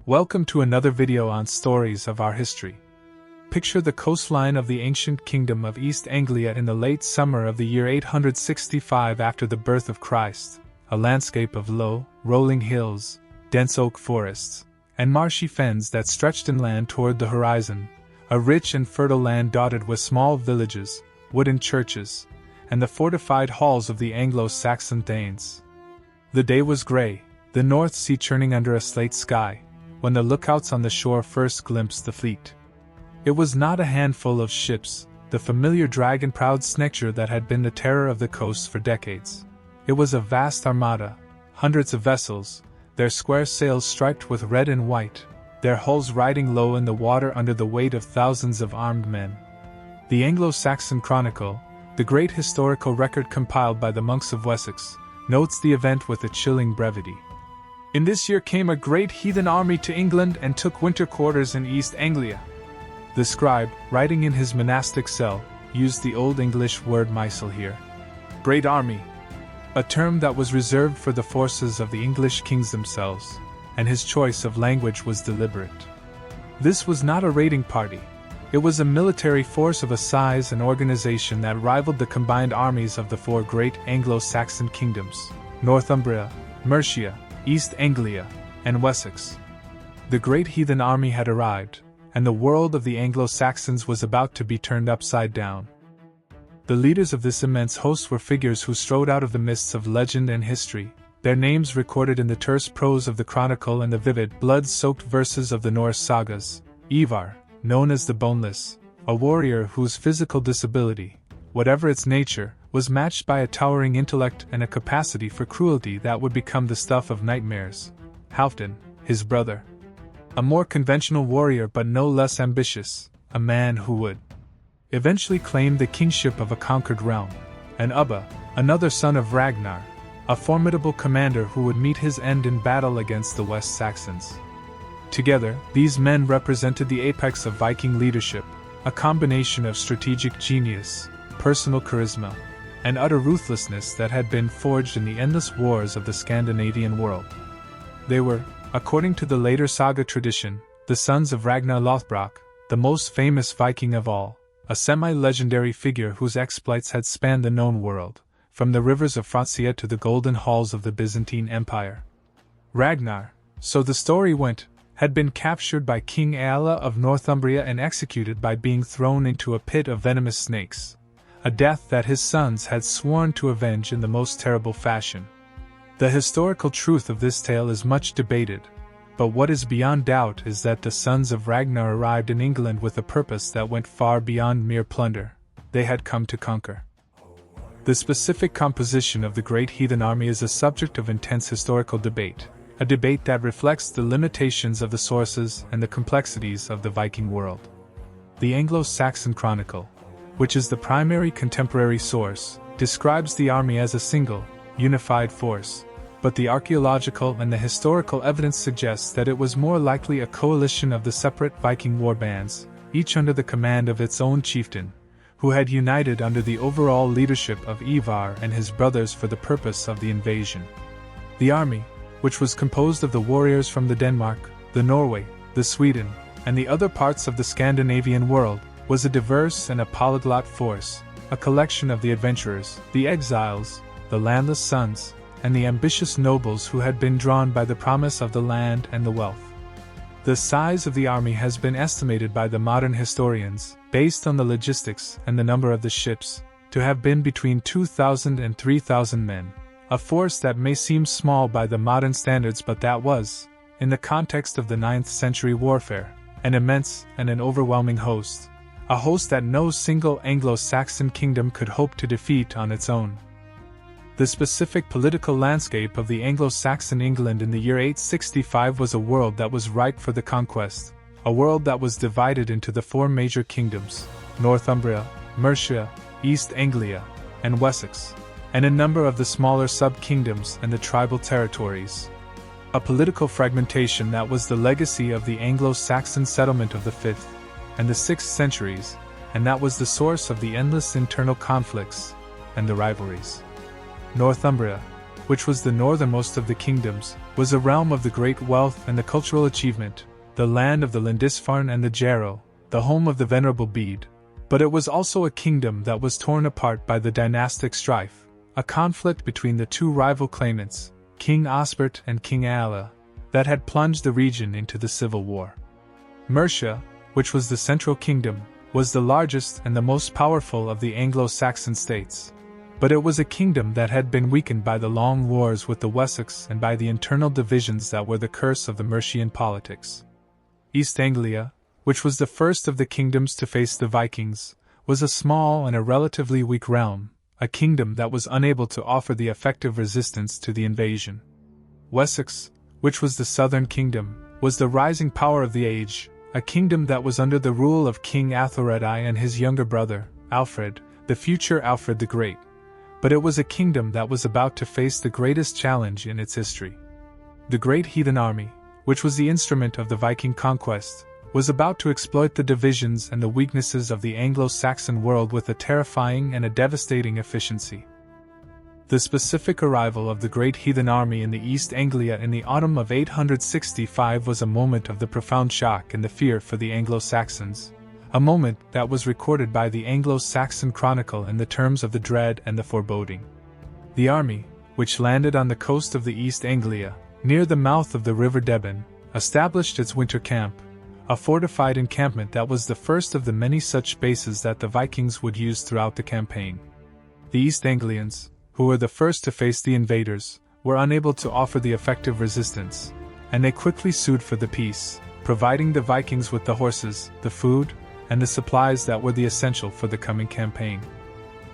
Welcome to another video on stories of our history. Picture the coastline of the ancient kingdom of East Anglia in the late summer of the year 865 after the birth of Christ, a landscape of low, rolling hills, dense oak forests, and marshy fens that stretched inland toward the horizon, a rich and fertile land dotted with small villages, wooden churches, and the fortified halls of the Anglo-Saxon Thanes. The day was grey, the North Sea churning under a slate sky, when the lookouts on the shore first glimpsed the fleet. It was not a handful of ships, the familiar dragon-prowed snecture that had been the terror of the coasts for decades. It was a vast armada, hundreds of vessels, their square sails striped with red and white, their hulls riding low in the water under the weight of thousands of armed men. The Anglo-Saxon Chronicle, the great historical record compiled by the monks of Wessex, notes the event with a chilling brevity. In this year came a great heathen army to England and took winter quarters in East Anglia. The scribe, writing in his monastic cell, used the Old English word mysel here. Great army, a term that was reserved for the forces of the English kings themselves, and his choice of language was deliberate. This was not a raiding party. It was a military force of a size and organization that rivaled the combined armies of the four great Anglo-Saxon kingdoms, Northumbria, Mercia, East Anglia, and Wessex. The Great Heathen Army had arrived, and the world of the Anglo-Saxons was about to be turned upside down. The leaders of this immense host were figures who strode out of the mists of legend and history, their names recorded in the terse prose of the Chronicle and the vivid, blood-soaked verses of the Norse Sagas. Ivar, known as the Boneless, a warrior whose physical disability, whatever its nature, was matched by a towering intellect and a capacity for cruelty that would become the stuff of nightmares. Halfdan, his brother, a more conventional warrior but no less ambitious, a man who would eventually claim the kingship of a conquered realm, and Ubba, another son of Ragnar, a formidable commander who would meet his end in battle against the West Saxons. Together, these men represented the apex of Viking leadership, a combination of strategic genius, personal charisma, and utter ruthlessness that had been forged in the endless wars of the Scandinavian world. They were, according to the later saga tradition, the sons of Ragnar Lothbrok, the most famous Viking of all, a semi-legendary figure whose exploits had spanned the known world, from the rivers of Francia to the golden halls of the Byzantine Empire. Ragnar, so the story went, had been captured by King Ælla of Northumbria and executed by being thrown into a pit of venomous snakes, a death that his sons had sworn to avenge in the most terrible fashion. The historical truth of this tale is much debated, but what is beyond doubt is that the sons of Ragnar arrived in England with a purpose that went far beyond mere plunder. They had come to conquer. The specific composition of the Great Heathen Army is a subject of intense historical debate, a debate that reflects the limitations of the sources and the complexities of the Viking world. The Anglo-Saxon Chronicle, which is the primary contemporary source, describes the army as a single, unified force, but the archaeological and the historical evidence suggests that it was more likely a coalition of the separate Viking war bands, each under the command of its own chieftain, who had united under the overall leadership of Ivar and his brothers for the purpose of the invasion. The army, which was composed of the warriors from the Denmark, the Norway, the Sweden, and the other parts of the Scandinavian world, was a diverse and a polyglot force, a collection of the adventurers, the exiles, the landless sons, and the ambitious nobles who had been drawn by the promise of the land and the wealth. The size of the army has been estimated by the modern historians, based on the logistics and the number of the ships, to have been between 2,000 and 3,000 men, a force that may seem small by the modern standards but that was, in the context of the 9th century warfare, an immense and an overwhelming host, a host that no single Anglo-Saxon kingdom could hope to defeat on its own. The specific political landscape of the Anglo-Saxon England in the year 865 was a world that was ripe for the conquest, a world that was divided into the four major kingdoms, Northumbria, Mercia, East Anglia, and Wessex, and a number of the smaller sub-kingdoms and the tribal territories. A political fragmentation that was the legacy of the Anglo-Saxon settlement of the 5th and the 6th centuries, and that was the source of the endless internal conflicts and the rivalries. Northumbria, which was the northernmost of the kingdoms, was a realm of the great wealth and the cultural achievement, the land of the Lindisfarne and the Jarrow, the home of the venerable Bede. But it was also a kingdom that was torn apart by the dynastic strife, a conflict between the two rival claimants, King Osbert and King Ælla, that had plunged the region into the civil war. Mercia, which was the central kingdom, was the largest and the most powerful of the Anglo-Saxon states. But it was a kingdom that had been weakened by the long wars with the Wessex and by the internal divisions that were the curse of the Mercian politics. East Anglia, which was the first of the kingdoms to face the Vikings, was a small and a relatively weak realm, a kingdom that was unable to offer the effective resistance to the invasion. Wessex, which was the southern kingdom, was the rising power of the age, a kingdom that was under the rule of King Æthelred I and his younger brother, Alfred, the future Alfred the Great. But it was a kingdom that was about to face the greatest challenge in its history. The Great Heathen Army, which was the instrument of the Viking conquest, was about to exploit the divisions and the weaknesses of the Anglo-Saxon world with a terrifying and a devastating efficiency. The specific arrival of the Great Heathen Army in the East Anglia in the autumn of 865 was a moment of the profound shock and the fear for the Anglo-Saxons, a moment that was recorded by the Anglo-Saxon Chronicle in the terms of the dread and the foreboding. The army, which landed on the coast of the East Anglia, near the mouth of the River Deben, established its winter camp, a fortified encampment that was the first of the many such bases that the Vikings would use throughout the campaign. The East Anglians, who were the first to face the invaders, were unable to offer the effective resistance, and they quickly sued for the peace, providing the Vikings with the horses, the food, and the supplies that were the essential for the coming campaign.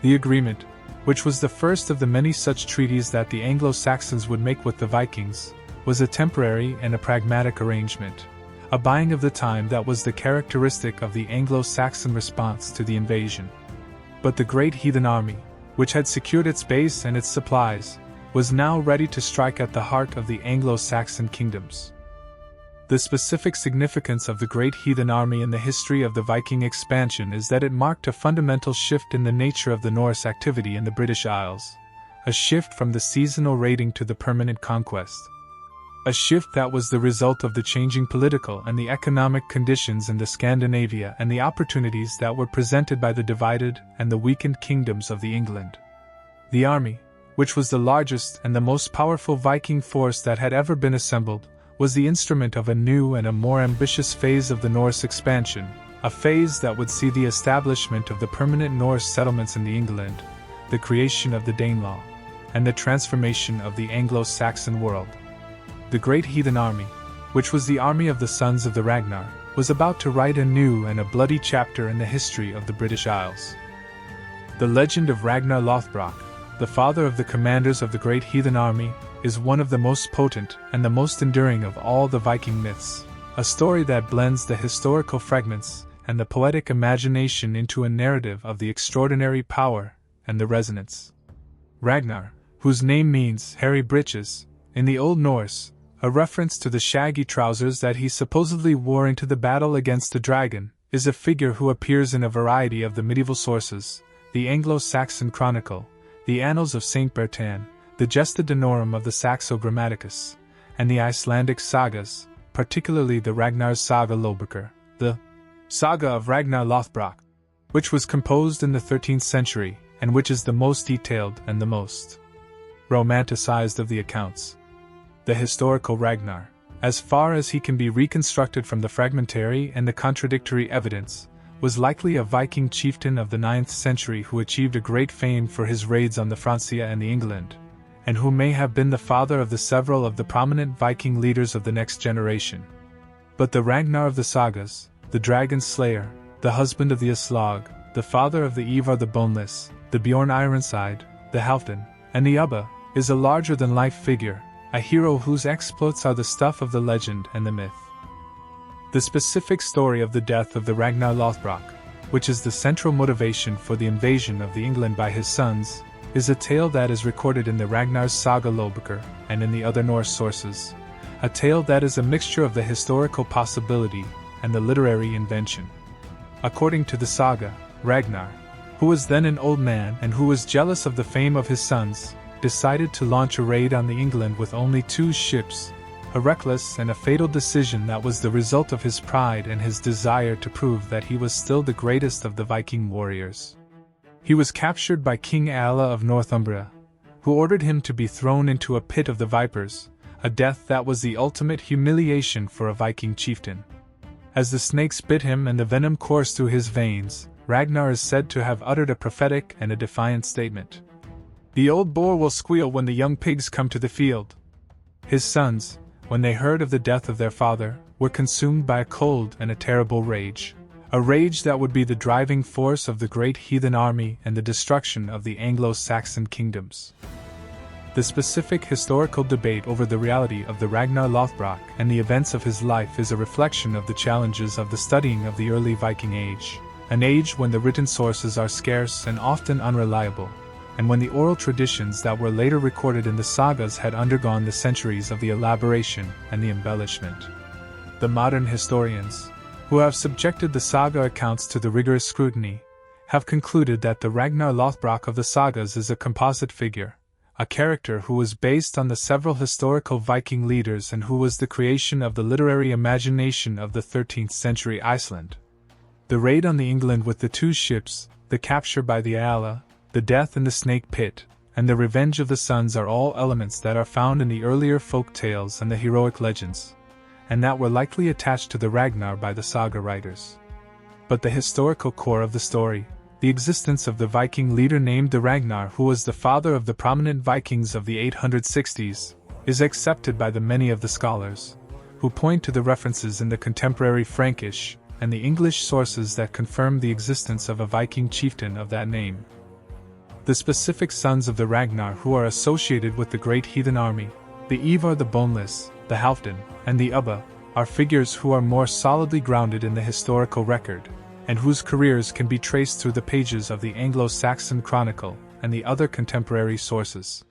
The agreement, which was the first of the many such treaties that the Anglo-Saxons would make with the Vikings, was a temporary and a pragmatic arrangement, a buying of the time that was the characteristic of the Anglo-Saxon response to the invasion. But the Great Heathen Army, which had secured its base and its supplies, was now ready to strike at the heart of the Anglo-Saxon kingdoms. The specific significance of the Great Heathen Army in the history of the Viking expansion is that it marked a fundamental shift in the nature of the Norse activity in the British Isles, a shift from the seasonal raiding to the permanent conquest. A shift that was the result of the changing political and the economic conditions in the Scandinavia and the opportunities that were presented by the divided and the weakened kingdoms of the England. The army, which was the largest and the most powerful Viking force that had ever been assembled, was the instrument of a new and a more ambitious phase of the Norse expansion, a phase that would see the establishment of the permanent Norse settlements in the England, the creation of the Danelaw, and the transformation of the Anglo-Saxon world. The Great Heathen Army, which was the army of the sons of the Ragnar, was about to write a new and a bloody chapter in the history of the British Isles. The legend of Ragnar Lothbrok, the father of the commanders of the Great Heathen Army, is one of the most potent and the most enduring of all the Viking myths, a story that blends the historical fragments and the poetic imagination into a narrative of the extraordinary power and the resonance. Ragnar, whose name means hairy breeches, in the Old Norse, a reference to the shaggy trousers that he supposedly wore into the battle against the dragon, is a figure who appears in a variety of the medieval sources, the Anglo-Saxon Chronicle, the Annals of St. Bertan, the Gesta Danorum of the Saxo Grammaticus, and the Icelandic sagas, particularly the Ragnar's Saga Lothbrok, the Saga of Ragnar Lothbrok, which was composed in the 13th century, and which is the most detailed and the most romanticized of the accounts. The historical Ragnar, as far as he can be reconstructed from the fragmentary and the contradictory evidence, was likely a Viking chieftain of the 9th century who achieved a great fame for his raids on the Francia and the England, and who may have been the father of the several of the prominent Viking leaders of the next generation. But the Ragnar of the sagas, the dragon slayer, the husband of the Aslog, the father of the Ivar the Boneless, the Bjorn Ironside, the Halfdan, and the Ubba, is a larger-than-life figure, a hero whose exploits are the stuff of the legend and the myth. The specific story of the death of the Ragnar Lothbrok, which is the central motivation for the invasion of the England by his sons, is a tale that is recorded in the Ragnar's Saga Lothbrok and in the other Norse sources, a tale that is a mixture of the historical possibility and the literary invention. According to the saga, Ragnar, who was then an old man and who was jealous of the fame of his sons, decided to launch a raid on the England with only 2 ships, a reckless and a fatal decision that was the result of his pride and his desire to prove that he was still the greatest of the Viking warriors. He was captured by King Ælla of Northumbria, who ordered him to be thrown into a pit of the vipers, a death that was the ultimate humiliation for a Viking chieftain. As the snakes bit him and the venom coursed through his veins, Ragnar is said to have uttered a prophetic and a defiant statement. "The old boar will squeal when the young pigs come to the field." His sons, when they heard of the death of their father, were consumed by a cold and a terrible rage, a rage that would be the driving force of the Great Heathen Army and the destruction of the Anglo-Saxon kingdoms. The specific historical debate over the reality of the Ragnar Lothbrok and the events of his life is a reflection of the challenges of the studying of the early Viking age, an age when the written sources are scarce and often unreliable, and when the oral traditions that were later recorded in the sagas had undergone the centuries of the elaboration and the embellishment. The modern historians, who have subjected the saga accounts to the rigorous scrutiny, have concluded that the Ragnar Lothbrok of the sagas is a composite figure, a character who was based on the several historical Viking leaders and who was the creation of the literary imagination of the 13th century Iceland. The raid on the England with the 2 ships, the capture by the Ælla, the death in the snake pit, and the revenge of the sons are all elements that are found in the earlier folk tales and the heroic legends, and that were likely attached to the Ragnar by the saga writers. But the historical core of the story, the existence of the Viking leader named the Ragnar who was the father of the prominent Vikings of the 860s, is accepted by the many of the scholars, who point to the references in the contemporary Frankish and the English sources that confirm the existence of a Viking chieftain of that name. The specific sons of the Ragnar who are associated with the Great Heathen Army, the Ivar the Boneless, the Halfdan, and the Ubba, are figures who are more solidly grounded in the historical record, and whose careers can be traced through the pages of the Anglo-Saxon Chronicle and the other contemporary sources.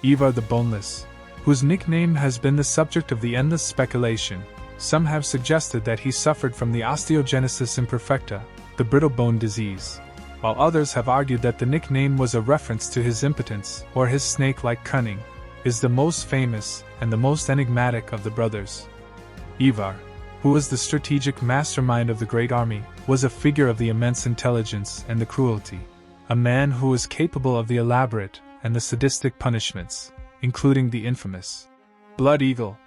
Ivar the Boneless, whose nickname has been the subject of the endless speculation, some have suggested that he suffered from the osteogenesis imperfecta, the brittle bone disease, while others have argued that the nickname was a reference to his impotence or his snake-like cunning, is the most famous and the most enigmatic of the brothers. Ivar, who was the strategic mastermind of the Great Army, was a figure of the immense intelligence and the cruelty, a man who was capable of the elaborate and the sadistic punishments, including the infamous blood eagle,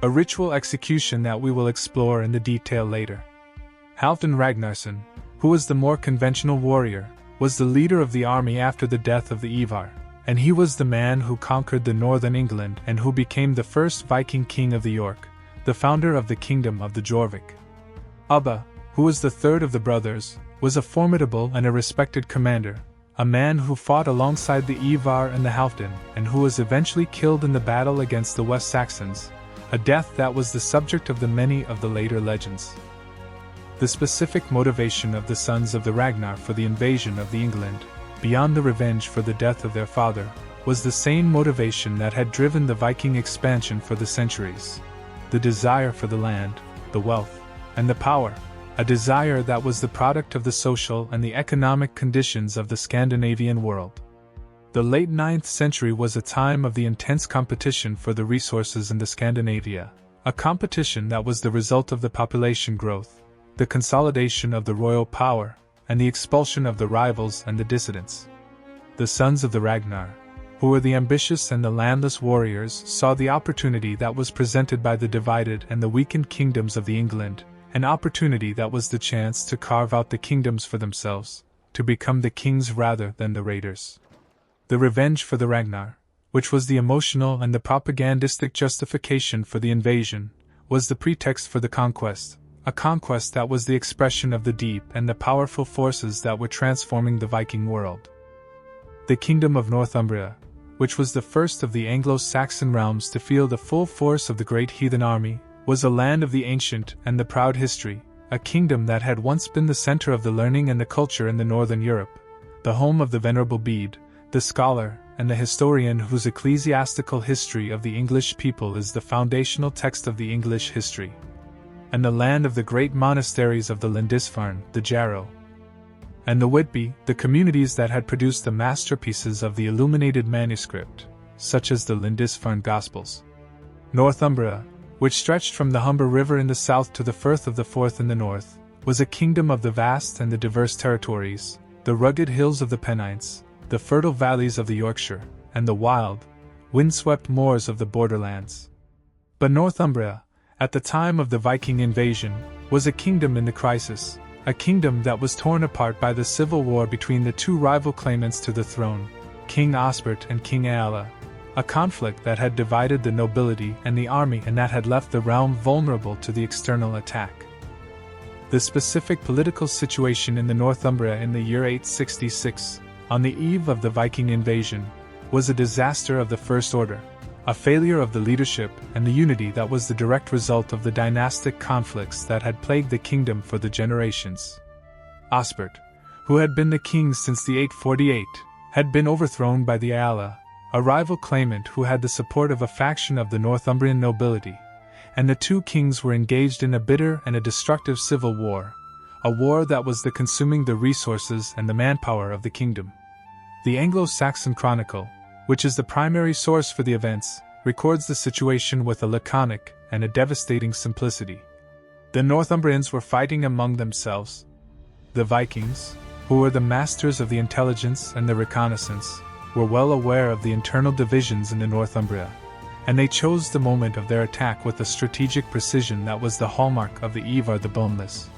a ritual execution that we will explore in the detail later. Halfdan Ragnarsson, who was the more conventional warrior, was the leader of the army after the death of the Ivar, and he was the man who conquered the northern England and who became the first Viking king of the York, the founder of the kingdom of the Jorvik. Ubba, who was the third of the brothers, was a formidable and a respected commander, a man who fought alongside the Ivar and the Halfdan and who was eventually killed in the battle against the West Saxons, a death that was the subject of the many of the later legends. The specific motivation of the sons of the Ragnar for the invasion of the England, beyond the revenge for the death of their father, was the same motivation that had driven the Viking expansion for the centuries: the desire for the land, the wealth, and the power, a desire that was the product of the social and the economic conditions of the Scandinavian world. The late 9th century was a time of the intense competition for the resources in the Scandinavia, a competition that was the result of the population growth, the consolidation of the royal power, and the expulsion of the rivals and the dissidents. The sons of the Ragnar, who were the ambitious and the landless warriors, saw the opportunity that was presented by the divided and the weakened kingdoms of the England, an opportunity that was the chance to carve out the kingdoms for themselves, to become the kings rather than the raiders. The revenge for the Ragnar, which was the emotional and the propagandistic justification for the invasion, was the pretext for the conquest, a conquest that was the expression of the deep and the powerful forces that were transforming the Viking world. The Kingdom of Northumbria, which was the first of the Anglo-Saxon realms to feel the full force of the Great Heathen Army, was a land of the ancient and the proud history, a kingdom that had once been the center of the learning and the culture in the northern Europe, the home of the Venerable Bede, the scholar and the historian whose ecclesiastical history of the English people is the foundational text of the English history, and the land of the great monasteries of the Lindisfarne, the Jarrow. and the Whitby, the communities that had produced the masterpieces of the illuminated manuscript, such as the Lindisfarne Gospels. Northumbria, which stretched from the Humber River in the south to the Firth of the Forth in the north, was a kingdom of the vast and the diverse territories, the rugged hills of the Pennines, the fertile valleys of the Yorkshire, and the wild, windswept moors of the borderlands. But Northumbria, at the time of the Viking invasion, was a kingdom in the crisis, a kingdom that was torn apart by the civil war between the two rival claimants to the throne, King Osbert and King Ælla, a conflict that had divided the nobility and the army and that had left the realm vulnerable to the external attack. The specific political situation in the Northumbria in the year 866, on the eve of the Viking invasion, was a disaster of the first order, a failure of the leadership and the unity that was the direct result of the dynastic conflicts that had plagued the kingdom for the generations. Osbert, who had been the king since the 848, had been overthrown by the Ælla, a rival claimant who had the support of a faction of the Northumbrian nobility, and the two kings were engaged in a bitter and a destructive civil war, a war that was consuming the resources and the manpower of the kingdom. The Anglo-Saxon Chronicle, which is the primary source for the events, records the situation with a laconic and a devastating simplicity. The Northumbrians were fighting among themselves. The Vikings, who were the masters of the intelligence and the reconnaissance, were well aware of the internal divisions in the Northumbria, and they chose the moment of their attack with a strategic precision that was the hallmark of the Ivar the Boneless.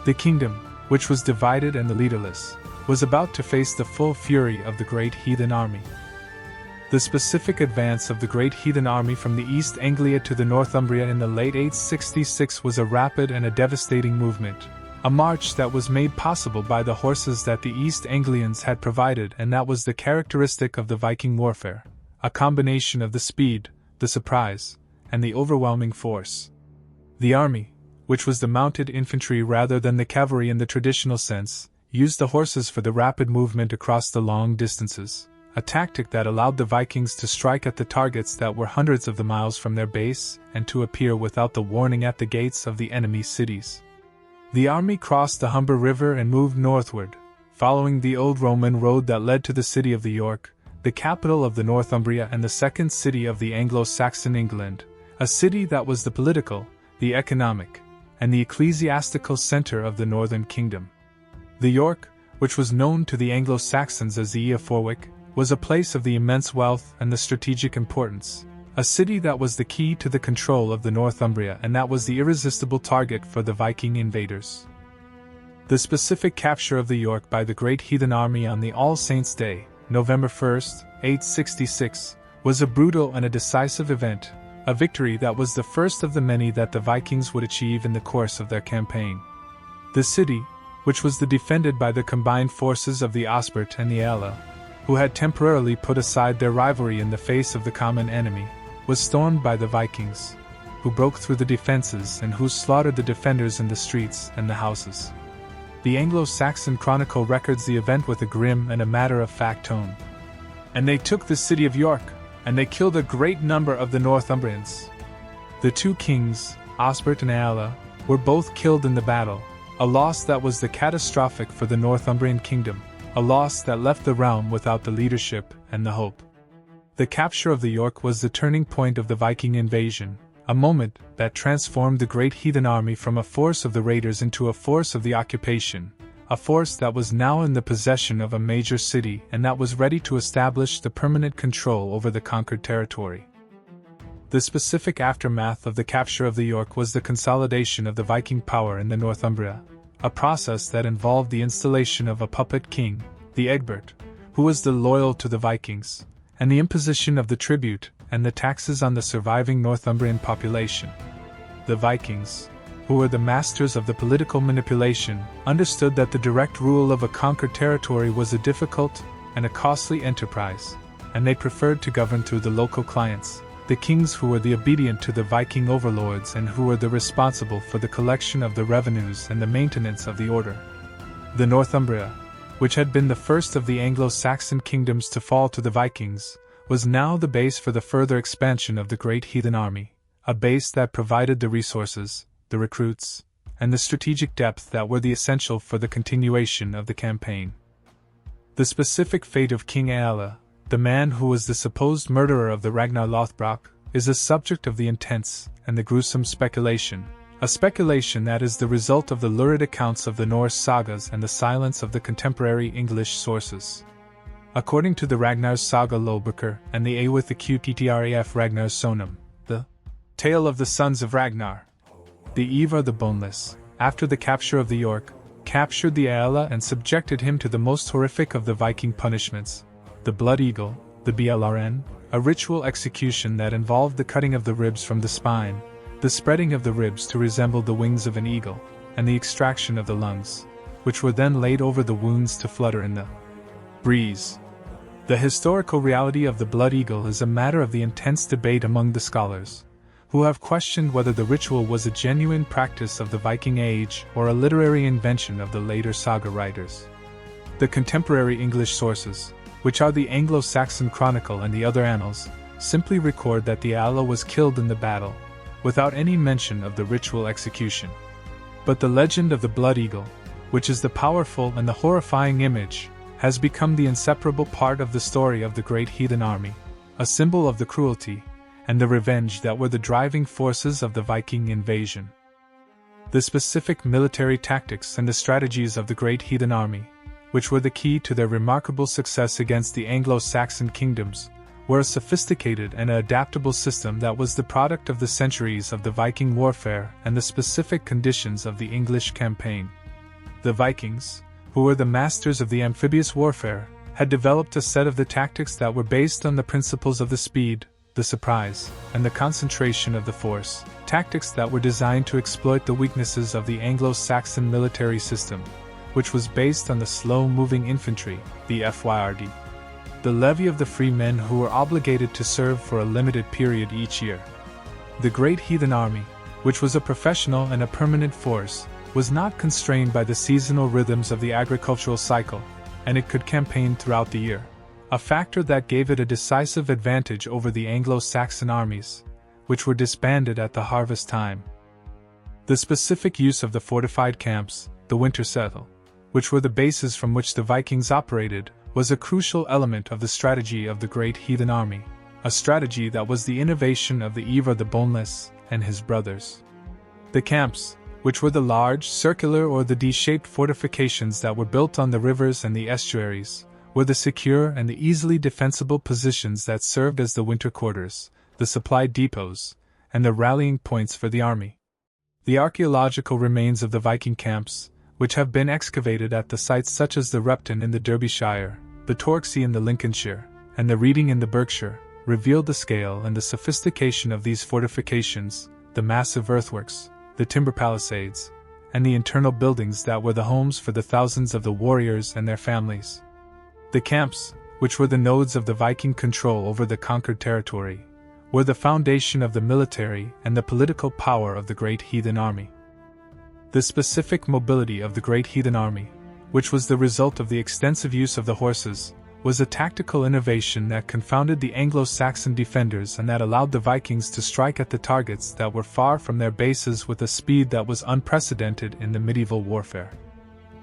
The kingdom, which was divided and the leaderless, was about to face the full fury of the Great Heathen Army. The specific advance of the Great Heathen Army from the East Anglia to the Northumbria in the late 866 was a rapid and a devastating movement, a march that was made possible by the horses that the East Anglians had provided, and that was the characteristic of the Viking warfare, a combination of the speed, the surprise, and the overwhelming force. The army, which was the mounted infantry rather than the cavalry in the traditional sense, used the horses for the rapid movement across the long distances, a tactic that allowed the Vikings to strike at the targets that were hundreds of the miles from their base and to appear without the warning at the gates of the enemy cities. The army crossed the Humber River and moved northward, following the old Roman road that led to the city of York, the capital of the Northumbria and the second city of the Anglo-Saxon England, a city that was the political, the economic, and the ecclesiastical center of the northern kingdom. The York, which was known to the Anglo-Saxons as the Eoforwic, was a place of the immense wealth and the strategic importance, a city that was the key to the control of the Northumbria and that was the irresistible target for the Viking invaders. The specific capture of the York by the Great Heathen Army on the All Saints' Day, November 1, 866, was a brutal and a decisive event, a victory that was the first of the many that the Vikings would achieve in the course of their campaign. The city, which was defended by the combined forces of the Osbert and the Ælla, who had temporarily put aside their rivalry in the face of the common enemy, was stormed by the Vikings, who broke through the defenses and who slaughtered the defenders in the streets and the houses. The Anglo-Saxon Chronicle records the event with a grim and a matter-of-fact tone. And they took the city of York, and they killed a great number of the Northumbrians. The two kings, Osbert and Ælla, were both killed in the battle, a loss that was catastrophic for the Northumbrian kingdom, a loss that left the realm without the leadership and the hope. The capture of the York was the turning point of the Viking invasion, a moment that transformed the Great Heathen Army from a force of the raiders into a force of the occupation, a force that was now in the possession of a major city and that was ready to establish the permanent control over the conquered territory. The specific aftermath of the capture of the York was the consolidation of the Viking power in the Northumbria, a process that involved the installation of a puppet king, the Egbert, who was loyal to the Vikings, and the imposition of the tribute and the taxes on the surviving Northumbrian population. The Vikings, who were the masters of the political manipulation, understood that the direct rule of a conquered territory was a difficult and a costly enterprise, and they preferred to govern through the local clients, the kings who were obedient to the Viking overlords and who were responsible for the collection of the revenues and the maintenance of the order. The Northumbria, which had been the first of the Anglo-Saxon kingdoms to fall to the Vikings, was now the base for the further expansion of the Great Heathen Army, a base that provided the resources, the recruits, and the strategic depth that were the essential for the continuation of the campaign. The specific fate of King Ælla, the man who was the supposed murderer of the Ragnar Lothbrok, is a subject of the intense and the gruesome speculation, a speculation that is the result of the lurid accounts of the Norse sagas and the silence of the contemporary English sources. According to the Ragnar's saga Lothbrokr and the Awith the Qtraf Ragnarssonum, the tale of the sons of Ragnar, the Ivar the Boneless, after the capture of the York, captured the Ælla and subjected him to the most horrific of the Viking punishments, the blood eagle, the blrn, a ritual execution that involved the cutting of the ribs from the spine, the spreading of the ribs to resemble the wings of an eagle, and the extraction of the lungs, which were then laid over the wounds to flutter in the breeze. The historical reality of the blood eagle is a matter of the intense debate among the scholars, who have questioned whether the ritual was a genuine practice of the Viking Age or a literary invention of the later saga writers. The contemporary English sources, which are the Anglo-Saxon Chronicle and the other annals, simply record that the Ælla was killed in the battle, without any mention of the ritual execution. But the legend of the blood eagle, which is the powerful and the horrifying image, has become the inseparable part of the story of the Great Heathen Army, a symbol of the cruelty and the revenge that were the driving forces of the Viking invasion. The specific military tactics and the strategies of the Great Heathen Army, which were the key to their remarkable success against the Anglo-Saxon kingdoms, were a sophisticated and adaptable system that was the product of the centuries of the Viking warfare and the specific conditions of the English campaign. The Vikings, who were the masters of the amphibious warfare, had developed a set of the tactics that were based on the principles of the speed, the surprise, and the concentration of the force, tactics that were designed to exploit the weaknesses of the Anglo-Saxon military system, which was based on the slow-moving infantry, the fjord, the levy of the free men who were obligated to serve for a limited period each year. The Great Heathen Army, which was a professional and a permanent force, was not constrained by the seasonal rhythms of the agricultural cycle, and it could campaign throughout the year, a factor that gave it a decisive advantage over the Anglo-Saxon armies, which were disbanded at the harvest time. The specific use of the fortified camps, the winter settle, which were the bases from which the Vikings operated, was a crucial element of the strategy of the Great Heathen Army, a strategy that was the innovation of the Ivar the Boneless and his brothers. The camps, which were the large, circular or the D-shaped fortifications that were built on the rivers and the estuaries, were the secure and the easily defensible positions that served as the winter quarters, the supply depots, and the rallying points for the army. The archaeological remains of the Viking camps, which have been excavated at the sites such as the Repton in the Derbyshire, the Torksey in the Lincolnshire, and the Reading in the Berkshire, revealed the scale and the sophistication of these fortifications, the massive earthworks, the timber palisades, and the internal buildings that were the homes for the thousands of the warriors and their families. The camps, which were the nodes of the Viking control over the conquered territory, were the foundation of the military and the political power of the Great Heathen Army. The specific mobility of the Great Heathen Army, which was the result of the extensive use of the horses, was a tactical innovation that confounded the Anglo-Saxon defenders and that allowed the Vikings to strike at the targets that were far from their bases with a speed that was unprecedented in the medieval warfare.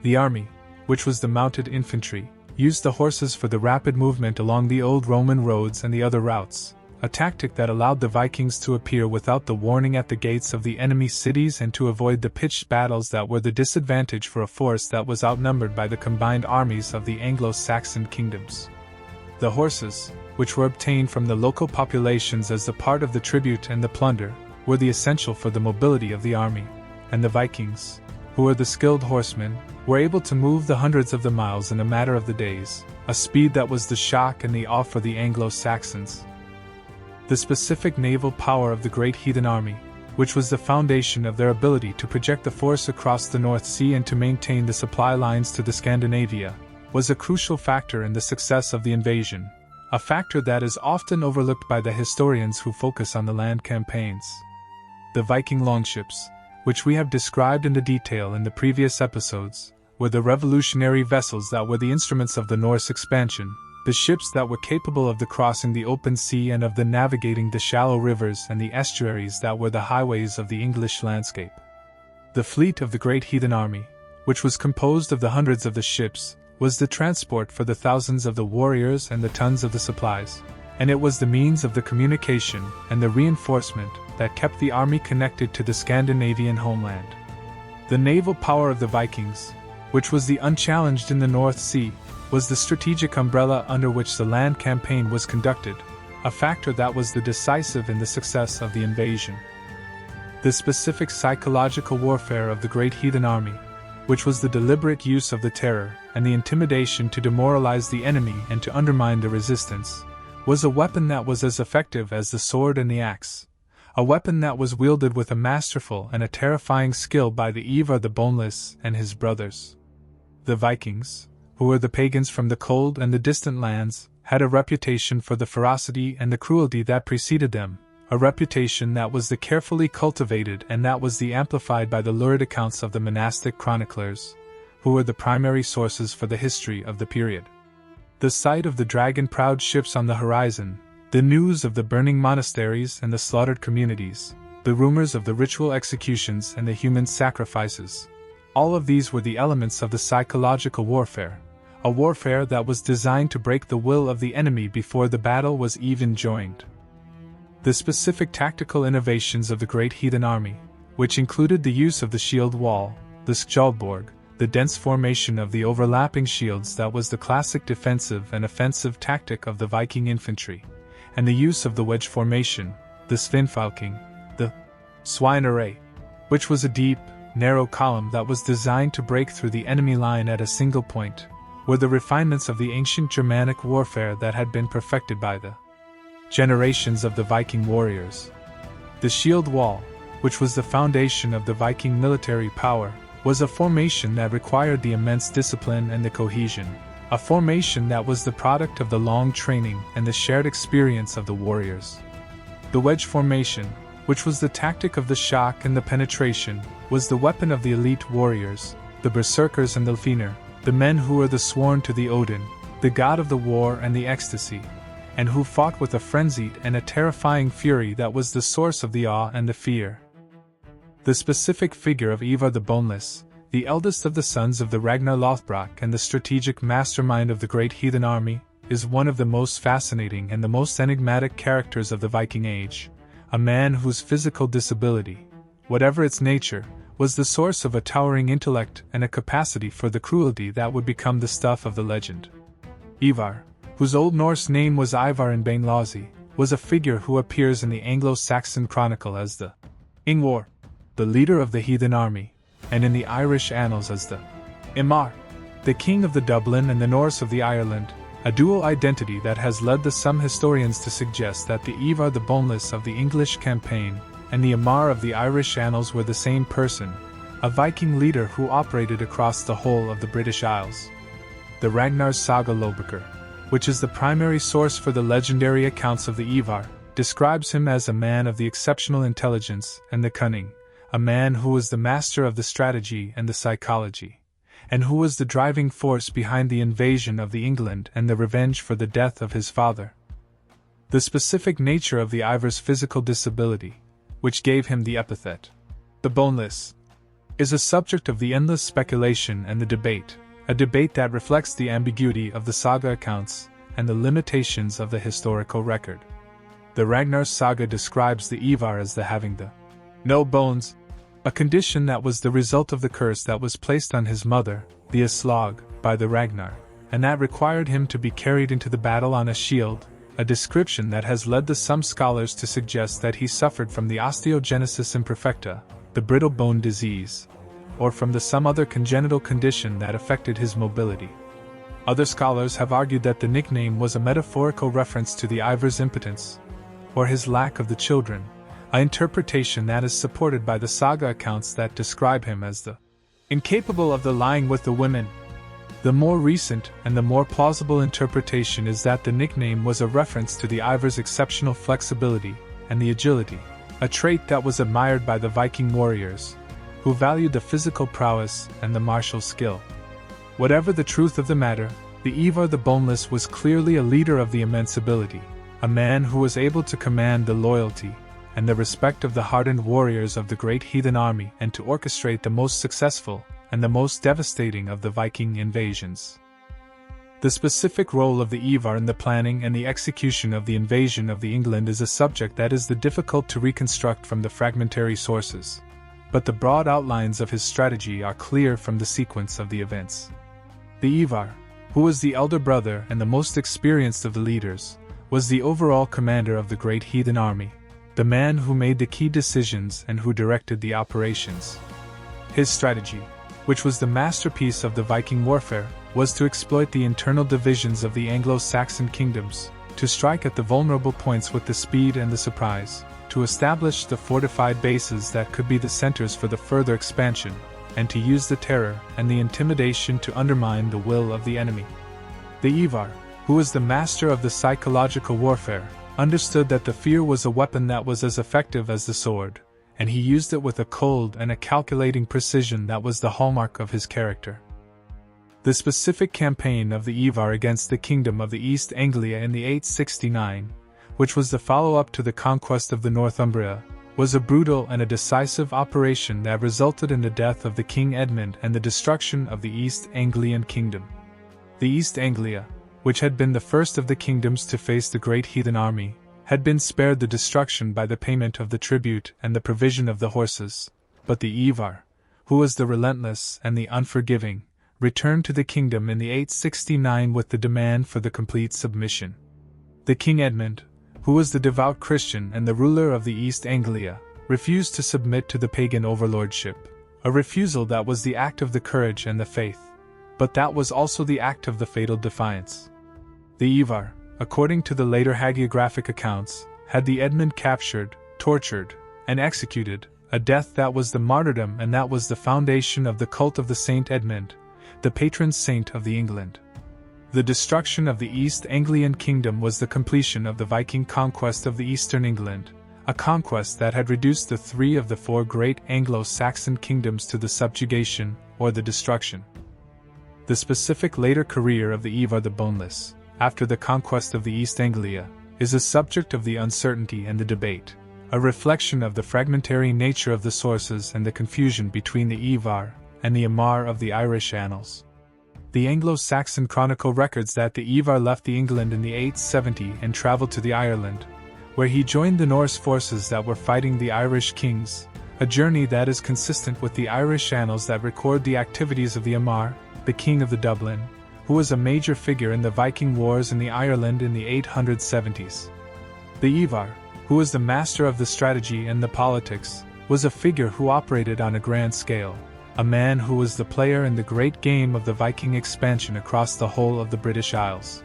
The army, which was the mounted infantry, used the horses for the rapid movement along the old Roman roads and the other routes, a tactic that allowed the Vikings to appear without the warning at the gates of the enemy cities and to avoid the pitched battles that were the disadvantage for a force that was outnumbered by the combined armies of the Anglo-Saxon kingdoms. The horses, which were obtained from the local populations as the part of the tribute and the plunder, were the essential for the mobility of the army, and the Vikings, who were the skilled horsemen, were able to move the hundreds of the miles in a matter of the days, a speed that was the shock and the awe for the Anglo-Saxons. The specific naval power of the Great Heathen Army, which was the foundation of their ability to project the force across the North Sea and to maintain the supply lines to the Scandinavia, was a crucial factor in the success of the invasion, a factor that is often overlooked by the historians who focus on the land campaigns. The Viking longships, which we have described in the detail in the previous episodes, were the revolutionary vessels that were the instruments of the Norse expansion, the ships that were capable of the crossing the open sea and of the navigating the shallow rivers and the estuaries that were the highways of the English landscape. The fleet of the Great Heathen Army, which was composed of the hundreds of the ships, was the transport for the thousands of the warriors and the tons of the supplies, and it was the means of the communication and the reinforcement that kept the army connected to the Scandinavian homeland. The naval power of the Vikings, which was the unchallenged in the North Sea, was the strategic umbrella under which the land campaign was conducted, a factor that was the decisive in the success of the invasion. The specific psychological warfare of the Great Heathen Army, which was the deliberate use of the terror and the intimidation to demoralize the enemy and to undermine the resistance, was a weapon that was as effective as the sword and the axe, a weapon that was wielded with a masterful and a terrifying skill by the Ivar the Boneless and his brothers. The Vikings, who were the pagans from the cold and the distant lands, had a reputation for the ferocity and the cruelty that preceded them, a reputation that was the carefully cultivated and that was the amplified by the lurid accounts of the monastic chroniclers, who were the primary sources for the history of the period. The sight of the dragon-prowed ships on the horizon, the news of the burning monasteries and the slaughtered communities, the rumors of the ritual executions and the human sacrifices, all of these were the elements of the psychological warfare, a warfare that was designed to break the will of the enemy before the battle was even joined. The specific tactical innovations of the Great Heathen Army, which included the use of the shield wall, the skjoldborg, the dense formation of the overlapping shields that was the classic defensive and offensive tactic of the Viking infantry, and the use of the wedge formation, the svinfalking, the swineray, which was a deep, narrow column that was designed to break through the enemy line at a single point, were the refinements of the ancient Germanic warfare that had been perfected by the generations of the Viking warriors. The shield wall, which was the foundation of the Viking military power, was a formation that required the immense discipline and the cohesion, a formation that was the product of the long training and the shared experience of the warriors. The wedge formation, which was the tactic of the shock and the penetration, was the weapon of the elite warriors, the berserkers and the Fenir, the men who were the sworn to the Odin, the god of the war and the ecstasy, and who fought with a frenzied and a terrifying fury that was the source of the awe and the fear. The specific figure of Ivar the Boneless, the eldest of the sons of the Ragnar Lothbrok and the strategic mastermind of the Great Heathen Army, is one of the most fascinating and the most enigmatic characters of the Viking Age, a man whose physical disability, whatever its nature, was the source of a towering intellect and a capacity for the cruelty that would become the stuff of the legend. Ivar, whose Old Norse name was Ivar in Banelazi, was a figure who appears in the Anglo-Saxon Chronicle as the Ingvar, the leader of the heathen army, and in the Irish annals as the Imar, the king of the Dublin and the Norse of the Ireland, a dual identity that has led some historians to suggest that the Ivar the Boneless of the English campaign and the Imar of the Irish annals were the same person, a Viking leader who operated across the whole of the British Isles. The Ragnar's Saga Lothbrok, which is the primary source for the legendary accounts of the Ivar, describes him as a man of the exceptional intelligence and the cunning, a man who was the master of the strategy and the psychology, and who was the driving force behind the invasion of the England and the revenge for the death of his father. The specific nature of the Ivar's physical disability, which gave him the epithet, the Boneless, is a subject of the endless speculation and the debate, a debate that reflects the ambiguity of the saga accounts and the limitations of the historical record. The Ragnar's saga describes the Ivar as the having the no bones, a condition that was the result of the curse that was placed on his mother, the Aslog, by the Ragnar, and that required him to be carried into the battle on a shield, a description that has led some scholars to suggest that he suffered from the osteogenesis imperfecta, the brittle bone disease, or from some other congenital condition that affected his mobility. Other scholars have argued that the nickname was a metaphorical reference to the Ivar's impotence, or his lack of the children, an interpretation that is supported by the saga accounts that describe him as the incapable of lying with the women. The more recent and the more plausible interpretation is that the nickname was a reference to the Ivar's exceptional flexibility and the agility, a trait that was admired by the Viking warriors, who valued the physical prowess and the martial skill. Whatever the truth of the matter, the Ivar the Boneless was clearly a leader of the immense ability, a man who was able to command the loyalty and the respect of the hardened warriors of the Great Heathen Army, and to orchestrate the most successful and the most devastating of the Viking invasions. The specific role of the Ivar in the planning and the execution of the invasion of the England is a subject that is difficult to reconstruct from the fragmentary sources, but the broad outlines of his strategy are clear from the sequence of the events. The Ivar, who was the elder brother and the most experienced of the leaders, was the overall commander of the Great Heathen Army, the man who made the key decisions and who directed the operations. His strategy, which was the masterpiece of the Viking warfare, was to exploit the internal divisions of the Anglo-Saxon kingdoms, to strike at the vulnerable points with the speed and the surprise, to establish the fortified bases that could be the centers for the further expansion, and to use the terror and the intimidation to undermine the will of the enemy. The Ivar, who was the master of the psychological warfare, understood that the fear was a weapon that was as effective as the sword, and he used it with a cold and a calculating precision that was the hallmark of his character. The specific campaign of the Ivar against the Kingdom of the East Anglia in the 869, which was the follow-up to the conquest of the Northumbria, was a brutal and a decisive operation that resulted in the death of the King Edmund and the destruction of the East Anglian kingdom. The East Anglia, which had been the first of the kingdoms to face the Great Heathen Army, had been spared the destruction by the payment of the tribute and the provision of the horses, but the Ivar, who was the relentless and the unforgiving, returned to the kingdom in the 869 with the demand for the complete submission. The King Edmund, who was the devout Christian and the ruler of the East Anglia, refused to submit to the pagan overlordship, a refusal that was the act of the courage and the faith, but that was also the act of the fatal defiance. The Ivar, according to the later hagiographic accounts, had the Edmund captured, tortured, and executed, a death that was the martyrdom and that was the foundation of the cult of the Saint Edmund, the patron saint of the England. The destruction of the East Anglian kingdom was the completion of the Viking conquest of the eastern England, a conquest that had reduced the three of the four great Anglo-Saxon kingdoms to the subjugation or the destruction. The specific later career of the Ivar the Boneless, after the conquest of the East Anglia, is a subject of the uncertainty and the debate, a reflection of the fragmentary nature of the sources and the confusion between the Ivar and the Amar of the Irish annals. The Anglo-Saxon Chronicle records that the Ivar left the England in the 870 and travelled to the Ireland, where he joined the Norse forces that were fighting the Irish kings, a journey that is consistent with the Irish annals that record the activities of the Amar, the king of the Dublin, who was a major figure in the Viking wars in the Ireland in the 870s. The Ivar, who was the master of the strategy and the politics, was a figure who operated on a grand scale, a man who was the player in the great game of the Viking expansion across the whole of the British Isles.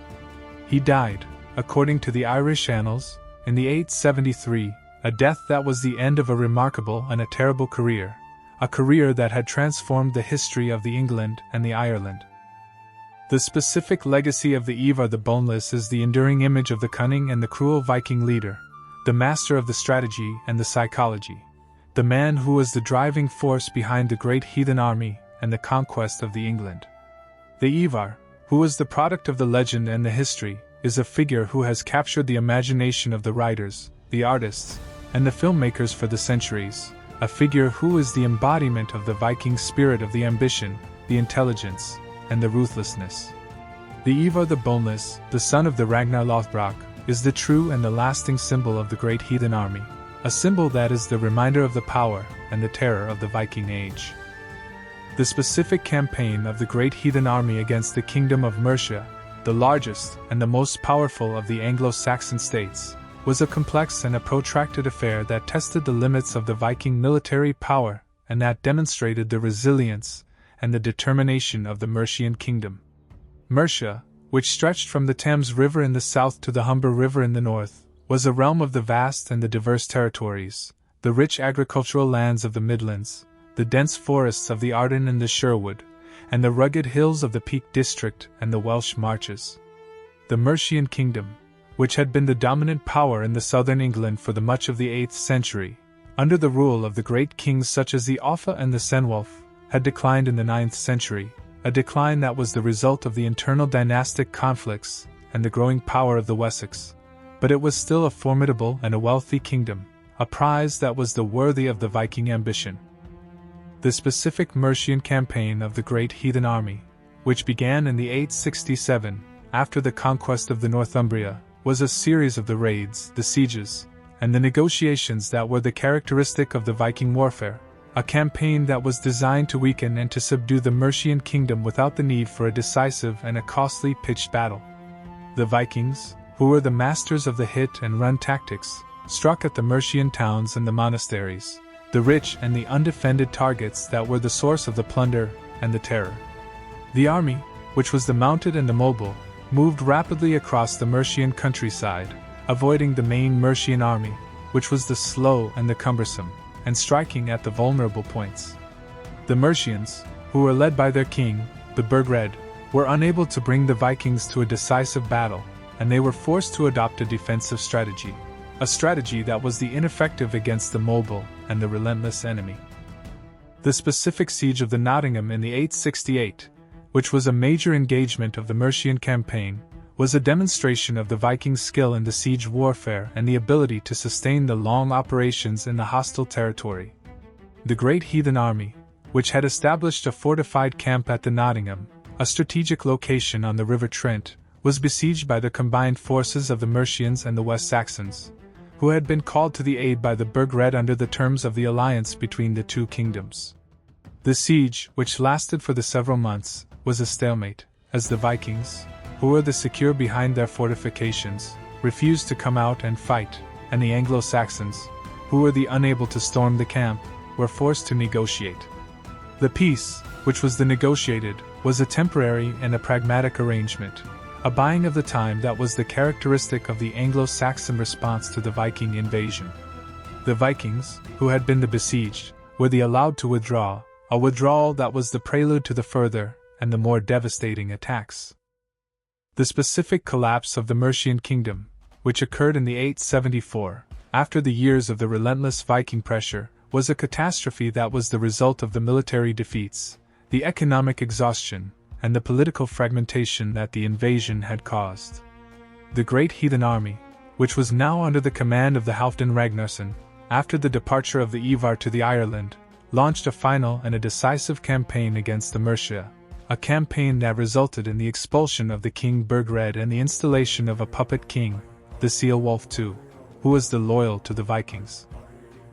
He died, according to the Irish annals, in the 873, a death that was the end of a remarkable and a terrible career, a career that had transformed the history of the England and the Ireland. The specific legacy of the Ivar the Boneless is the enduring image of the cunning and the cruel Viking leader, the master of the strategy and the psychology, the man who was the driving force behind the Great Heathen Army and the conquest of the England. The Ivar, who was the product of the legend and the history, is a figure who has captured the imagination of the writers, the artists, and the filmmakers for the centuries, a figure who is the embodiment of the Viking spirit of the ambition, the intelligence, and the ruthlessness. The Ivar the Boneless, the son of the Ragnar Lothbrok, is the true and the lasting symbol of the Great Heathen Army, a symbol that is the reminder of the power and the terror of the Viking Age. The specific campaign of the Great Heathen Army against the Kingdom of Mercia, the largest and the most powerful of the Anglo-Saxon states, was a complex and a protracted affair that tested the limits of the Viking military power and that demonstrated the resilience and the determination of the Mercian kingdom. Mercia, which stretched from the Thames River in the south to the Humber River in the north, was a realm of the vast and the diverse territories, the rich agricultural lands of the Midlands, the dense forests of the Arden and the Sherwood, and the rugged hills of the Peak District and the Welsh Marches. The Mercian kingdom, which had been the dominant power in the southern England for the much of the 8th century, under the rule of the great kings such as the Offa and the Cenwulf, had declined in the 9th century, a decline that was the result of the internal dynastic conflicts and the growing power of the Wessex. But it was still a formidable and a wealthy kingdom, a prize that was worthy of the Viking ambition. The specific Mercian campaign of the Great Heathen Army, which began in the 867, after the conquest of the Northumbria, was a series of the raids, the sieges, and the negotiations that were the characteristic of the Viking warfare, a campaign that was designed to weaken and to subdue the Mercian kingdom without the need for a decisive and a costly pitched battle. The Vikings, who were the masters of the hit-and-run tactics, struck at the Mercian towns and the monasteries, the rich and the undefended targets that were the source of the plunder and the terror. The army, which was the mounted and the mobile, moved rapidly across the Mercian countryside, avoiding the main Mercian army, which was the slow and the cumbersome, and striking at the vulnerable points. The Mercians, who were led by their king, the Burgred, were unable to bring the Vikings to a decisive battle, and they were forced to adopt a defensive strategy, a strategy that was ineffective against the mobile and the relentless enemy. The specific siege of the Nottingham in the 868, which was a major engagement of the Mercian campaign, was a demonstration of the Vikings' skill in the siege warfare and the ability to sustain the long operations in the hostile territory. The Great Heathen Army, which had established a fortified camp at the Nottingham, a strategic location on the River Trent, was besieged by the combined forces of the Mercians and the West Saxons, who had been called to the aid by the Burgred under the terms of the alliance between the two kingdoms. The siege, which lasted for several months, was a stalemate, as the Vikings, who were secure behind their fortifications, refused to come out and fight, and the Anglo-Saxons, who were unable to storm the camp, were forced to negotiate. The peace, which was negotiated, was a temporary and a pragmatic arrangement, a buying of the time that was the characteristic of the Anglo-Saxon response to the Viking invasion. The Vikings, who had been besieged, were allowed to withdraw, a withdrawal that was the prelude to the further and the more devastating attacks. The specific collapse of the Mercian kingdom, which occurred in the 874, after the years of the relentless Viking pressure, was a catastrophe that was the result of the military defeats, the economic exhaustion, and the political fragmentation that the invasion had caused. The Great Heathen Army, which was now under the command of the Halfdan Ragnarsson, after the departure of the Ivar to the Ireland, launched a final and a decisive campaign against the Mercia, a campaign that resulted in the expulsion of the King Burgred and the installation of a puppet king, the Ceolwulf II, who was loyal to the Vikings.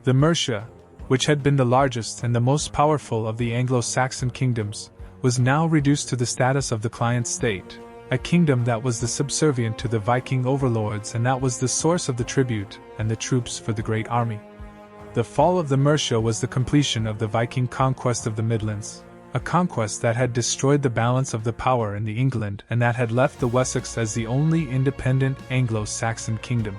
The Mercia, which had been the largest and the most powerful of the Anglo-Saxon kingdoms, was now reduced to the status of the client state, a kingdom that was subservient to the Viking overlords and that was the source of the tribute and the troops for the great army. The fall of the Mercia was the completion of the Viking conquest of the Midlands, a conquest that had destroyed the balance of the power in England and that had left the Wessex as the only independent Anglo-Saxon kingdom.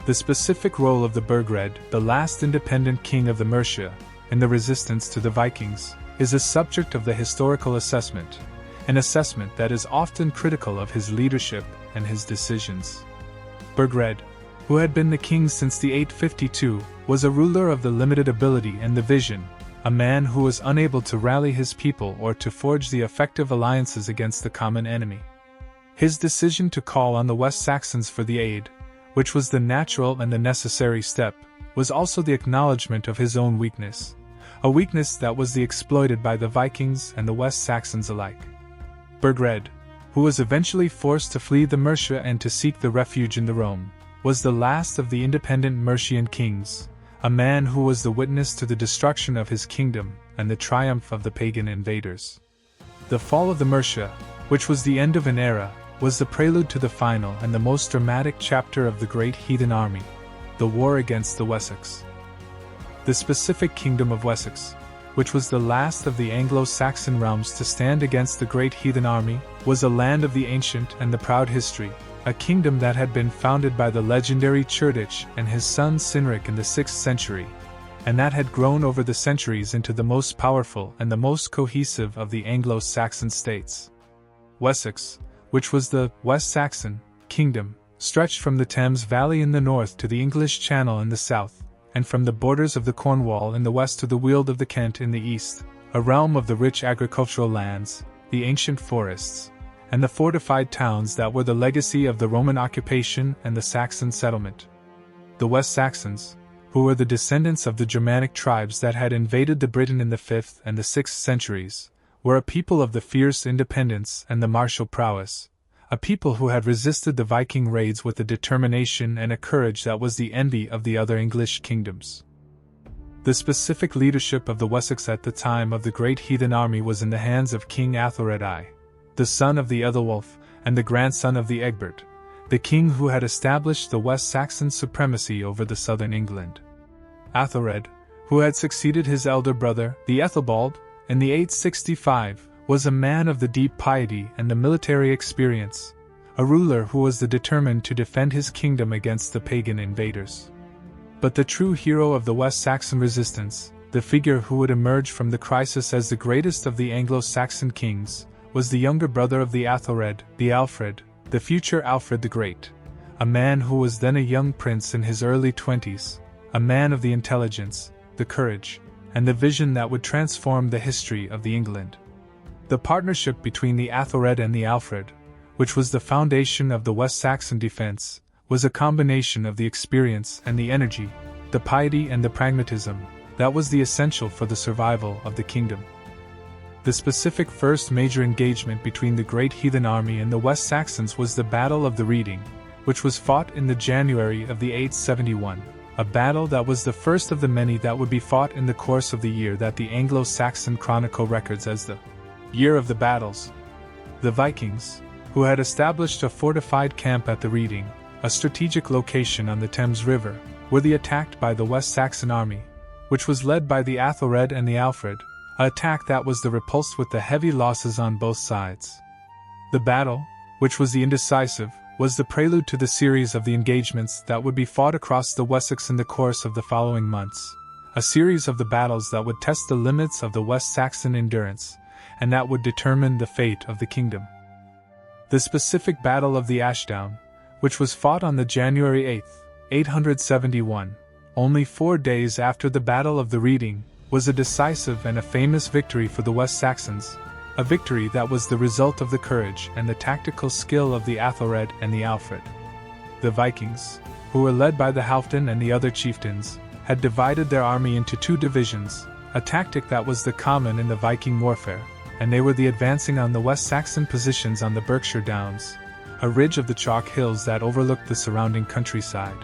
The specific role of the Burgred, the last independent king of the Mercia, in the resistance to the Vikings, is a subject of the historical assessment, an assessment that is often critical of his leadership and his decisions. Burgred, who had been the king since the 852, was a ruler of the limited ability and the vision, a man who was unable to rally his people or to forge the effective alliances against the common enemy. His decision to call on the West Saxons for the aid, which was the natural and the necessary step, was also the acknowledgement of his own weakness, a weakness that was exploited by the Vikings and the West Saxons alike. Burgred, who was eventually forced to flee the Mercia and to seek the refuge in the Rome, was the last of the independent Mercian kings, a man who was the witness to the destruction of his kingdom and the triumph of the pagan invaders. The fall of the Mercia, which was the end of an era, was the prelude to the final and the most dramatic chapter of the Great Heathen Army, the war against the Wessex. The specific kingdom of Wessex, which was the last of the Anglo-Saxon realms to stand against the Great Heathen Army, was a land of the ancient and the proud history, a kingdom that had been founded by the legendary Cerdic and his son Cynric in the 6th century, and that had grown over the centuries into the most powerful and the most cohesive of the Anglo-Saxon states. Wessex, which was the West Saxon kingdom, stretched from the Thames Valley in the north to the English Channel in the south, and from the borders of the Cornwall in the west to the Weald of the Kent in the east, a realm of the rich agricultural lands, the ancient forests, and the fortified towns that were the legacy of the Roman occupation and the Saxon settlement. The West Saxons, who were the descendants of the Germanic tribes that had invaded the Britain in the 5th and the 6th centuries, were a people of the fierce independence and the martial prowess, a people who had resisted the Viking raids with a determination and a courage that was the envy of the other English kingdoms. The specific leadership of the Wessex at the time of the Great Heathen Army was in the hands of King Æthelred I, the son of the Ethelwulf and the grandson of the Egbert, the king who had established the West Saxon supremacy over the southern England. Æthelred, who had succeeded his elder brother, the Ethelbald, in the 865, was a man of the deep piety and the military experience, a ruler who was determined to defend his kingdom against the pagan invaders. But the true hero of the West Saxon resistance, the figure who would emerge from the crisis as the greatest of the Anglo-Saxon kings, was the younger brother of the Æthelred, the Alfred, the future Alfred the Great, a man who was then a young prince in his early 20s, a man of the intelligence, the courage, and the vision that would transform the history of the England. The partnership between the Æthelred and the Alfred, which was the foundation of the West Saxon defense, was a combination of the experience and the energy, the piety and the pragmatism, that was the essential for the survival of the kingdom. The specific first major engagement between the Great Heathen Army and the West Saxons was the Battle of the Reading, which was fought in the January of the 871, a battle that was the first of the many that would be fought in the course of the year that the Anglo-Saxon Chronicle records as the Year of the Battles. The Vikings, who had established a fortified camp at the Reading, a strategic location on the Thames River, were attacked by the West Saxon army, which was led by the Æthelred and the Alfred, an attack that was repulsed with the heavy losses on both sides. The battle, which was the indecisive, was the prelude to the series of the engagements that would be fought across the Wessex in the course of the following months, a series of the battles that would test the limits of the West Saxon endurance, and that would determine the fate of the kingdom. The specific Battle of the Ashdown, which was fought on the January 8, 871, only 4 days after the Battle of the Reading, was a decisive and a famous victory for the West Saxons, a victory that was the result of the courage and the tactical skill of the Æthelred and the Alfred. The Vikings, who were led by the Halfdan and the other chieftains, had divided their army into 2 divisions, a tactic that was the common in the Viking warfare, and they were advancing on the West Saxon positions on the Berkshire Downs, a ridge of the chalk hills that overlooked the surrounding countryside.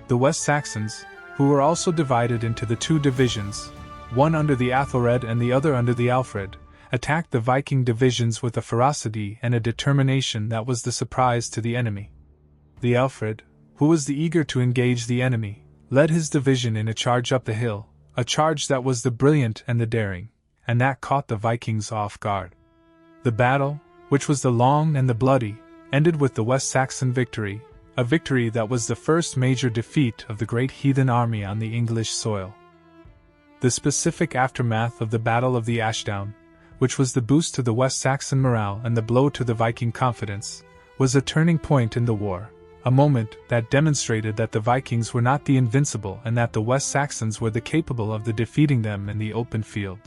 The West Saxons, who were also divided into the 2 divisions, one under the Æthelred and the other under the Alfred, attacked the Viking divisions with a ferocity and a determination that was the surprise to the enemy. The Alfred, who was eager to engage the enemy, led his division in a charge up the hill, a charge that was the brilliant and the daring, and that caught the Vikings off guard. The battle, which was the long and the bloody, ended with the West Saxon victory, a victory that was the first major defeat of the Great Heathen Army on the English soil. The specific aftermath of the Battle of the Ashdown, which was the boost to the West Saxon morale and the blow to the Viking confidence, was a turning point in the war, a moment that demonstrated that the Vikings were not the invincible and that the West Saxons were capable of defeating them in the open field.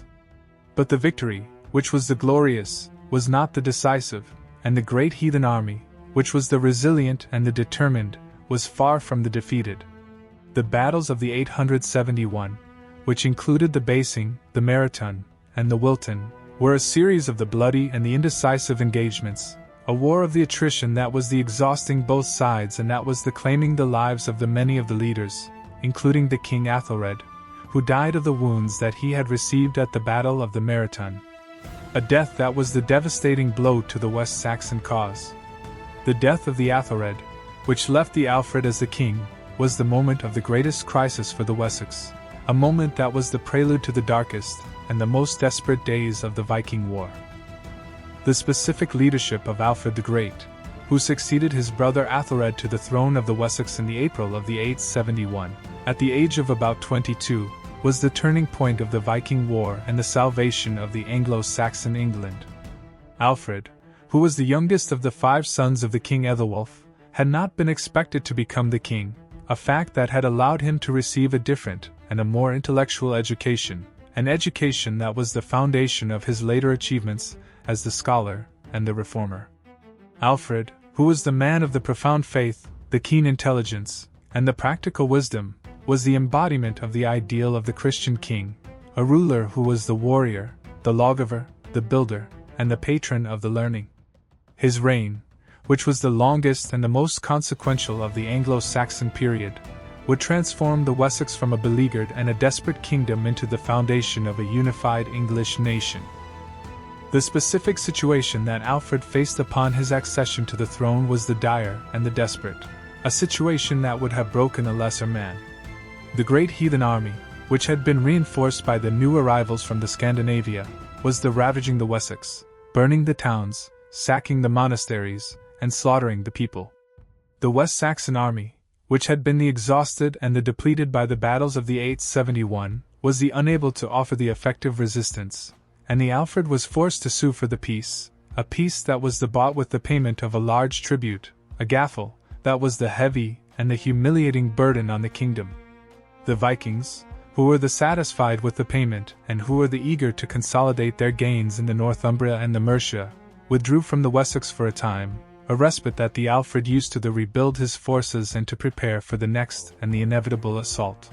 But the victory, which was the glorious, was not the decisive, and the Great Heathen Army, which was the resilient and the determined, was far from the defeated. The battles of the 871, which included the Basing, the Marathon, and the Wilton, were a series of the bloody and the indecisive engagements, a war of the attrition that was exhausting both sides and that was claiming the lives of the many of the leaders, including the King Æthelred, who died of the wounds that he had received at the Battle of the Marathon. A death that was the devastating blow to the West Saxon cause. The death of the Æthelred, which left the Alfred as the king, was the moment of the greatest crisis for the Wessex, a moment that was the prelude to the darkest and the most desperate days of the Viking War. The specific leadership of Alfred the Great, who succeeded his brother Æthelred to the throne of the Wessex in the April of the 871, at the age of about 22, was the turning point of the Viking War and the salvation of the Anglo-Saxon England. Alfred, who was the youngest of the 5 sons of the King Ethelwulf, had not been expected to become the king, a fact that had allowed him to receive a different and a more intellectual education, an education that was the foundation of his later achievements as the scholar and the reformer. Alfred, who was the man of the profound faith, the keen intelligence, and the practical wisdom, was the embodiment of the ideal of the Christian king, a ruler who was the warrior, the lawgiver, the builder, and the patron of the learning. His reign, which was the longest and the most consequential of the Anglo-Saxon period, would transform the Wessex from a beleaguered and a desperate kingdom into the foundation of a unified English nation. The specific situation that Alfred faced upon his accession to the throne was the dire and the desperate, a situation that would have broken a lesser man. The Great Heathen Army, which had been reinforced by the new arrivals from the Scandinavia, was ravaging the Wessex, burning the towns, sacking the monasteries, and slaughtering the people. The West Saxon army, which had been the exhausted and the depleted by the battles of the 871, was the unable to offer the effective resistance, and the Alfred was forced to sue for the peace, a peace that was bought with the payment of a large tribute, a gaffle, that was the heavy and the humiliating burden on the kingdom. The Vikings, who were satisfied with the payment and who were eager to consolidate their gains in the Northumbria and the Mercia, withdrew from the Wessex for a time, a respite that the Alfred used to rebuild his forces and to prepare for the next and the inevitable assault.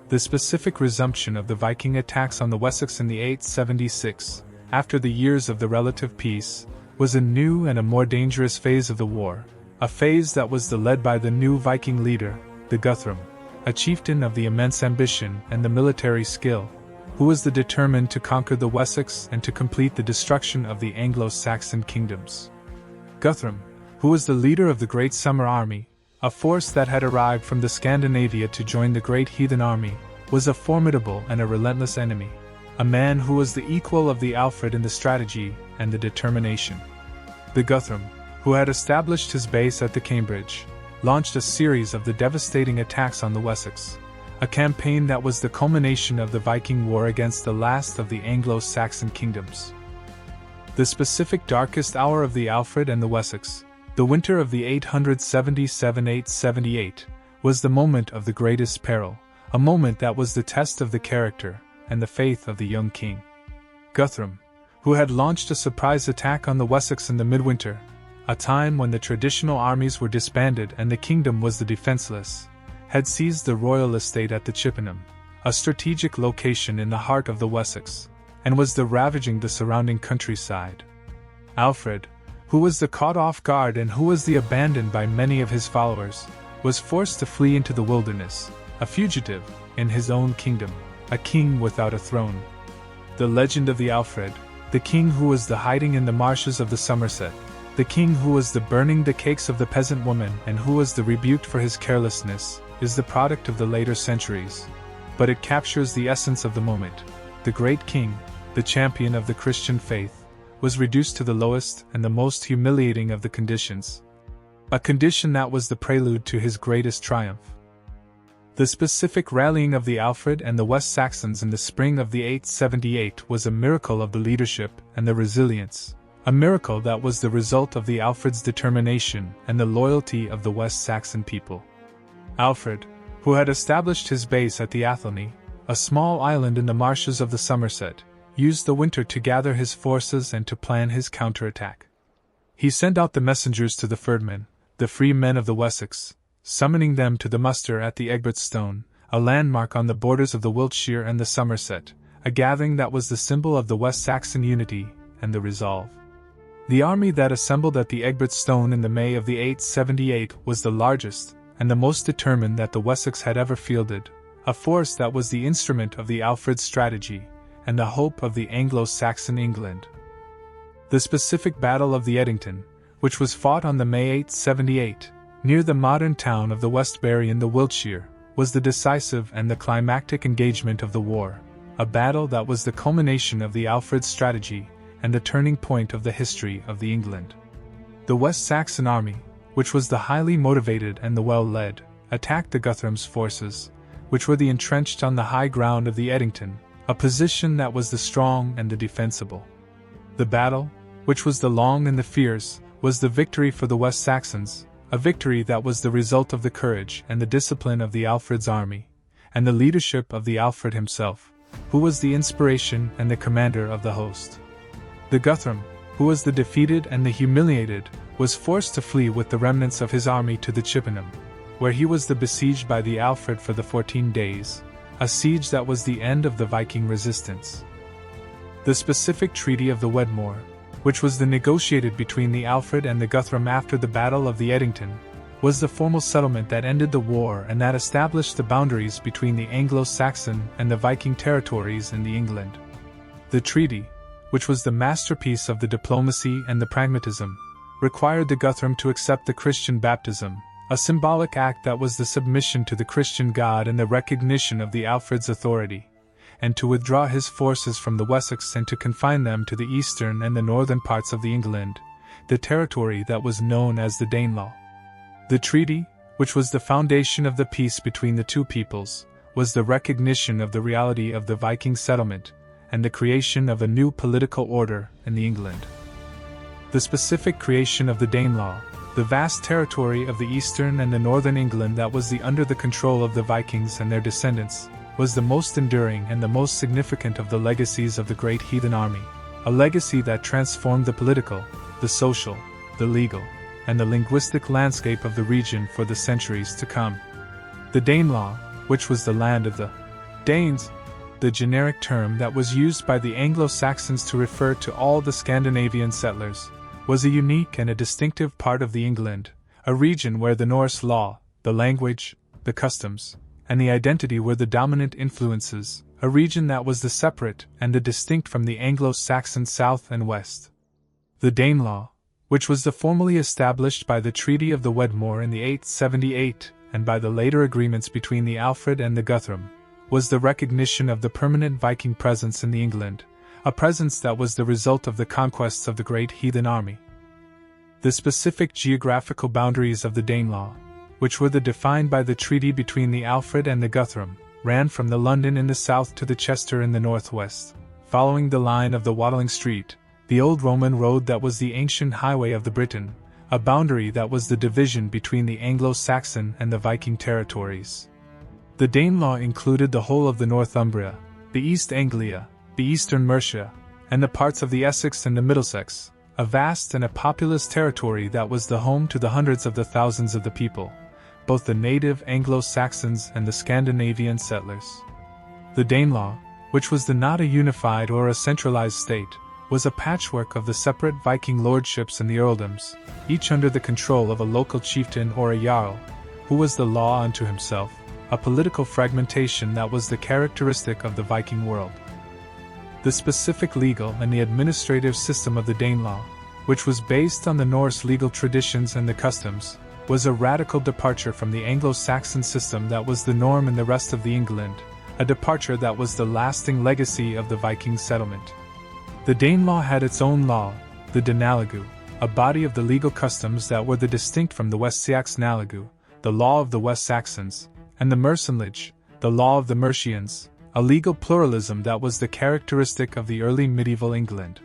The specific resumption of the Viking attacks on the Wessex in the 876, after the years of the relative peace, was a new and a more dangerous phase of the war, a phase that was led by the new Viking leader, the Guthrum, a chieftain of the immense ambition and the military skill, who was determined to conquer the Wessex and to complete the destruction of the Anglo-Saxon kingdoms. Guthrum, who was the leader of the Great Summer Army, a force that had arrived from the Scandinavia to join the Great Heathen Army, was a formidable and a relentless enemy, a man who was the equal of the Alfred in the strategy and the determination. The Guthrum, who had established his base at the Cambridge, launched a series of devastating attacks on the Wessex, a campaign that was the culmination of the Viking War against the last of the Anglo-Saxon kingdoms. The specific darkest hour of the Alfred and the Wessex, the winter of the 877-878, was the moment of the greatest peril, a moment that was the test of the character and the faith of the young king. Guthrum, who had launched a surprise attack on the Wessex in the midwinter, a time when the traditional armies were disbanded and the kingdom was defenseless, had seized the royal estate at the Chippenham, a strategic location in the heart of the Wessex, and was ravaging the surrounding countryside. Alfred, who was caught off guard and who was abandoned by many of his followers, was forced to flee into the wilderness, a fugitive in his own kingdom, a king without a throne. The legend of the Alfred, the king who was hiding in the marshes of the Somerset, the king who was burning the cakes of the peasant woman and who was rebuked for his carelessness, is the product of the later centuries, but it captures the essence of the moment. The great king, the champion of the Christian faith, was reduced to the lowest and the most humiliating of the conditions, a condition that was the prelude to his greatest triumph. The specific rallying of the Alfred and the West Saxons in the spring of the 878 was a miracle of the leadership and the resilience, a miracle that was the result of the Alfred's determination and the loyalty of the West Saxon people. Alfred, who had established his base at the Athelney, a small island in the marshes of the Somerset, used the winter to gather his forces and to plan his counterattack. He sent out the messengers to the Ferdmen, the free men of the Wessex, summoning them to the muster at the Egbert Stone, a landmark on the borders of the Wiltshire and the Somerset, a gathering that was the symbol of the West Saxon unity and the resolve. The army that assembled at the Egbert Stone in the May of the 878 was the largest and the most determined that the Wessex had ever fielded, a force that was the instrument of the Alfred's strategy and the hope of the Anglo-Saxon England. The specific Battle of the Edington, which was fought on the May 878, near the modern town of the Westbury in the Wiltshire, was the decisive and the climactic engagement of the war, a battle that was the culmination of the Alfred's strategy and the turning point of the history of the England. The West Saxon army, which was the highly motivated and the well-led, attacked the Guthrum's forces, which were entrenched on the high ground of the Edington, a position that was the strong and the defensible. The battle, which was the long and the fierce, was the victory for the West Saxons, a victory that was the result of the courage and the discipline of the Alfred's army, and the leadership of the Alfred himself, who was the inspiration and the commander of the host. The Guthrum, who was the defeated and the humiliated, was forced to flee with the remnants of his army to the Chippenham, where he was besieged by the Alfred for the 14 days, a siege that was the end of the Viking resistance. The specific Treaty of the Wedmore, which was negotiated between the Alfred and the Guthrum after the Battle of the Edington, was the formal settlement that ended the war and that established the boundaries between the Anglo-Saxon and the Viking territories in England. The treaty, which was the masterpiece of the diplomacy and the pragmatism, required the Guthrum to accept the Christian baptism, a symbolic act that was the submission to the Christian God and the recognition of the Alfred's authority, and to withdraw his forces from the Wessex and to confine them to the eastern and the northern parts of England, the territory that was known as the Danelaw. The treaty, which was the foundation of the peace between the two peoples, was the recognition of the reality of the Viking settlement and the creation of a new political order in England. The specific creation of the Danelaw, the vast territory of the eastern and the northern England that was under the control of the Vikings and their descendants, was the most enduring and the most significant of the legacies of the Great Heathen Army, a legacy that transformed the political, the social, the legal, and the linguistic landscape of the region for the centuries to come. The Danelaw, which was the land of the Danes, the generic term that was used by the Anglo-Saxons to refer to all the Scandinavian settlers, was a unique and a distinctive part of England, a region where the Norse law, the language, the customs, and the identity were the dominant influences, a region that was the separate and the distinct from the Anglo-Saxon south and west. The Danelaw, which was formally established by the Treaty of the Wedmore in the 878 and by the later agreements between the Alfred and the Guthrum, was the recognition of the permanent Viking presence in England, a presence that was the result of the conquests of the Great Heathen Army. The specific geographical boundaries of the Danelaw, which were defined by the treaty between the Alfred and the Guthrum, ran from the London in the south to the Chester in the northwest, following the line of the Watling Street, the old Roman road that was the ancient highway of the Britain, a boundary that was the division between the Anglo-Saxon and the Viking territories. The Danelaw included the whole of the Northumbria, the East Anglia, the Eastern Mercia, and the parts of the Essex and the Middlesex, a vast and a populous territory that was the home to the hundreds of the thousands of the people, both the native Anglo-Saxons and the Scandinavian settlers. The Danelaw, which was not a unified or a centralized state, was a patchwork of the separate Viking lordships and the earldoms, each under the control of a local chieftain or a jarl, who was the law unto himself, a political fragmentation that was the characteristic of the Viking world. The specific legal and the administrative system of the Danelaw, which was based on the Norse legal traditions and the customs, was a radical departure from the Anglo-Saxon system that was the norm in the rest of England, a departure that was the lasting legacy of the Viking settlement. The Danelaw had its own law, the Danelaw, a body of the legal customs that were distinct from the West Saxon Nalagu, the law of the West Saxons, and the Mercenlage, the law of the Mercians, a legal pluralism that was the characteristic of the early medieval England.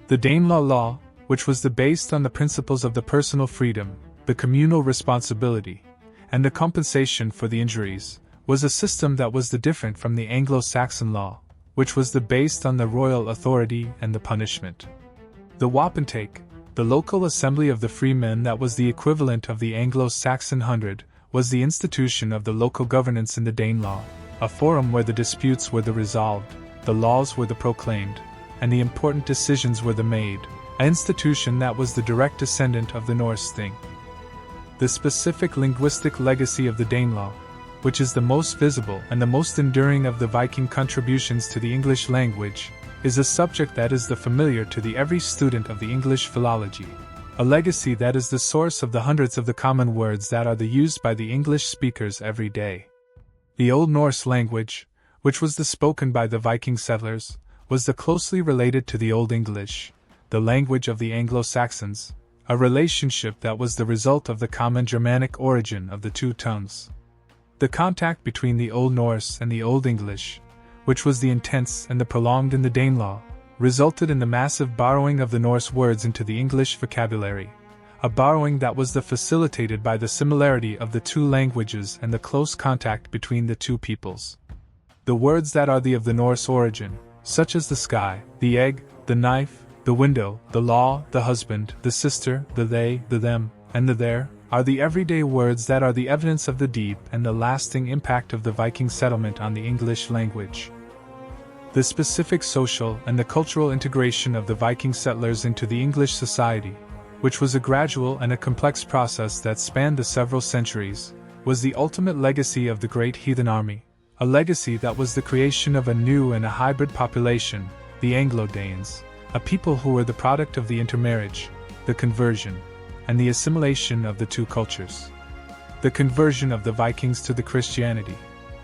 The Danelaw law, which was based on the principles of the personal freedom, the communal responsibility, and the compensation for the injuries, was a system that was different from the Anglo-Saxon law, which was based on the royal authority and the punishment. The wapentake, the local assembly of the free men that was the equivalent of the Anglo-Saxon hundred, was the institution of the local governance in the Danelaw, a forum where the disputes were resolved, the laws were proclaimed, and the important decisions were made, an institution that was the direct descendant of the Norse Thing. The specific linguistic legacy of the Danelaw, which is the most visible and the most enduring of the Viking contributions to the English language, is a subject that is familiar to every student of the English philology, a legacy that is the source of the hundreds of the common words that are used by the English speakers every day. The Old Norse language, which was spoken by the Viking settlers, was closely related to the Old English, the language of the Anglo-Saxons, a relationship that was the result of the common Germanic origin of the two tongues. The contact between the Old Norse and the Old English, which was the intense and the prolonged in the Danelaw, resulted in the massive borrowing of the Norse words into the English vocabulary, a borrowing that was facilitated by the similarity of the two languages and the close contact between the two peoples. The words that are of the Norse origin, such as the sky, the egg, the knife, the window, the law, the husband, the sister, the they, the them, and the there, are the everyday words that are the evidence of the deep and the lasting impact of the Viking settlement on the English language. The specific social and the cultural integration of the Viking settlers into the English society, which was a gradual and a complex process that spanned the several centuries, was the ultimate legacy of the Great Heathen Army, a legacy that was the creation of a new and a hybrid population, the Anglo-Danes, a people who were the product of the intermarriage, the conversion, and the assimilation of the two cultures. The conversion of the Vikings to the Christianity,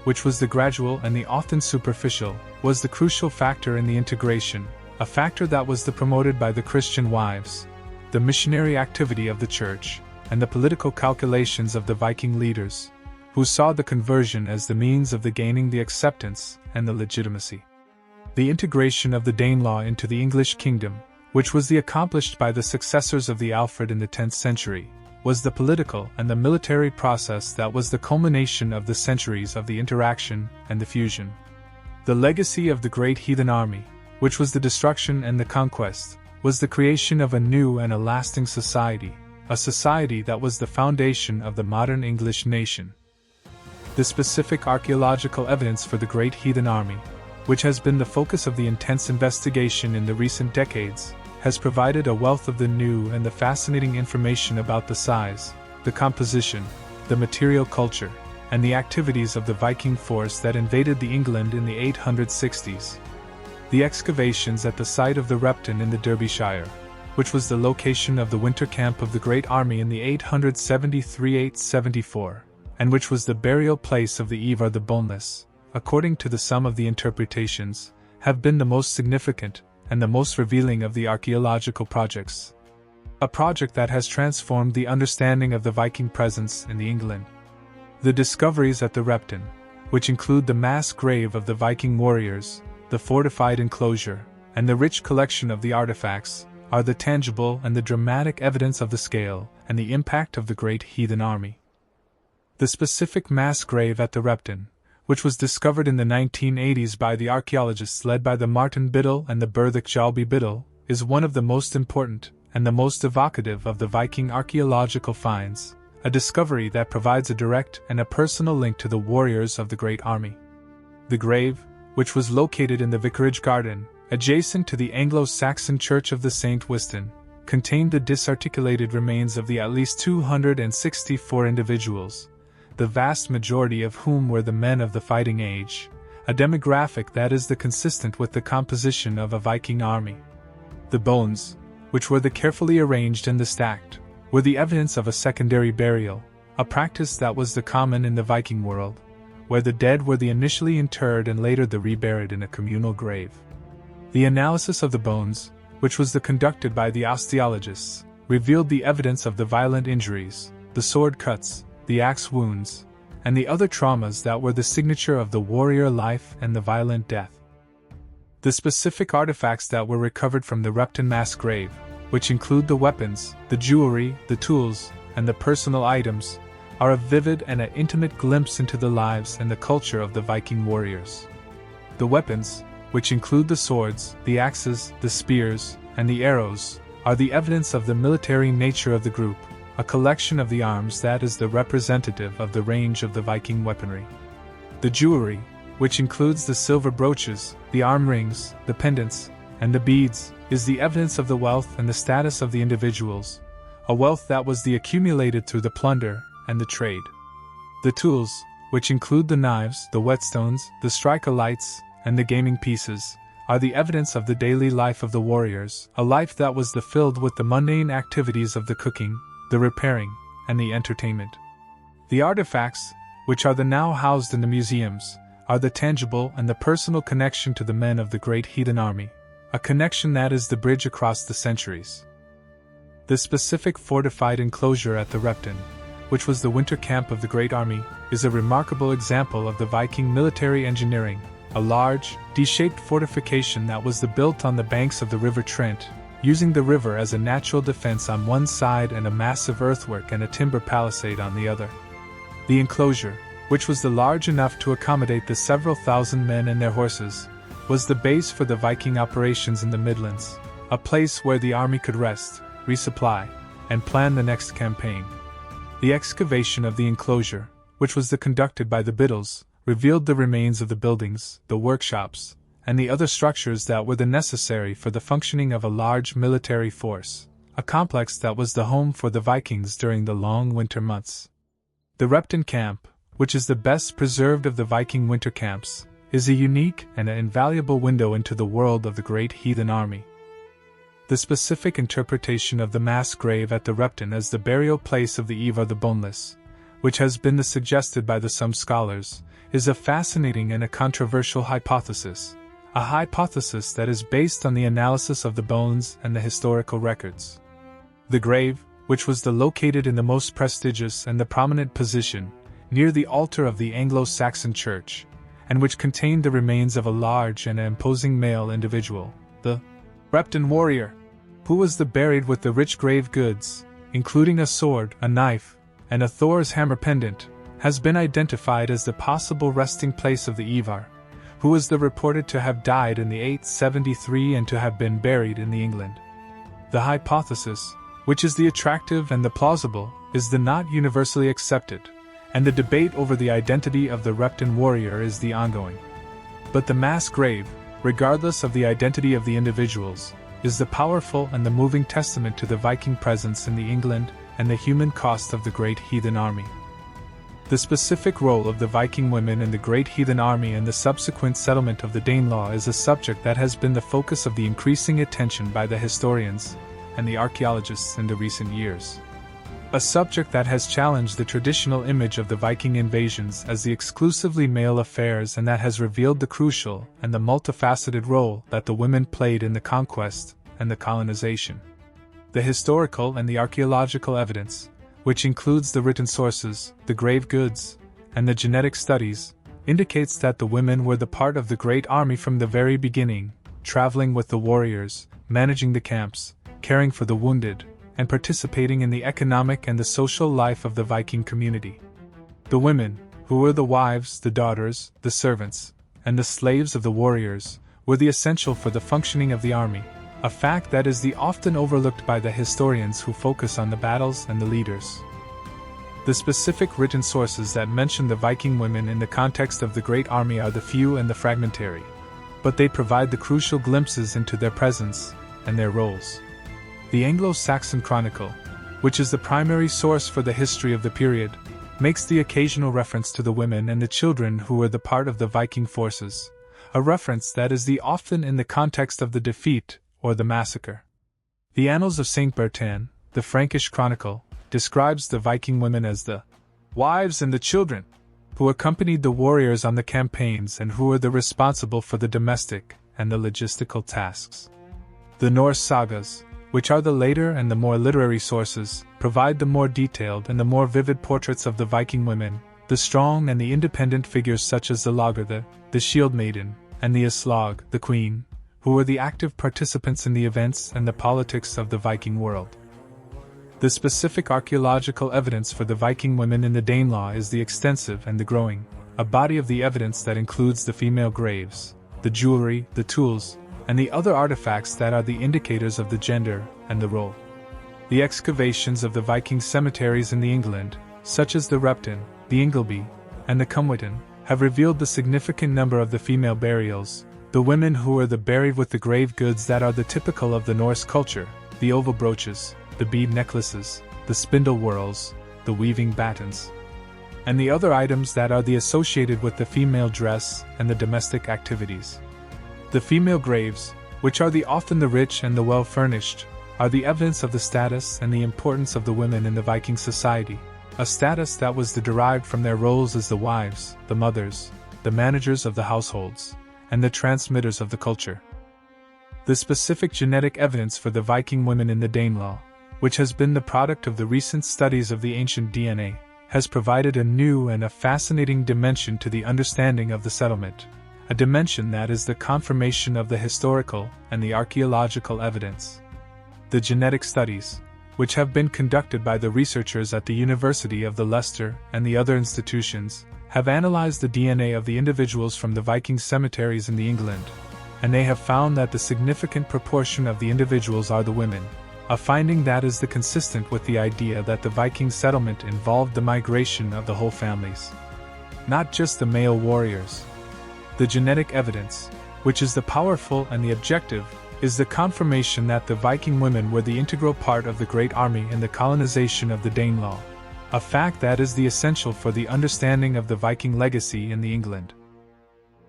which was the gradual and the often superficial, was the crucial factor in the integration, a factor that was promoted by the Christian wives, the missionary activity of the church, and the political calculations of the Viking leaders, who saw the conversion as the means of gaining the acceptance and the legitimacy. The integration of the Danelaw into the English kingdom, which was accomplished by the successors of the Alfred in the 10th century, was the political and the military process that was the culmination of the centuries of the interaction and the fusion. The legacy of the Great Heathen Army, which was the destruction and the conquest, was the creation of a new and a lasting society, a society that was the foundation of the modern English nation. The specific archaeological evidence for the Great Heathen Army, which has been the focus of the intense investigation in the recent decades, has provided a wealth of the new and the fascinating information about the size, the composition, the material culture, and the activities of the Viking force that invaded the England in the 860s. The excavations at the site of the Repton in the Derbyshire, which was the location of the winter camp of the Great Army in the 873–874, and which was the burial place of the Ivar the Boneless, according to some of the interpretations, have been the most significant and the most revealing of the archaeological projects. A project that has transformed the understanding of the Viking presence in the England. The discoveries at the Repton, which include the mass grave of the Viking warriors, the fortified enclosure, and the rich collection of the artifacts, are the tangible and the dramatic evidence of the scale and the impact of the Great Heathen Army. The specific mass grave at the Repton, which was discovered in the 1980s by the archaeologists led by the Martin Biddle and the Berthik Jalby Biddle, is one of the most important and the most evocative of the Viking archaeological finds, a discovery that provides a direct and a personal link to the warriors of the Great Army. The grave, which was located in the vicarage garden, adjacent to the Anglo-Saxon Church of the St. Wiston, contained the disarticulated remains of at least 264 individuals, the vast majority of whom were the men of the fighting age, a demographic that is consistent with the composition of a Viking army. The bones, which were carefully arranged and stacked, were the evidence of a secondary burial, a practice that was common in the Viking world, where the dead were initially interred and later reburied in a communal grave. The analysis of the bones, which was conducted by the osteologists, revealed the evidence of the violent injuries, the sword cuts, the axe wounds, and the other traumas that were the signature of the warrior life and the violent death. The specific artifacts that were recovered from the Repton mass grave, which include the weapons, the jewelry, the tools, and the personal items, are a vivid and an intimate glimpse into the lives and the culture of the Viking warriors. The weapons, which include the swords, the axes, the spears, and the arrows, are the evidence of the military nature of the group, a collection of the arms that is the representative of the range of the Viking weaponry. The jewelry, which includes the silver brooches, the arm rings, the pendants, and the beads, is the evidence of the wealth and the status of the individuals, a wealth that was accumulated through the plunder and the trade. The tools, which include the knives, the whetstones, the striker lights, and the gaming pieces, are the evidence of the daily life of the warriors, a life that was filled with the mundane activities of the cooking, the repairing, and the entertainment. The artifacts, which are now housed in the museums, are the tangible and the personal connection to the men of the Great Heathen Army, a connection that is the bridge across the centuries. The specific fortified enclosure at the Repton, which was the winter camp of the Great Army, is a remarkable example of the Viking military engineering, a large, D-shaped fortification that was built on the banks of the River Trent, using the river as a natural defense on one side and a massive earthwork and a timber palisade on the other. The enclosure, which was large enough to accommodate the several thousand men and their horses, was the base for the Viking operations in the Midlands, a place where the army could rest, resupply, and plan the next campaign. The excavation of the enclosure, which was conducted by the Biddles, revealed the remains of the buildings, the workshops, and the other structures that were necessary for the functioning of a large military force, a complex that was the home for the Vikings during the long winter months. The Repton camp, which is the best preserved of the Viking winter camps, is a unique and an invaluable window into the world of the Great Heathen Army. The specific interpretation of the mass grave at the Repton as the burial place of the Ivar the Boneless, which has been suggested by some scholars, is a fascinating and a controversial hypothesis, a hypothesis that is based on the analysis of the bones and the historical records. The grave, which was located in the most prestigious and the prominent position, near the altar of the Anglo-Saxon church, and which contained the remains of a large and imposing male individual, the Repton warrior, who was buried with the rich grave goods, including a sword, a knife, and a Thor's hammer pendant, has been identified as the possible resting place of the Ivar, who was reported to have died in the 873 and to have been buried in England. The hypothesis, which is the attractive and the plausible, is not universally accepted, and the debate over the identity of the Repton warrior is ongoing. But the mass grave, regardless of the identity of the individuals, is the powerful and the moving testament to the Viking presence in England and the human cost of the Great Heathen Army. The specific role of the Viking women in the Great Heathen Army and the subsequent settlement of the Danelaw is a subject that has been the focus of the increasing attention by the historians and the archaeologists in the recent years. A subject that has challenged the traditional image of the Viking invasions as the exclusively male affairs and that has revealed the crucial and the multifaceted role that the women played in the conquest and the colonization. The historical and the archaeological evidence, which includes the written sources, the grave goods, and the genetic studies, indicates that the women were part of the Great Army from the very beginning, traveling with the warriors, managing the camps, caring for the wounded, and participating in the economic and the social life of the Viking community. The women, who were the wives, the daughters, the servants, and the slaves of the warriors, were the essential for the functioning of the army, a fact that is often overlooked by the historians who focus on the battles and the leaders. The specific written sources that mention the Viking women in the context of the Great Army are the few and the fragmentary, but they provide the crucial glimpses into their presence and their roles. The Anglo-Saxon Chronicle, which is the primary source for the history of the period, makes the occasional reference to the women and the children who were part of the Viking forces, a reference that is often in the context of the defeat or the massacre. The Annals of St. Bertin, the Frankish Chronicle, describes the Viking women as the wives and the children, who accompanied the warriors on the campaigns and who were responsible for the domestic and the logistical tasks. The Norse Sagas, which are the later and the more literary sources, provide the more detailed and the more vivid portraits of the Viking women, the strong and the independent figures such as the Lagertha, the Shield Maiden, and the Aslog, the Queen, who were the active participants in the events and the politics of the Viking world. The specific archaeological evidence for the Viking women in the Danelaw is extensive and growing, a body of the evidence that includes the female graves, the jewelry, the tools, and the other artifacts that are the indicators of the gender and the role. The excavations of the Viking cemeteries in England, such as the Repton, the Ingleby, and the Cumwitan, have revealed the significant number of the female burials, the women who were buried with the grave goods that are typical of the Norse culture, the oval brooches, the bead necklaces, the spindle whorls, the weaving battens, and the other items that are associated with the female dress and the domestic activities. The female graves, which are often the rich and the well-furnished, are the evidence of the status and the importance of the women in the Viking society, a status that was derived from their roles as the wives, the mothers, the managers of the households, and the transmitters of the culture. The specific genetic evidence for the Viking women in the Danelaw, which has been the product of the recent studies of the ancient DNA, has provided a new and a fascinating dimension to the understanding of the settlement, a dimension that is the confirmation of the historical and the archaeological evidence. The genetic studies, which have been conducted by the researchers at the University of Leicester and the other institutions, have analyzed the DNA of the individuals from the Viking cemeteries in England, and they have found that the significant proportion of the individuals are the women, a finding that is consistent with the idea that the Viking settlement involved the migration of the whole families, not just the male warriors. The genetic evidence, which is the powerful and the objective, is the confirmation that the Viking women were the integral part of the Great Army in the colonization of the Danelaw, a fact that is the essential for the understanding of the Viking legacy in the England.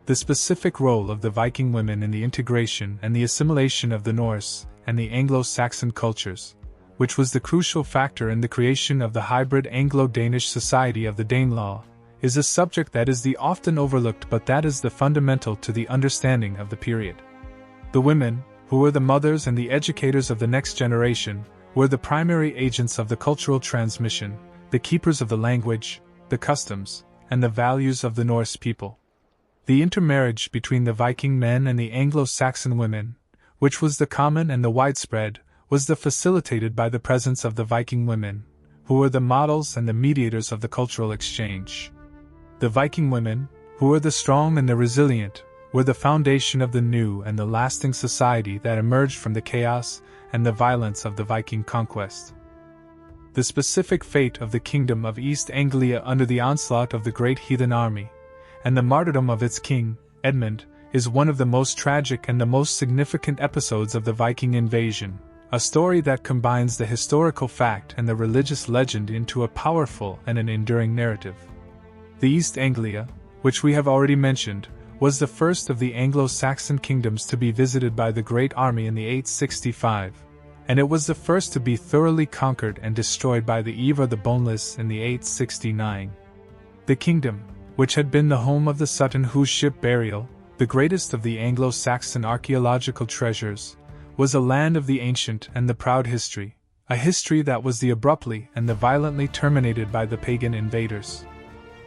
The specific role of the Viking women in the integration and the assimilation of the Norse and the Anglo-Saxon cultures, which was the crucial factor in the creation of the hybrid Anglo-Danish society of the Danelaw, is a subject that is the often overlooked but that is the fundamental to the understanding of the period. The women, who were the mothers and the educators of the next generation, were the primary agents of the cultural transmission, the keepers of the language, the customs, and the values of the Norse people. The intermarriage between the Viking men and the Anglo-Saxon women, which was the common and the widespread, was facilitated by the presence of the Viking women, who were the models and the mediators of the cultural exchange. The Viking women, who were the strong and the resilient, were the foundation of the new and the lasting society that emerged from the chaos and the violence of the Viking conquest. The specific fate of the kingdom of East Anglia under the onslaught of the Great Heathen Army, and the martyrdom of its king, Edmund, is one of the most tragic and the most significant episodes of the Viking invasion, a story that combines the historical fact and the religious legend into a powerful and an enduring narrative. The East Anglia, which we have already mentioned, was the first of the Anglo-Saxon kingdoms to be visited by the Great Army in the 865, and it was the first to be thoroughly conquered and destroyed by the Ivar the Boneless in the 869. The kingdom, which had been the home of the Sutton whose ship burial, the greatest of the Anglo-Saxon archaeological treasures, was a land of the ancient and the proud history, a history that was the abruptly and the violently terminated by the pagan invaders.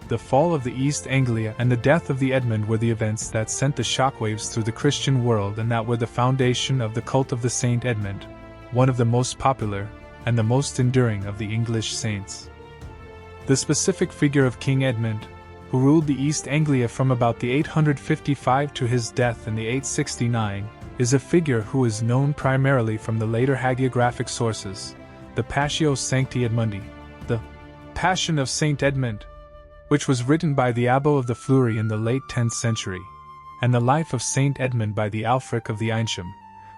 The fall of the East Anglia and the death of the Edmund were the events that sent the shockwaves through the Christian world and that were the foundation of the cult of the Saint Edmund, one of the most popular and the most enduring of the English saints. The specific figure of King Edmund, who ruled the East Anglia from about the 855 to his death in the 869, is a figure who is known primarily from the later hagiographic sources, the Passio Sancti Edmundi, the Passion of Saint Edmund, which was written by the Abbot of the Fleury in the late 10th century, and the Life of Saint Edmund by the Alfric of the Eynsham,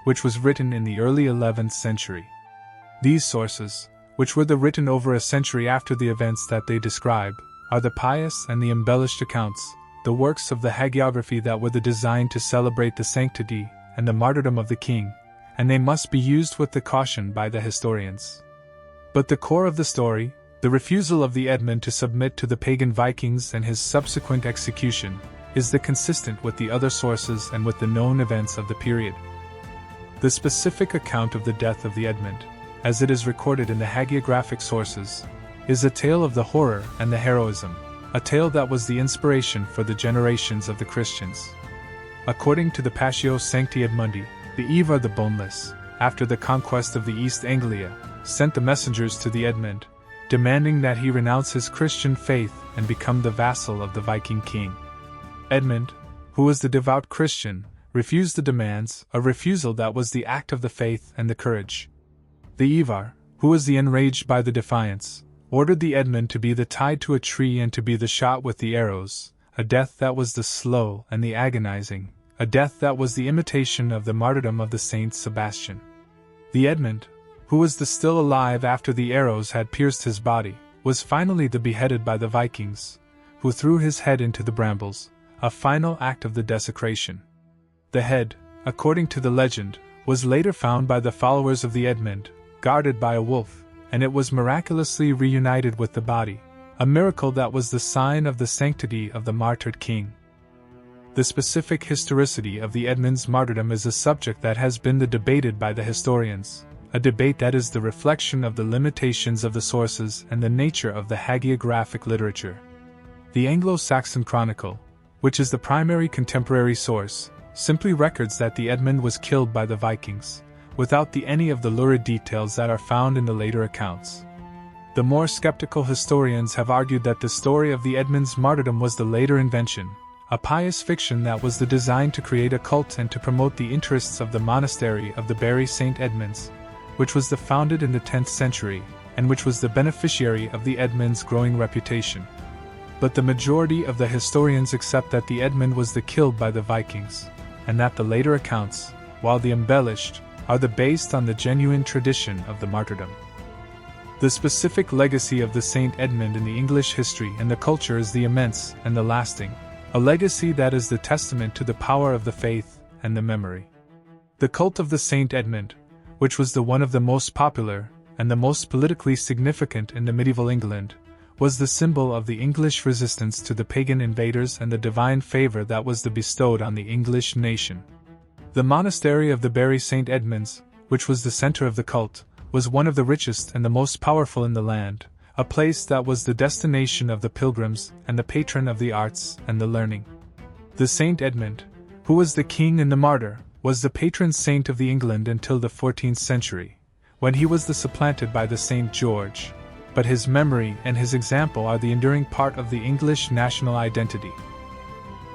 which was written in the early 11th century. These sources, which were written over a century after the events that they describe, are the pious and the embellished accounts, the works of the hagiography that were designed to celebrate the sanctity and the martyrdom of the king, and they must be used with the caution by the historians. But the core of the story, the refusal of the Edmund to submit to the pagan Vikings and his subsequent execution, is consistent with the other sources and with the known events of the period. The specific account of the death of the Edmund, as it is recorded in the hagiographic sources, is a tale of the horror and the heroism, a tale that was the inspiration for the generations of the Christians. According to the Passio Sancti Edmundi, the Ivar the Boneless, after the conquest of the East Anglia, sent the messengers to the Edmund, demanding that he renounce his Christian faith and become the vassal of the Viking king. Edmund, who was the devout Christian, refused the demands, a refusal that was the act of the faith and the courage. The Ivar, who was enraged by the defiance, ordered the Edmund to be tied to a tree and to be shot with the arrows, a death that was the slow and the agonizing, a death that was the imitation of the martyrdom of the Saint Sebastian. The Edmund, who was still alive after the arrows had pierced his body, was finally beheaded by the Vikings, who threw his head into the brambles, a final act of the desecration. The head, according to the legend, was later found by the followers of the Edmund, guarded by a wolf, and it was miraculously reunited with the body, a miracle that was the sign of the sanctity of the martyred king. The specific historicity of the Edmund's martyrdom is a subject that has been debated by the historians, a debate that is the reflection of the limitations of the sources and the nature of the hagiographic literature. The Anglo-Saxon Chronicle, which is the primary contemporary source, simply records that the Edmund was killed by the Vikings, without any of the lurid details that are found in the later accounts. The more skeptical historians have argued that the story of the Edmund's martyrdom was the later invention, a pious fiction that was designed to create a cult and to promote the interests of the monastery of the Bury St. Edmunds, which was founded in the 10th century, and which was the beneficiary of the Edmund's growing reputation. But the majority of the historians accept that the Edmund was killed by the Vikings, and that the later accounts, while the embellished, are based on the genuine tradition of the martyrdom. The specific legacy of the Saint Edmund in the English history and the culture is the immense and the lasting, a legacy that is the testament to the power of the faith and the memory. The cult of the Saint Edmund, which was one of the most popular and the most politically significant in the medieval England, was the symbol of the English resistance to the pagan invaders and the divine favor that was bestowed on the English nation. The monastery of the Bury St. Edmunds, which was the center of the cult, was one of the richest and the most powerful in the land, a place that was the destination of the pilgrims and the patron of the arts and the learning. The Saint Edmund, who was the king and the martyr, was the patron saint of the England until the 14th century, when he was supplanted by the Saint George, but his memory and his example are the enduring part of the English national identity.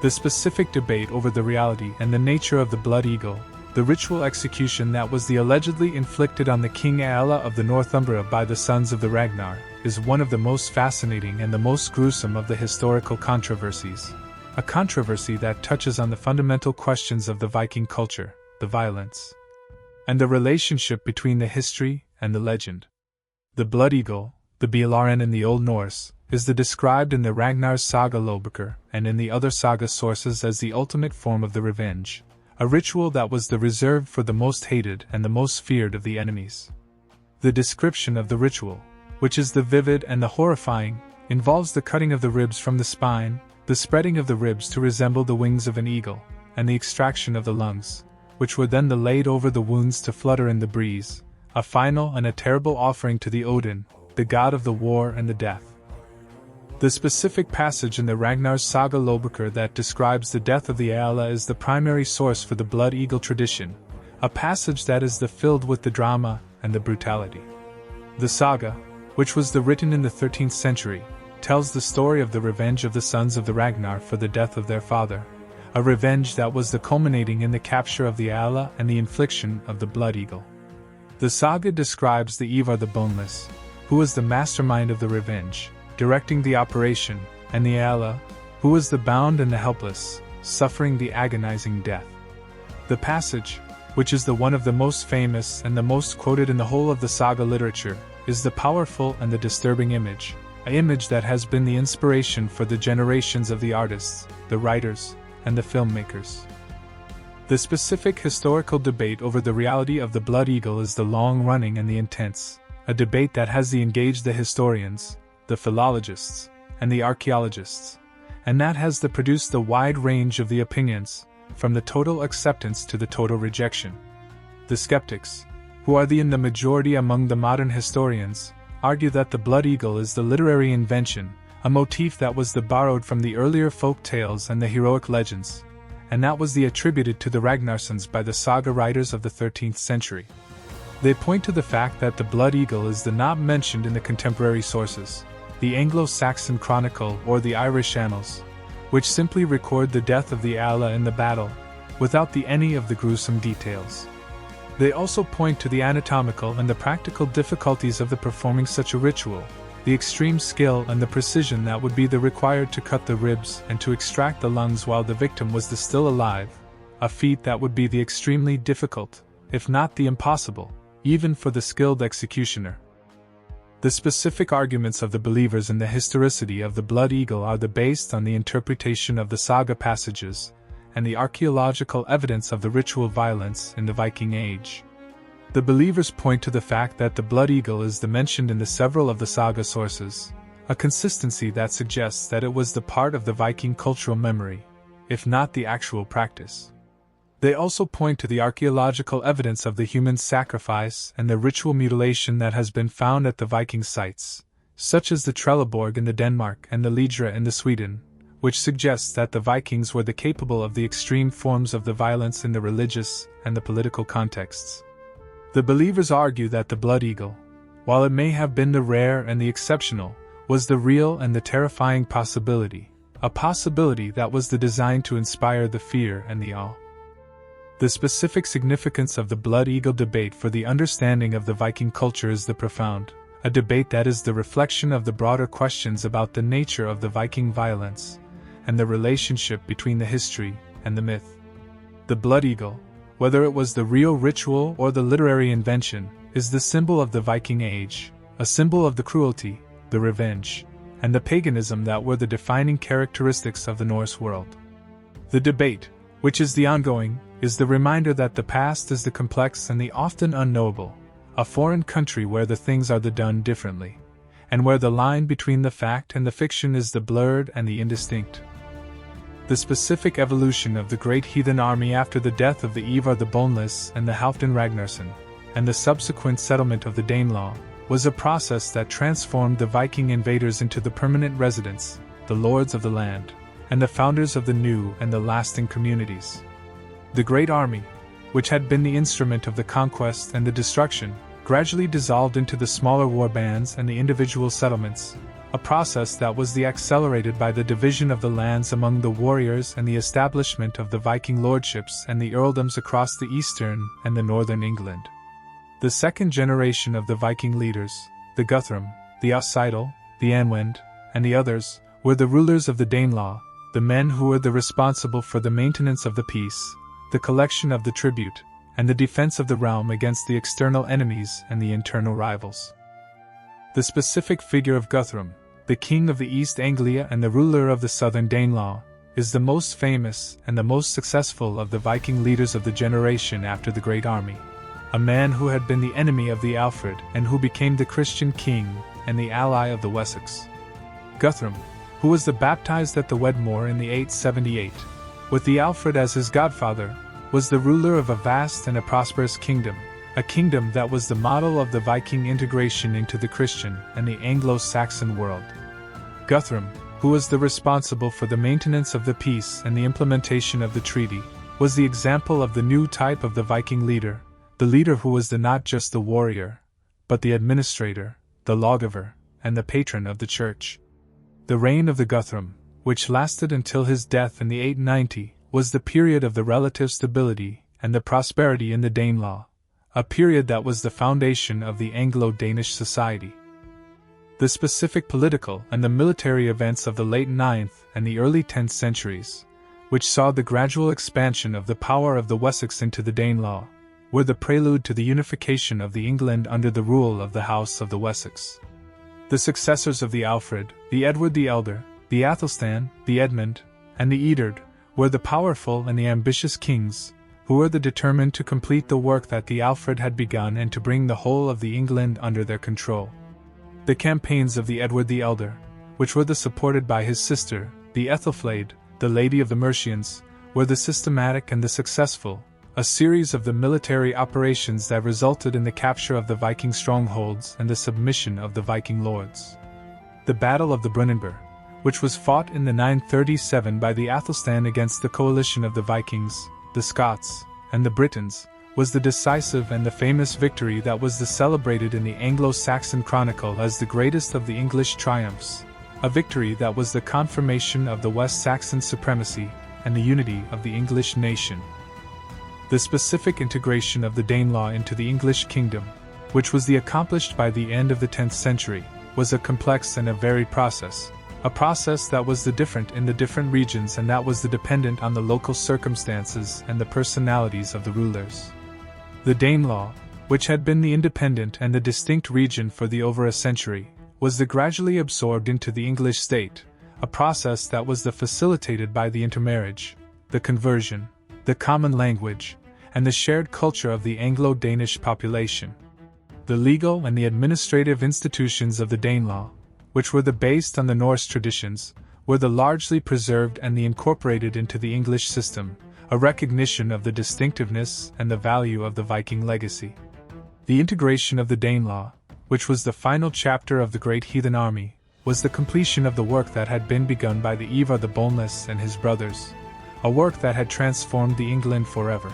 The specific debate over the reality and the nature of the blood eagle, the ritual execution that was allegedly inflicted on the King Ælla of Northumbria by the sons of the Ragnar, is one of the most fascinating and the most gruesome of the historical controversies. A controversy that touches on the fundamental questions of the Viking culture, the violence, and the relationship between the history and the legend. The blood eagle, the Björn in the Old Norse, is described in the Ragnar's Saga Lothbrok and in the other saga sources as the ultimate form of the revenge, a ritual that was reserved for the most hated and the most feared of the enemies. The description of the ritual, which is vivid and horrifying, involves the cutting of the ribs from the spine, the spreading of the ribs to resemble the wings of an eagle, and the extraction of the lungs, which were then laid over the wounds to flutter in the breeze, a final and terrible offering to the Odin, the god of the war and the death. The specific passage in the Ragnar's Saga Lothbrok that describes the death of the Ælla is the primary source for the blood eagle tradition, a passage that is filled with the drama and the brutality. The saga, which was written in the 13th century, tells the story of the revenge of the sons of the Ragnar for the death of their father, a revenge that was culminating in the capture of the Ælla and the infliction of the blood eagle. The saga describes the Ivar the Boneless, who was the mastermind of the revenge, directing the operation, and the Ælla, who was the bound and the helpless, suffering the agonizing death. The passage, which is one of the most famous and the most quoted in the whole of the saga literature, is the powerful and the disturbing image, an image that has been the inspiration for the generations of the artists, the writers, and the filmmakers. The specific historical debate over the reality of the blood eagle is the long-running and the intense, a debate that has engaged the historians, the philologists, and the archaeologists, and that has produced a wide range of the opinions, from the total acceptance to the total rejection. The skeptics, who are in the majority among the modern historians, argue that the blood eagle is the literary invention, a motif that was borrowed from the earlier folk tales and the heroic legends, and that was attributed to the Ragnarssons by the saga writers of the 13th century. They point to the fact that the blood eagle is not mentioned in the contemporary sources, the Anglo-Saxon Chronicle or the Irish Annals, which simply record the death of the Ælla in the battle, without any of the gruesome details. They also point to the anatomical and the practical difficulties of performing such a ritual, the extreme skill and the precision that would be required to cut the ribs and to extract the lungs while the victim was still alive, a feat that would be extremely difficult, if not impossible, even for the skilled executioner. The specific arguments of the believers in the historicity of the blood eagle are based on the interpretation of the saga passages and the archaeological evidence of the ritual violence in the Viking Age. The believers point to the fact that the blood eagle is mentioned in several of the saga sources, a consistency that suggests that it was part of the Viking cultural memory, if not the actual practice. They also point to the archaeological evidence of the human sacrifice and the ritual mutilation that has been found at the Viking sites, such as the Trelleborg in Denmark and the Lidra in Sweden, which suggests that the Vikings were capable of the extreme forms of the violence in the religious and the political contexts. The believers argue that the blood eagle, while it may have been the rare and the exceptional, was the real and the terrifying possibility, a possibility that was designed to inspire the fear and the awe. The specific significance of the Blood Eagle debate for the understanding of the Viking culture is the profound, a debate that is the reflection of the broader questions about the nature of the Viking violence, and the relationship between the history and the myth. The Blood Eagle, whether it was the real ritual or the literary invention, is the symbol of the Viking Age, a symbol of the cruelty, the revenge, and the paganism that were the defining characteristics of the Norse world. The debate, which is the ongoing, is the reminder that the past is the complex and the often unknowable, a foreign country where the things are done differently, and where the line between the fact and the fiction is the blurred and the indistinct. The specific evolution of the Great Heathen Army after the death of the Ivar the Boneless and the Halfdan Ragnarsson, and the subsequent settlement of the Danelaw, was a process that transformed the Viking invaders into the permanent residents, the lords of the land, and the founders of the new and the lasting communities. The Great Army, which had been the instrument of the conquest and the destruction, gradually dissolved into the smaller war bands and the individual settlements, a process that was accelerated by the division of the lands among the warriors and the establishment of the Viking lordships and the earldoms across the eastern and the northern England. The second generation of the Viking leaders, the Guthrum, the Aussidal, the Anwend, and the others, were the rulers of the Danelaw, the men who were responsible for the maintenance of the peace, the collection of the tribute, and the defense of the realm against the external enemies and the internal rivals. The specific figure of Guthrum, the king of the East Anglia and the ruler of the southern Danelaw, is the most famous and the most successful of the Viking leaders of the generation after the Great Army. A man who had been the enemy of the Alfred and who became the Christian king and the ally of the Wessex. Guthrum, who was baptized at the Wedmore in the 878, with the Alfred as his godfather, was the ruler of a vast and a prosperous kingdom, a kingdom that was the model of the Viking integration into the Christian and the Anglo-Saxon world. Guthrum, who was responsible for the maintenance of the peace and the implementation of the treaty, was the example of the new type of the Viking leader, the leader who was not just the warrior, but the administrator, the lawgiver, and the patron of the church. The reign of the Guthrum, which lasted until his death in the 890, was the period of the relative stability and the prosperity in the Danelaw, a period that was the foundation of the Anglo-Danish society. The specific political and the military events of the late 9th and the early 10th centuries, which saw the gradual expansion of the power of the Wessex into the Danelaw, were the prelude to the unification of the England under the rule of the House of the Wessex. The successors of the Alfred, the Edward the Elder, the Athelstan, the Edmund, and the Eadred, were the powerful and the ambitious kings, who were determined to complete the work that the Alfred had begun and to bring the whole of the England under their control. The campaigns of the Edward the Elder, which were supported by his sister, the Ethelflaed, the Lady of the Mercians, were the systematic and the successful, a series of the military operations that resulted in the capture of the Viking strongholds and the submission of the Viking lords. The Battle of the Brunanburh, which was fought in the 937 by the Athelstan against the coalition of the Vikings, the Scots, and the Britons, was the decisive and the famous victory that was celebrated in the Anglo-Saxon Chronicle as the greatest of the English triumphs, a victory that was the confirmation of the West Saxon supremacy and the unity of the English nation. The specific integration of the Danelaw into the English kingdom, which was accomplished by the end of the 10th century, was a complex and a varied process, a process that was different in the different regions and that was dependent on the local circumstances and the personalities of the rulers. The Danelaw, which had been the independent and the distinct region for over a century, was gradually absorbed into the English state, a process that was facilitated by the intermarriage, the conversion, the common language, and the shared culture of the Anglo-Danish population. The legal and the administrative institutions of the Danelaw, which were based on the Norse traditions, were largely preserved and incorporated into the English system, a recognition of the distinctiveness and the value of the Viking legacy. The integration of the Danelaw, which was the final chapter of the Great Heathen Army, was the completion of the work that had been begun by the Ivar the Boneless and his brothers, a work that had transformed the England forever.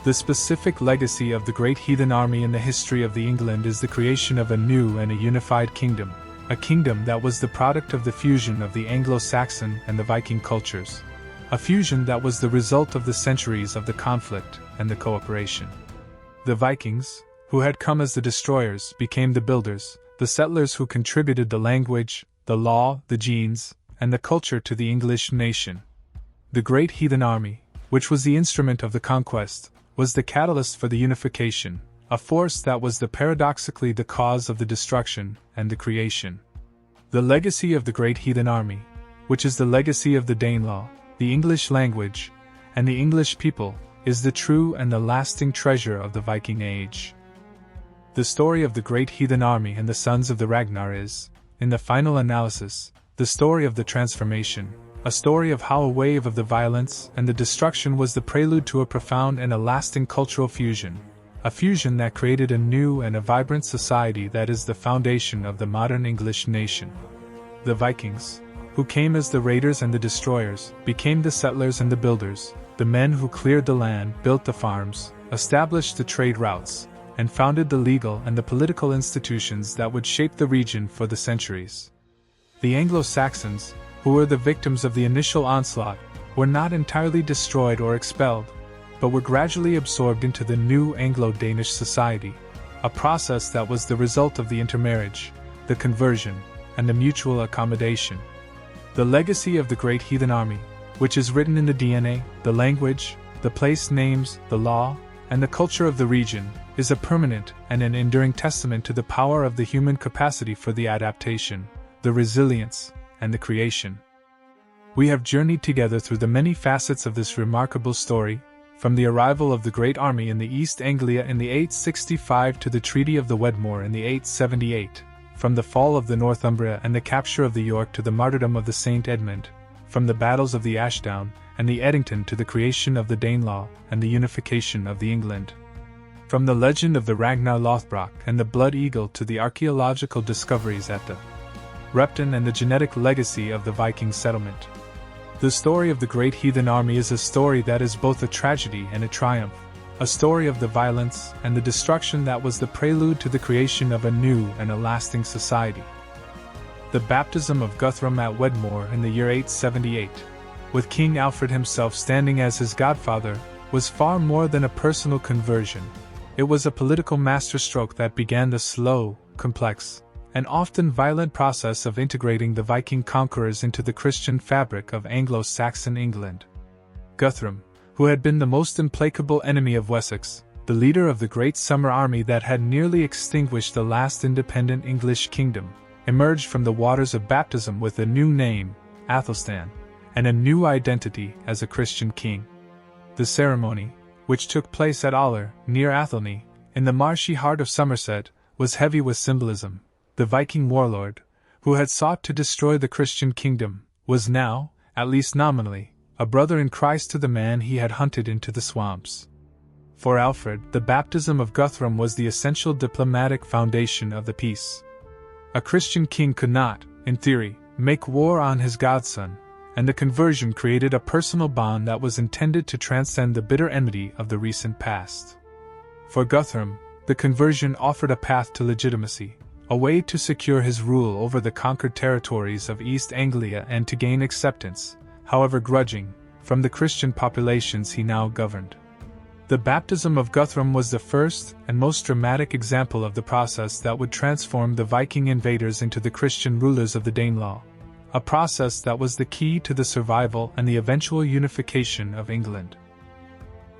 The specific legacy of the Great Heathen Army in the history of the England is the creation of a new and a unified kingdom, a kingdom that was the product of the fusion of the Anglo-Saxon and the Viking cultures, a fusion that was the result of the centuries of the conflict and the cooperation. The Vikings, who had come as the destroyers, became the builders, the settlers who contributed the language, the law, the genes, and the culture to the English nation. The Great Heathen Army, which was the instrument of the conquest, was the catalyst for the unification, a force that was paradoxically the cause of the destruction and the creation. The legacy of the Great Heathen Army, which is the legacy of the Danelaw, the English language, and the English people, is the true and the lasting treasure of the Viking Age. The story of the Great Heathen Army and the sons of the Ragnar is, in the final analysis, the story of the transformation, a story of how a wave of the violence and the destruction was the prelude to a profound and a lasting cultural fusion, a fusion that created a new and a vibrant society that is the foundation of the modern English nation. The Vikings, who came as the raiders and the destroyers, became the settlers and the builders, the men who cleared the land, built the farms, established the trade routes, and founded the legal and the political institutions that would shape the region for the centuries. The Anglo-Saxons, who were the victims of the initial onslaught, were not entirely destroyed or expelled, but were gradually absorbed into the new Anglo-Danish society, a process that was the result of the intermarriage, the conversion, and the mutual accommodation. The legacy of the Great Heathen Army, which is written in the DNA, the language, the place names, the law, and the culture of the region, is a permanent and an enduring testament to the power of the human capacity for the adaptation, the resilience, and the creation. We have journeyed together through the many facets of this remarkable story, from the arrival of the Great Army in the East Anglia in the 865 to the Treaty of the Wedmore in the 878, from the fall of the Northumbria and the capture of the York to the martyrdom of the Saint Edmund, from the battles of the Ashdown and the Eddington to the creation of the Danelaw and the unification of the England. From the legend of the Ragnar Lothbrok and the Blood Eagle to the archaeological discoveries at the Repton and the genetic legacy of the Viking settlement. The story of the Great Heathen Army is a story that is both a tragedy and a triumph, a story of the violence and the destruction that was the prelude to the creation of a new and a lasting society. The baptism of Guthrum at Wedmore in the year 878, with King Alfred himself standing as his godfather, was far more than a personal conversion. It was a political masterstroke that began the slow, complex, and often violent process of integrating the Viking conquerors into the Christian fabric of Anglo-Saxon England. Guthrum, who had been the most implacable enemy of Wessex, the leader of the great summer army that had nearly extinguished the last independent English kingdom, emerged from the waters of baptism with a new name, Athelstan, and a new identity as a Christian king. The ceremony, which took place at Aller, near Athelney, in the marshy heart of Somerset, was heavy with symbolism. The Viking warlord, who had sought to destroy the Christian kingdom, was now, at least nominally, a brother in Christ to the man he had hunted into the swamps. For Alfred, the baptism of Guthrum was the essential diplomatic foundation of the peace. A Christian king could not, in theory, make war on his godson, and the conversion created a personal bond that was intended to transcend the bitter enmity of the recent past. For Guthrum, the conversion offered a path to legitimacy, a way to secure his rule over the conquered territories of East Anglia and to gain acceptance, however grudging, from the Christian populations he now governed. The baptism of Guthrum was the first and most dramatic example of the process that would transform the Viking invaders into the Christian rulers of the Danelaw, a process that was the key to the survival and the eventual unification of England.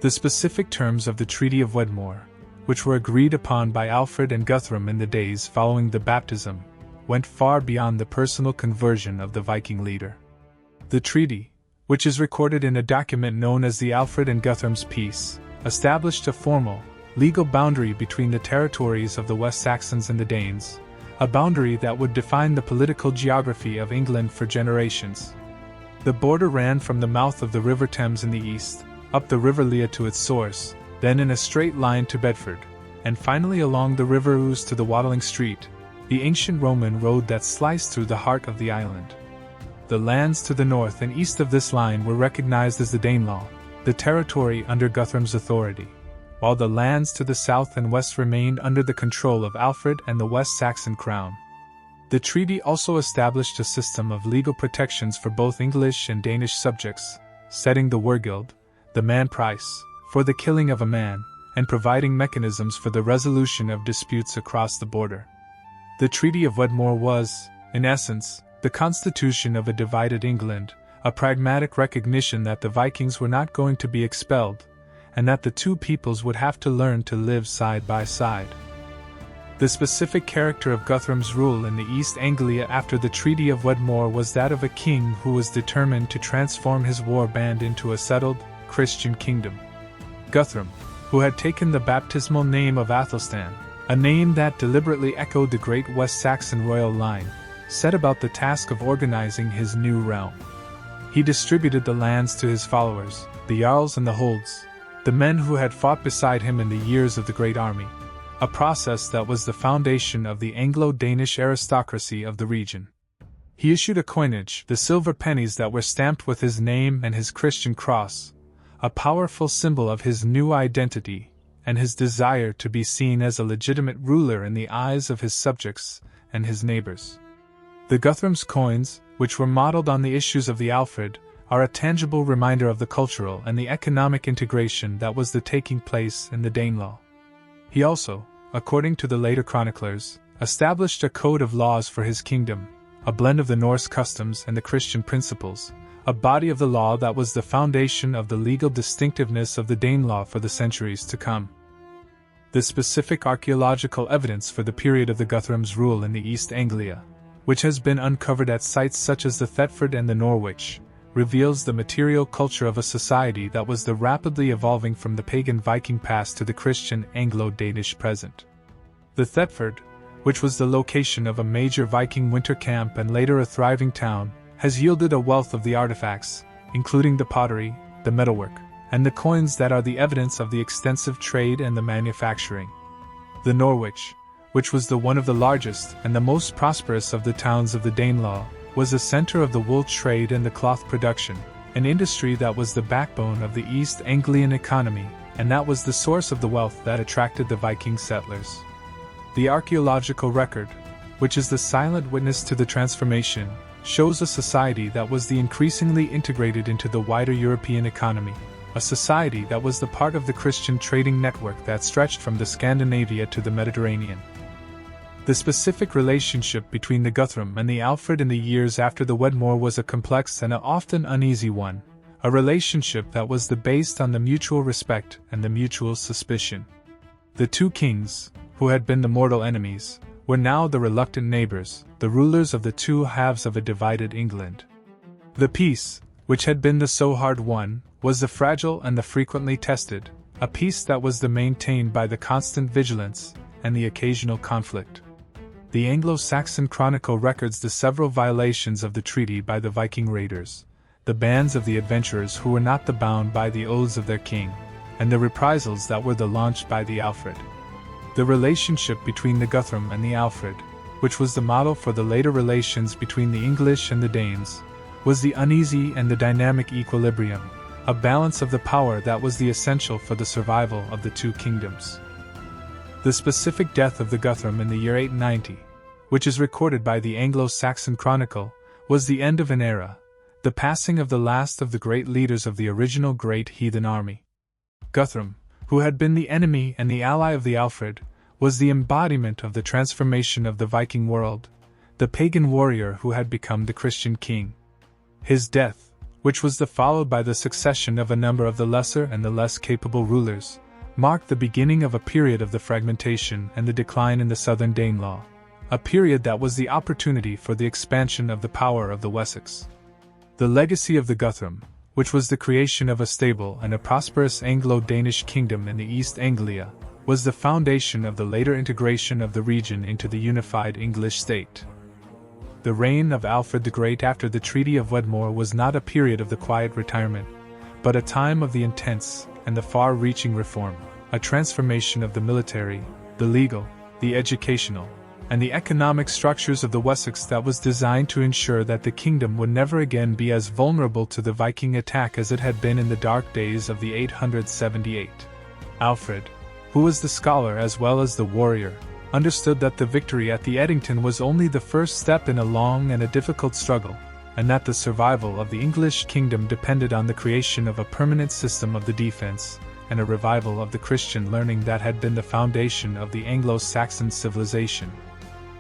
The specific terms of the Treaty of Wedmore, which were agreed upon by Alfred and Guthrum in the days following the baptism, went far beyond the personal conversion of the Viking leader. The treaty, which is recorded in a document known as the Alfred and Guthrum's Peace, established a formal, legal boundary between the territories of the West Saxons and the Danes, a boundary that would define the political geography of England for generations. The border ran from the mouth of the River Thames in the east, up the River Lea to its source, then in a straight line to Bedford, and finally along the River Ouse to the Watling Street, the ancient Roman road that sliced through the heart of the island. The lands to the north and east of this line were recognized as the Danelaw, the territory under Guthrum's authority, while the lands to the south and west remained under the control of Alfred and the West Saxon crown. The treaty also established a system of legal protections for both English and Danish subjects, setting the wargild, the man price, for the killing of a man, and providing mechanisms for the resolution of disputes across the border. The Treaty of Wedmore was, in essence, the constitution of a divided England, a pragmatic recognition that the Vikings were not going to be expelled, and that the two peoples would have to learn to live side by side. The specific character of Guthrum's rule in the East Anglia after the Treaty of Wedmore was that of a king who was determined to transform his war band into a settled, Christian kingdom. Guthrum, who had taken the baptismal name of Athelstan, a name that deliberately echoed the great West Saxon royal line, set about the task of organizing his new realm. He distributed the lands to his followers, the Jarls and the Holds, the men who had fought beside him in the years of the Great Army, a process that was the foundation of the Anglo-Danish aristocracy of the region. He issued a coinage, the silver pennies that were stamped with his name and his Christian cross, a powerful symbol of his new identity and his desire to be seen as a legitimate ruler in the eyes of his subjects and his neighbors. The Guthrum's coins, which were modeled on the issues of the Alfred, are a tangible reminder of the cultural and the economic integration that was taking place in the Danelaw. He also, according to the later chroniclers, established a code of laws for his kingdom, a blend of the Norse customs and the Christian principles, a body of the law that was the foundation of the legal distinctiveness of the Danelaw for the centuries to come. The specific archaeological evidence for the period of the Guthrum's rule in the East Anglia, which has been uncovered at sites such as the Thetford and the Norwich, reveals the material culture of a society that was rapidly evolving from the pagan Viking past to the Christian Anglo-Danish present. The Thetford, which was the location of a major Viking winter camp and later a thriving town, has yielded a wealth of the artifacts, including the pottery, the metalwork, and the coins that are the evidence of the extensive trade and the manufacturing. The Norwich, which was one of the largest and the most prosperous of the towns of the Danelaw, was a center of the wool trade and the cloth production, an industry that was the backbone of the East Anglian economy, and that was the source of the wealth that attracted the Viking settlers. The archaeological record, which is the silent witness to the transformation, shows a society that was increasingly integrated into the wider European economy, a society that was the part of the Christian trading network that stretched from the Scandinavia to the Mediterranean. The specific relationship between the Guthrum and the Alfred in the years after the Wedmore was a complex and often uneasy one, a relationship that was based on the mutual respect and the mutual suspicion. The two kings, who had been the mortal enemies, were now the reluctant neighbors, the rulers of the two halves of a divided England. The peace, which had been the so hard won, was the fragile and the frequently tested, a peace that was maintained by the constant vigilance and the occasional conflict. The Anglo-Saxon Chronicle records the several violations of the treaty by the Viking raiders, the bands of the adventurers who were not bound by the oaths of their king, and the reprisals that were launched by the Alfred. The relationship between the Guthrum and the Alfred, which was the model for the later relations between the English and the Danes, was the uneasy and the dynamic equilibrium, a balance of the power that was the essential for the survival of the two kingdoms. The specific death of the Guthrum in the year 890, which is recorded by the Anglo-Saxon Chronicle, was the end of an era, the passing of the last of the great leaders of the original Great Heathen Army. Guthrum, who had been the enemy and the ally of the Alfred, was the embodiment of the transformation of the Viking world, the pagan warrior who had become the Christian king. His death, which was followed by the succession of a number of the lesser and the less capable rulers, marked the beginning of a period of the fragmentation and the decline in the southern Danelaw, a period that was the opportunity for the expansion of the power of the Wessex. The legacy of the Guthrum, which was the creation of a stable and a prosperous Anglo-Danish kingdom in the East Anglia, was the foundation of the later integration of the region into the unified English state. The reign of Alfred the Great after the Treaty of Wedmore was not a period of the quiet retirement, but a time of the intense and the far-reaching reform, a transformation of the military, the legal, the educational, and the economic structures of the Wessex that was designed to ensure that the kingdom would never again be as vulnerable to the Viking attack as it had been in the dark days of the 878. Alfred, who was the scholar as well as the warrior, understood that the victory at the Edington was only the first step in a long and a difficult struggle, and that the survival of the English kingdom depended on the creation of a permanent system of the defense, and a revival of the Christian learning that had been the foundation of the Anglo-Saxon civilization.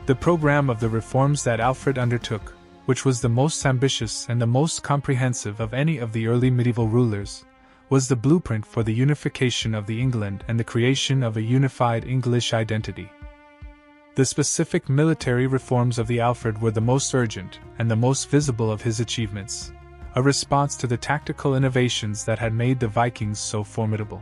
The program of the reforms that Alfred undertook, which was the most ambitious and the most comprehensive of any of the early medieval rulers, was the blueprint for the unification of the England and the creation of a unified English identity. The specific military reforms of the Alfred were the most urgent and the most visible of his achievements, a response to the tactical innovations that had made the Vikings so formidable.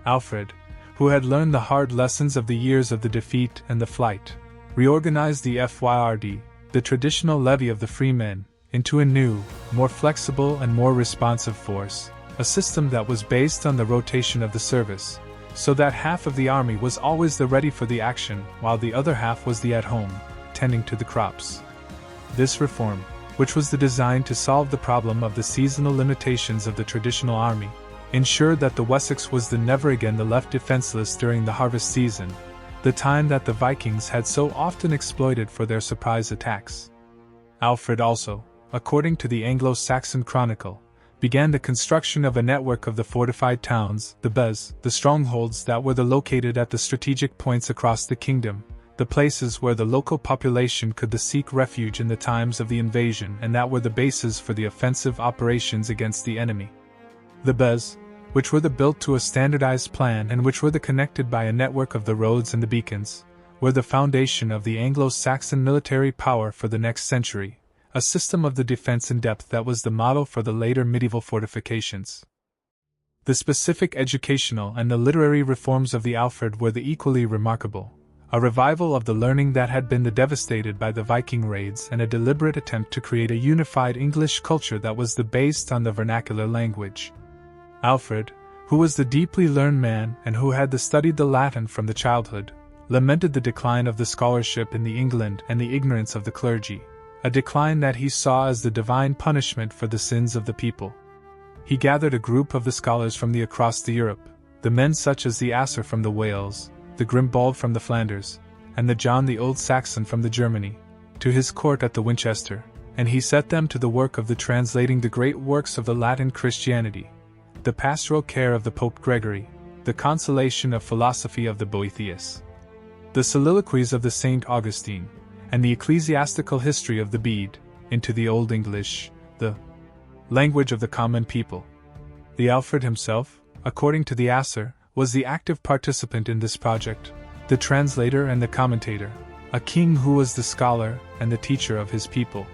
Alfred, who had learned the hard lessons of the years of the defeat and the flight, reorganized the fjord, the traditional levy of the freemen, into a new, more flexible and more responsive force, a system that was based on the rotation of the service, so that half of the army was always the ready for the action while the other half was the at-home, tending to the crops. This reform, which was designed to solve the problem of the seasonal limitations of the traditional army, ensured that the Wessex was never again left defenseless during the harvest season, the time that the Vikings had so often exploited for their surprise attacks. Alfred also, according to the Anglo-Saxon Chronicle, began the construction of a network of the fortified towns, the strongholds that were located at the strategic points across the kingdom, the places where the local population could seek refuge in the times of the invasion and that were the bases for the offensive operations against the enemy. The which were built to a standardized plan and which were connected by a network of the roads and the beacons, were the foundation of the Anglo-Saxon military power for the next century, a system of the defense in depth that was the model for the later medieval fortifications. The specific educational and the literary reforms of the Alfred were equally remarkable, a revival of the learning that had been devastated by the Viking raids and a deliberate attempt to create a unified English culture that was based on the vernacular language. Alfred, who was the deeply learned man and who had studied the Latin from the childhood, lamented the decline of the scholarship in the England and the ignorance of the clergy, a decline that he saw as the divine punishment for the sins of the people. He gathered a group of the scholars from across the Europe, the men such as the Asser from the Wales, the Grimbald from the Flanders, and the John the Old Saxon from the Germany, to his court at the Winchester, and he set them to the work of translating the great works of the Latin Christianity, the pastoral care of the Pope Gregory, the consolation of philosophy of the Boethius, the soliloquies of the Saint Augustine, and the ecclesiastical history of the Bede, into the Old English, the language of the common people. The Alfred himself, according to the Asser, was the active participant in this project, the translator and the commentator, a king who was the scholar and the teacher of his people.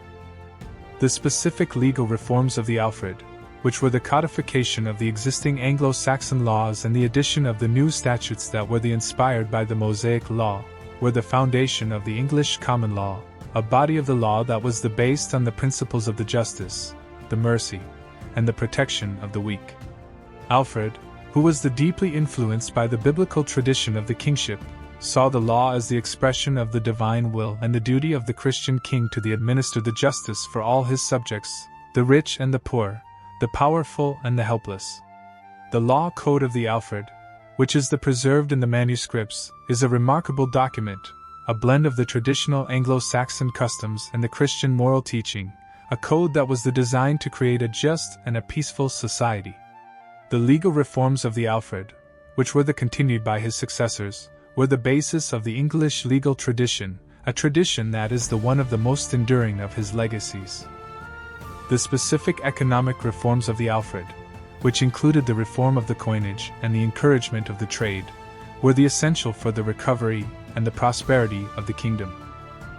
The specific legal reforms of the Alfred, which were the codification of the existing Anglo-Saxon laws and the addition of the new statutes that were inspired by the Mosaic Law, were the foundation of the English common law, a body of the law that was based on the principles of the justice, the mercy, and the protection of the weak. Alfred, who was deeply influenced by the biblical tradition of the kingship, saw the law as the expression of the divine will and the duty of the Christian king to administer the justice for all his subjects, the rich and the poor, the powerful and the helpless. The law code of the Alfred, which is preserved in the manuscripts, is a remarkable document, a blend of the traditional Anglo-Saxon customs and the Christian moral teaching, a code that was designed to create a just and a peaceful society. The legal reforms of the Alfred, which were continued by his successors, were the basis of the English legal tradition, a tradition that is one of the most enduring of his legacies. The specific economic reforms of the Alfred, which included the reform of the coinage and the encouragement of the trade, were essential for the recovery and the prosperity of the kingdom.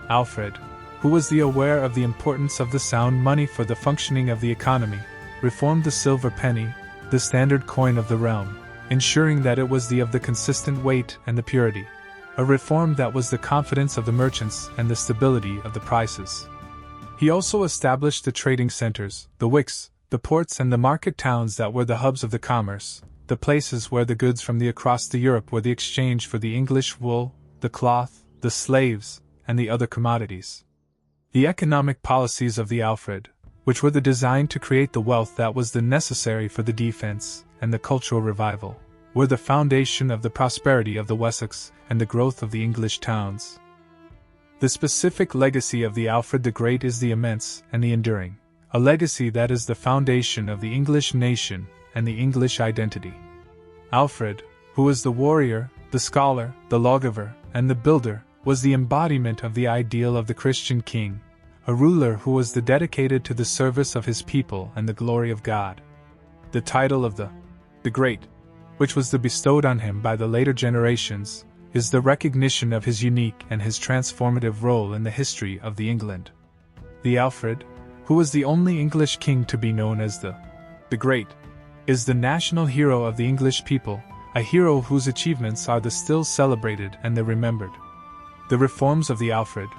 Alfred, who was aware of the importance of the sound money for the functioning of the economy, reformed the silver penny, the standard coin of the realm, ensuring that it was of the consistent weight and the purity, a reform that was the confidence of the merchants and the stability of the prices. He also established the trading centers, the wicks, the ports and the market towns that were the hubs of the commerce, the places where the goods from across the Europe were exchanged for the English wool, the cloth, the slaves, and the other commodities. The economic policies of the Alfred, which were designed to create the wealth that was necessary for the defense and the cultural revival, were the foundation of the prosperity of the Wessex and the growth of the English towns. The specific legacy of the Alfred the Great is the immense and the enduring. a legacy that is the foundation of the English nation and the English identity. Alfred, who was the warrior, the scholar, the lawgiver, and the builder, was the embodiment of the ideal of the Christian king, a ruler who was dedicated to the service of his people and the glory of God. The title of the Great, which was bestowed on him by the later generations, is the recognition of his unique and his transformative role in the history of the England. The Alfred, who was the only English king to be known as the Great, is the national hero of the English people, a hero whose achievements are still celebrated and remembered. The reforms of the Alfred,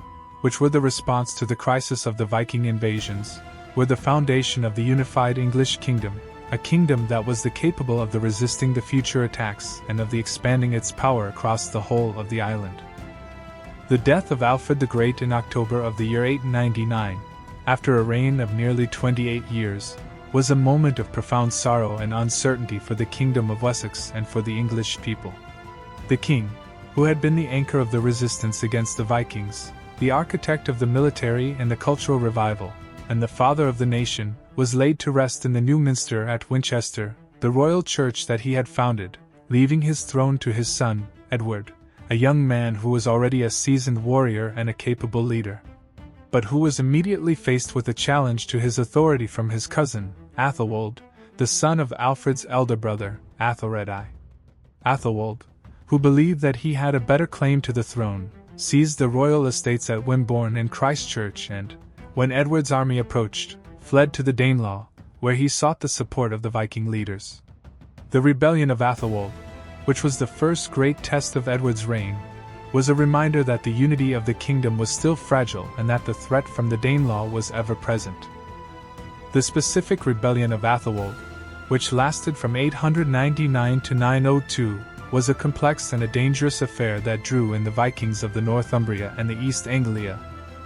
which were the response to the crisis of the Viking invasions, were the foundation of the unified English kingdom, a kingdom that was capable of resisting the future attacks and of expanding its power across the whole of the island. The death of Alfred the Great in October of the year 899, after a reign of nearly 28 years, was a moment of profound sorrow and uncertainty for the kingdom of Wessex and for the English people. The king, who had been the anchor of the resistance against the Vikings, the architect of the military and the cultural revival, and the father of the nation, was laid to rest in the new minster at Winchester, the royal church that he had founded, leaving his throne to his son, Edward, a young man who was already a seasoned warrior and a capable leader, but who was immediately faced with a challenge to his authority from his cousin, Athelwold, the son of Alfred's elder brother, Athelred I. Athelwold, who believed that he had a better claim to the throne, seized the royal estates at Wimborne and Christchurch and, when Edward's army approached, fled to the Danelaw, where he sought the support of the Viking leaders. The rebellion of Athelwold, which was the first great test of Edward's reign, was a reminder that the unity of the kingdom was still fragile and that the threat from the Danelaw was ever present. The specific rebellion of Athelwold, which lasted from 899 to 902, was a complex and a dangerous affair that drew in the Vikings of the Northumbria and the East Anglia,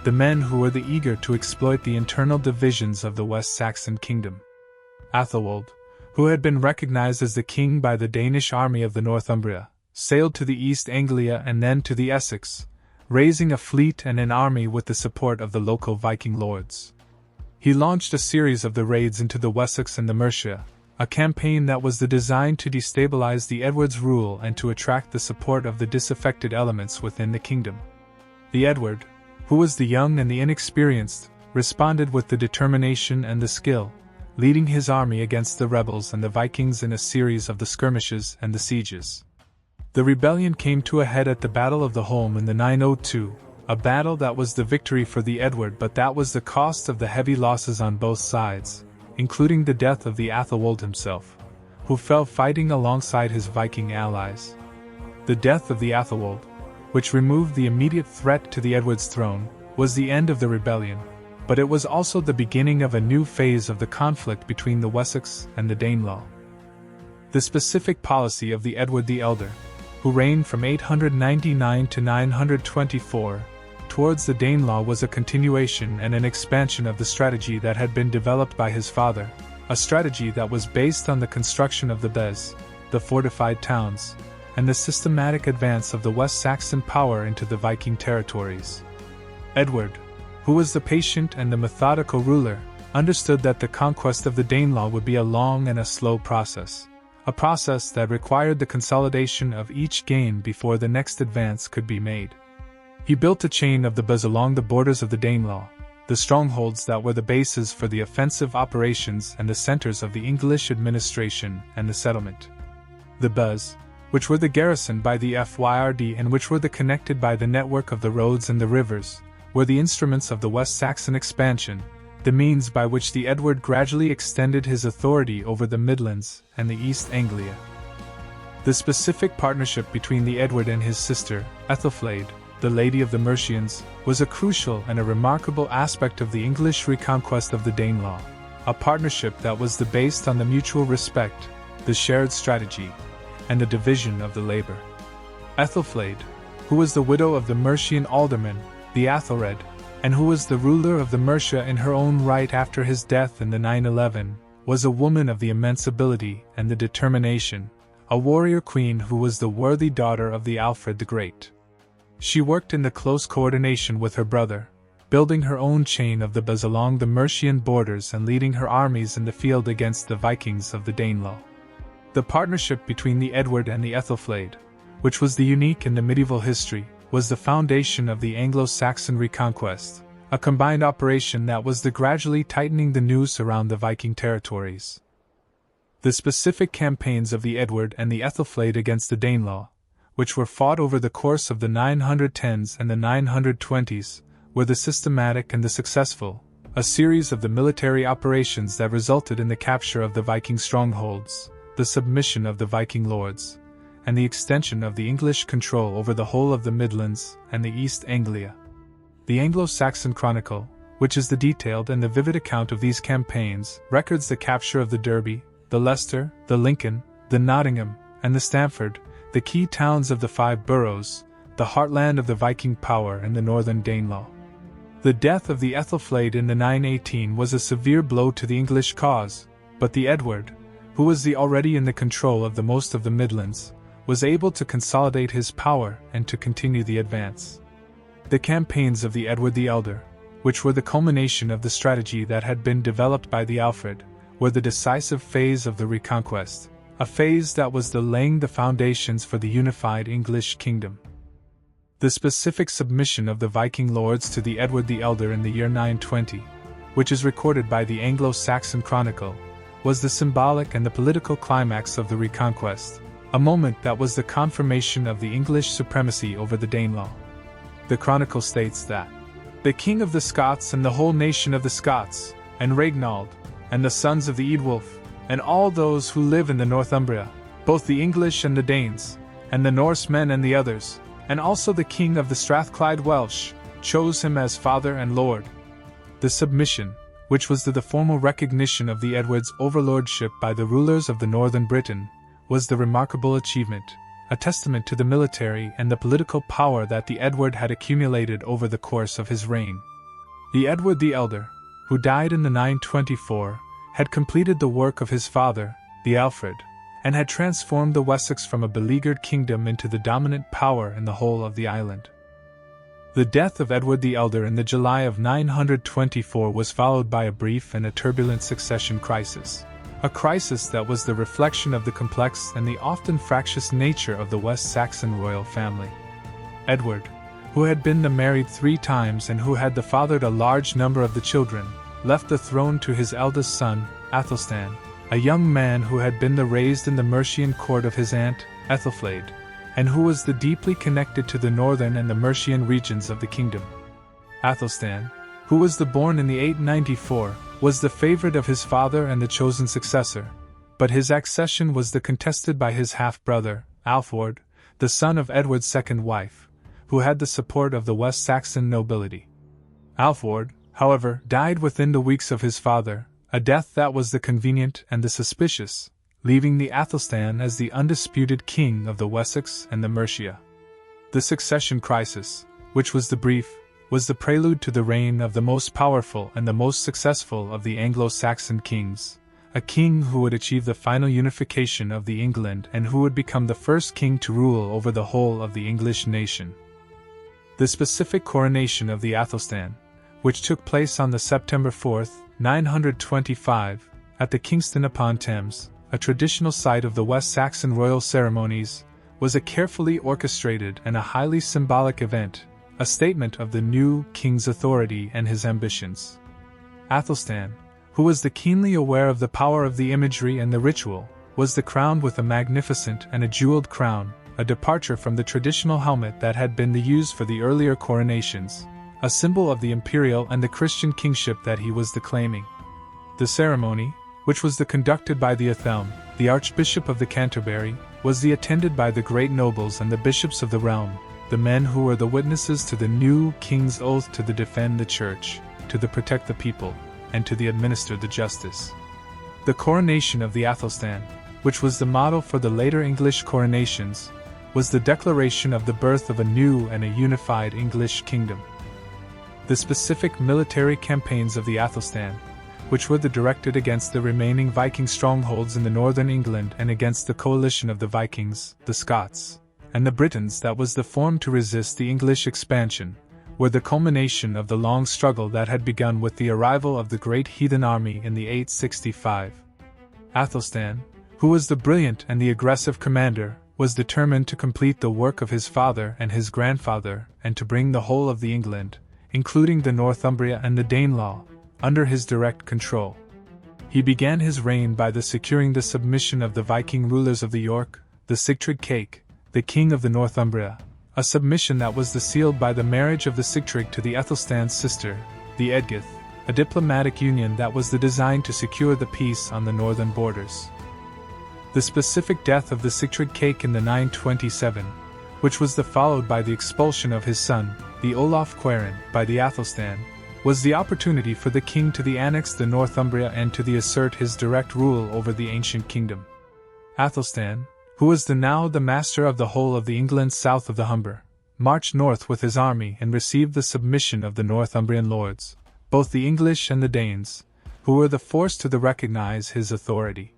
the men who were eager to exploit the internal divisions of the West Saxon kingdom. Athelwold, who had been recognized as the king by the Danish army of the Northumbria, sailed to the East Anglia and then to the Essex, raising a fleet and an army with the support of the local Viking lords. He launched a series of raids into the Wessex and the Mercia, a campaign that was designed to destabilize the Edward's rule and to attract the support of the disaffected elements within the kingdom. The Edward, who was the young and the inexperienced, responded with the determination and the skill, leading his army against the rebels and the Vikings in a series of the skirmishes and the sieges. The rebellion came to a head at the Battle of the Holm in the 902, a battle that was the victory for the Edward, but that was the cost of the heavy losses on both sides, including the death of the Athelwold himself, who fell fighting alongside his Viking allies. The death of the Athelwold, which removed the immediate threat to the Edward's throne, was the end of the rebellion, but it was also the beginning of a new phase of the conflict between the Wessex and the Danelaw. The specific policy of the Edward the Elder, who reigned from 899 to 924, towards the Danelaw was a continuation and an expansion of the strategy that had been developed by his father, a strategy that was based on the construction of the Bez, the fortified towns, and the systematic advance of the West Saxon power into the Viking territories. Edward, who was the patient and the methodical ruler, understood that the conquest of the Danelaw would be a long and a slow process, a process that required the consolidation of each gain before the next advance could be made. He built a chain of the Bez along the borders of the Danelaw, the strongholds that were the bases for the offensive operations and the centers of the English administration and the settlement. The Bez, which were the garrison by the FYRD and which were connected by the network of the roads and the rivers, were the instruments of the West Saxon expansion, the means by which the Edward gradually extended his authority over the Midlands and the East Anglia. The specific partnership between the Edward and his sister, Ethelflaed, the Lady of the Mercians, was a crucial and a remarkable aspect of the English reconquest of the Danelaw, a partnership that was based on the mutual respect, the shared strategy, and the division of the labor. Ethelflaed, who was the widow of the Mercian alderman, the Athelred, and who was the ruler of the Mercia in her own right after his death in the 911, was a woman of the immense ability and the determination, a warrior queen who was the worthy daughter of the Alfred the Great. She worked in the close coordination with her brother, building her own chain of the Bas along the Mercian borders and leading her armies in the field against the Vikings of the Danelaw. The partnership between the Edward and the Ethelflaed, which was the unique in the medieval history, was the foundation of the Anglo-Saxon reconquest, a combined operation that was gradually tightening the noose around the Viking territories. The specific campaigns of the Edward and the Ethelflaed against the Danelaw, which were fought over the course of the 910s and the 920s, were the systematic and the successful, a series of the military operations that resulted in the capture of the Viking strongholds, the submission of the Viking lords, and the extension of the English control over the whole of the Midlands and the East Anglia. The Anglo-Saxon Chronicle, which is the detailed and the vivid account of these campaigns, records the capture of the Derby, the Leicester, the Lincoln, the Nottingham, and the Stamford, the key towns of the Five Boroughs, the heartland of the Viking power and the northern Danelaw. The death of the Ethelflaed in the 918 was a severe blow to the English cause, but the Edward, who was already in the control of the most of the Midlands, was able to consolidate his power and to continue the advance. The campaigns of the Edward the Elder, which were the culmination of the strategy that had been developed by the Alfred, were the decisive phase of the reconquest, a phase that was laying the foundations for the unified English kingdom. The specific submission of the Viking lords to the Edward the Elder in the year 920, which is recorded by the Anglo-Saxon Chronicle, was the symbolic and the political climax of the reconquest, a moment that was the confirmation of the English supremacy over the Danelaw. The Chronicle states that the King of the Scots and the whole nation of the Scots, and Ragnald, and the sons of the Eadwulf, and all those who live in the Northumbria, both the English and the Danes, and the Norsemen and the others, and also the King of the Strathclyde Welsh, chose him as Father and Lord. The submission, which was the formal recognition of the Edward's overlordship by the rulers of the northern Britain, was the remarkable achievement, a testament to the military and the political power that the Edward had accumulated over the course of his reign. The Edward the Elder, who died in the 924, had completed the work of his father, the Alfred, and had transformed the Wessex from a beleaguered kingdom into the dominant power in the whole of the island. The death of Edward the Elder in the July of 924 was followed by a brief and a turbulent succession crisis. A crisis that was the reflection of the complex and the often fractious nature of the West Saxon royal family. Edward, who had been married 3 times and who had fathered a large number of the children, left the throne to his eldest son, Athelstan, a young man who had been raised in the Mercian court of his aunt, Ethelflaed, and who was deeply connected to the northern and the Mercian regions of the kingdom. Athelstan, who was born in the 894, was the favorite of his father and the chosen successor, but his accession was contested by his half-brother, Alford, the son of Edward's second wife, who had the support of the West Saxon nobility. Alford, however, died within the weeks of his father, a death that was convenient and suspicious, leaving the Athelstan as the undisputed king of the Wessex and the Mercia. The succession crisis, which was brief, was the prelude to the reign of the most powerful and the most successful of the Anglo-Saxon kings, a king who would achieve the final unification of the England and who would become the first king to rule over the whole of the English nation. The specific coronation of the Athelstan, which took place on September 4, 925, at the Kingston upon Thames, a traditional site of the West Saxon royal ceremonies, was a carefully orchestrated and a highly symbolic event, a statement of the new king's authority and his ambitions. Athelstan, who was keenly aware of the power of the imagery and the ritual, was crowned with a magnificent and a jeweled crown, a departure from the traditional helmet that had been used for the earlier coronations, a symbol of the imperial and the Christian kingship that he was claiming. The ceremony, which was conducted by the Athelm, the Archbishop of Canterbury, was attended by the great nobles and the bishops of the realm, the men who were the witnesses to the new king's oath to defend the church, to protect the people, and to administer the justice. The coronation of the Athelstan, which was the model for the later English coronations, was the declaration of the birth of a new and a unified English kingdom. The specific military campaigns of the Athelstan, which were directed against the remaining Viking strongholds in the northern England and against the coalition of the Vikings, the Scots, and the Britons that was formed to resist the English expansion, were the culmination of the long struggle that had begun with the arrival of the Great Heathen Army in the 865. Athelstan, who was the brilliant and the aggressive commander, was determined to complete the work of his father and his grandfather and to bring the whole of the England, including the Northumbria and the Danelaw, under his direct control. He began his reign by securing the submission of the Viking rulers of the York, the Sigtryg Cake, the king of the Northumbria, a submission that was sealed by the marriage of the Sigtryg to the Ethelstan's sister, the Edgith, a diplomatic union that was designed to secure the peace on the northern borders. The specific death of the Sigtryg Cake in the 927, which was followed by the expulsion of his son, the Olaf Queren, by the Athelstan, was the opportunity for the king to annex the Northumbria and to assert his direct rule over the ancient kingdom. Athelstan, who was now the master of the whole of the England south of the Humber, marched north with his army and received the submission of the Northumbrian lords, both the English and the Danes, who were forced to recognize his authority.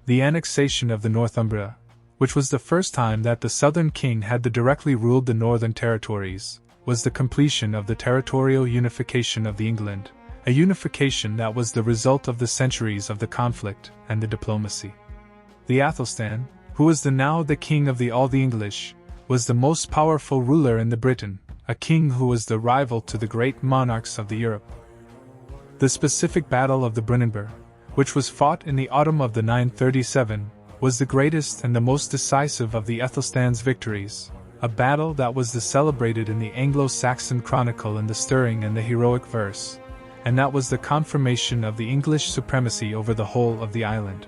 The annexation of the Northumbria, which was the first time that the southern king had directly ruled the northern territories, was the completion of the territorial unification of England, a unification that was the result of the centuries of the conflict and the diplomacy. The Athelstan, who was now the king of all the English, was the most powerful ruler in Britain, a king who was the rival to the great monarchs of Europe. The specific Battle of the Brunanburh, which was fought in the autumn of the 937, was the greatest and the most decisive of the Ethelstan's victories, a battle that was celebrated in the Anglo-Saxon Chronicle in the stirring and the heroic verse, and that was the confirmation of the English supremacy over the whole of the island.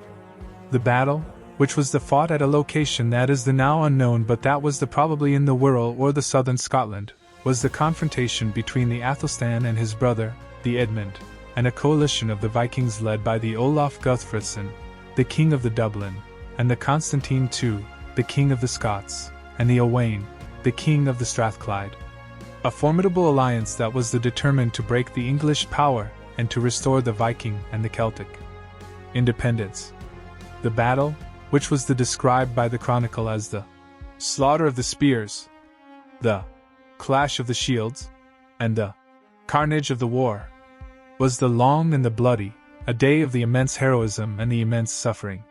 The battle, which was fought at a location that is now unknown but that was probably in the Wirral or the southern Scotland, was the confrontation between the Athelstan and his brother, the Edmund, and a coalition of the Vikings led by the Olaf Guthfrithson, the king of the Dublin, and the Constantine II, the king of the Scots, and the Owain, the king of the Strathclyde. A formidable alliance that was determined to break the English power and to restore the Viking and the Celtic independence. The battle, which was described by the Chronicle as the slaughter of the spears, the clash of the shields, and the carnage of the war, was the long and the bloody, a day of the immense heroism and the immense suffering.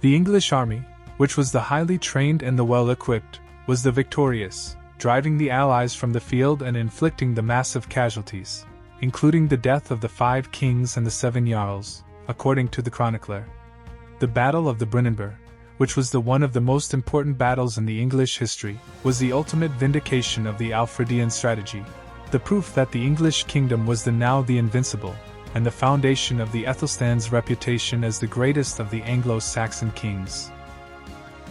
The English army, which was the highly trained and the well-equipped, was the victorious, driving the Allies from the field and inflicting the massive casualties, including the death of the 5 kings and the 7 jarls, according to the chronicler. The Battle of the Brunanburh, which was one of the most important battles in the English history, was the ultimate vindication of the Alfredian strategy, the proof that the English kingdom was now the invincible, and the foundation of the Ethelstan's reputation as the greatest of the Anglo-Saxon kings.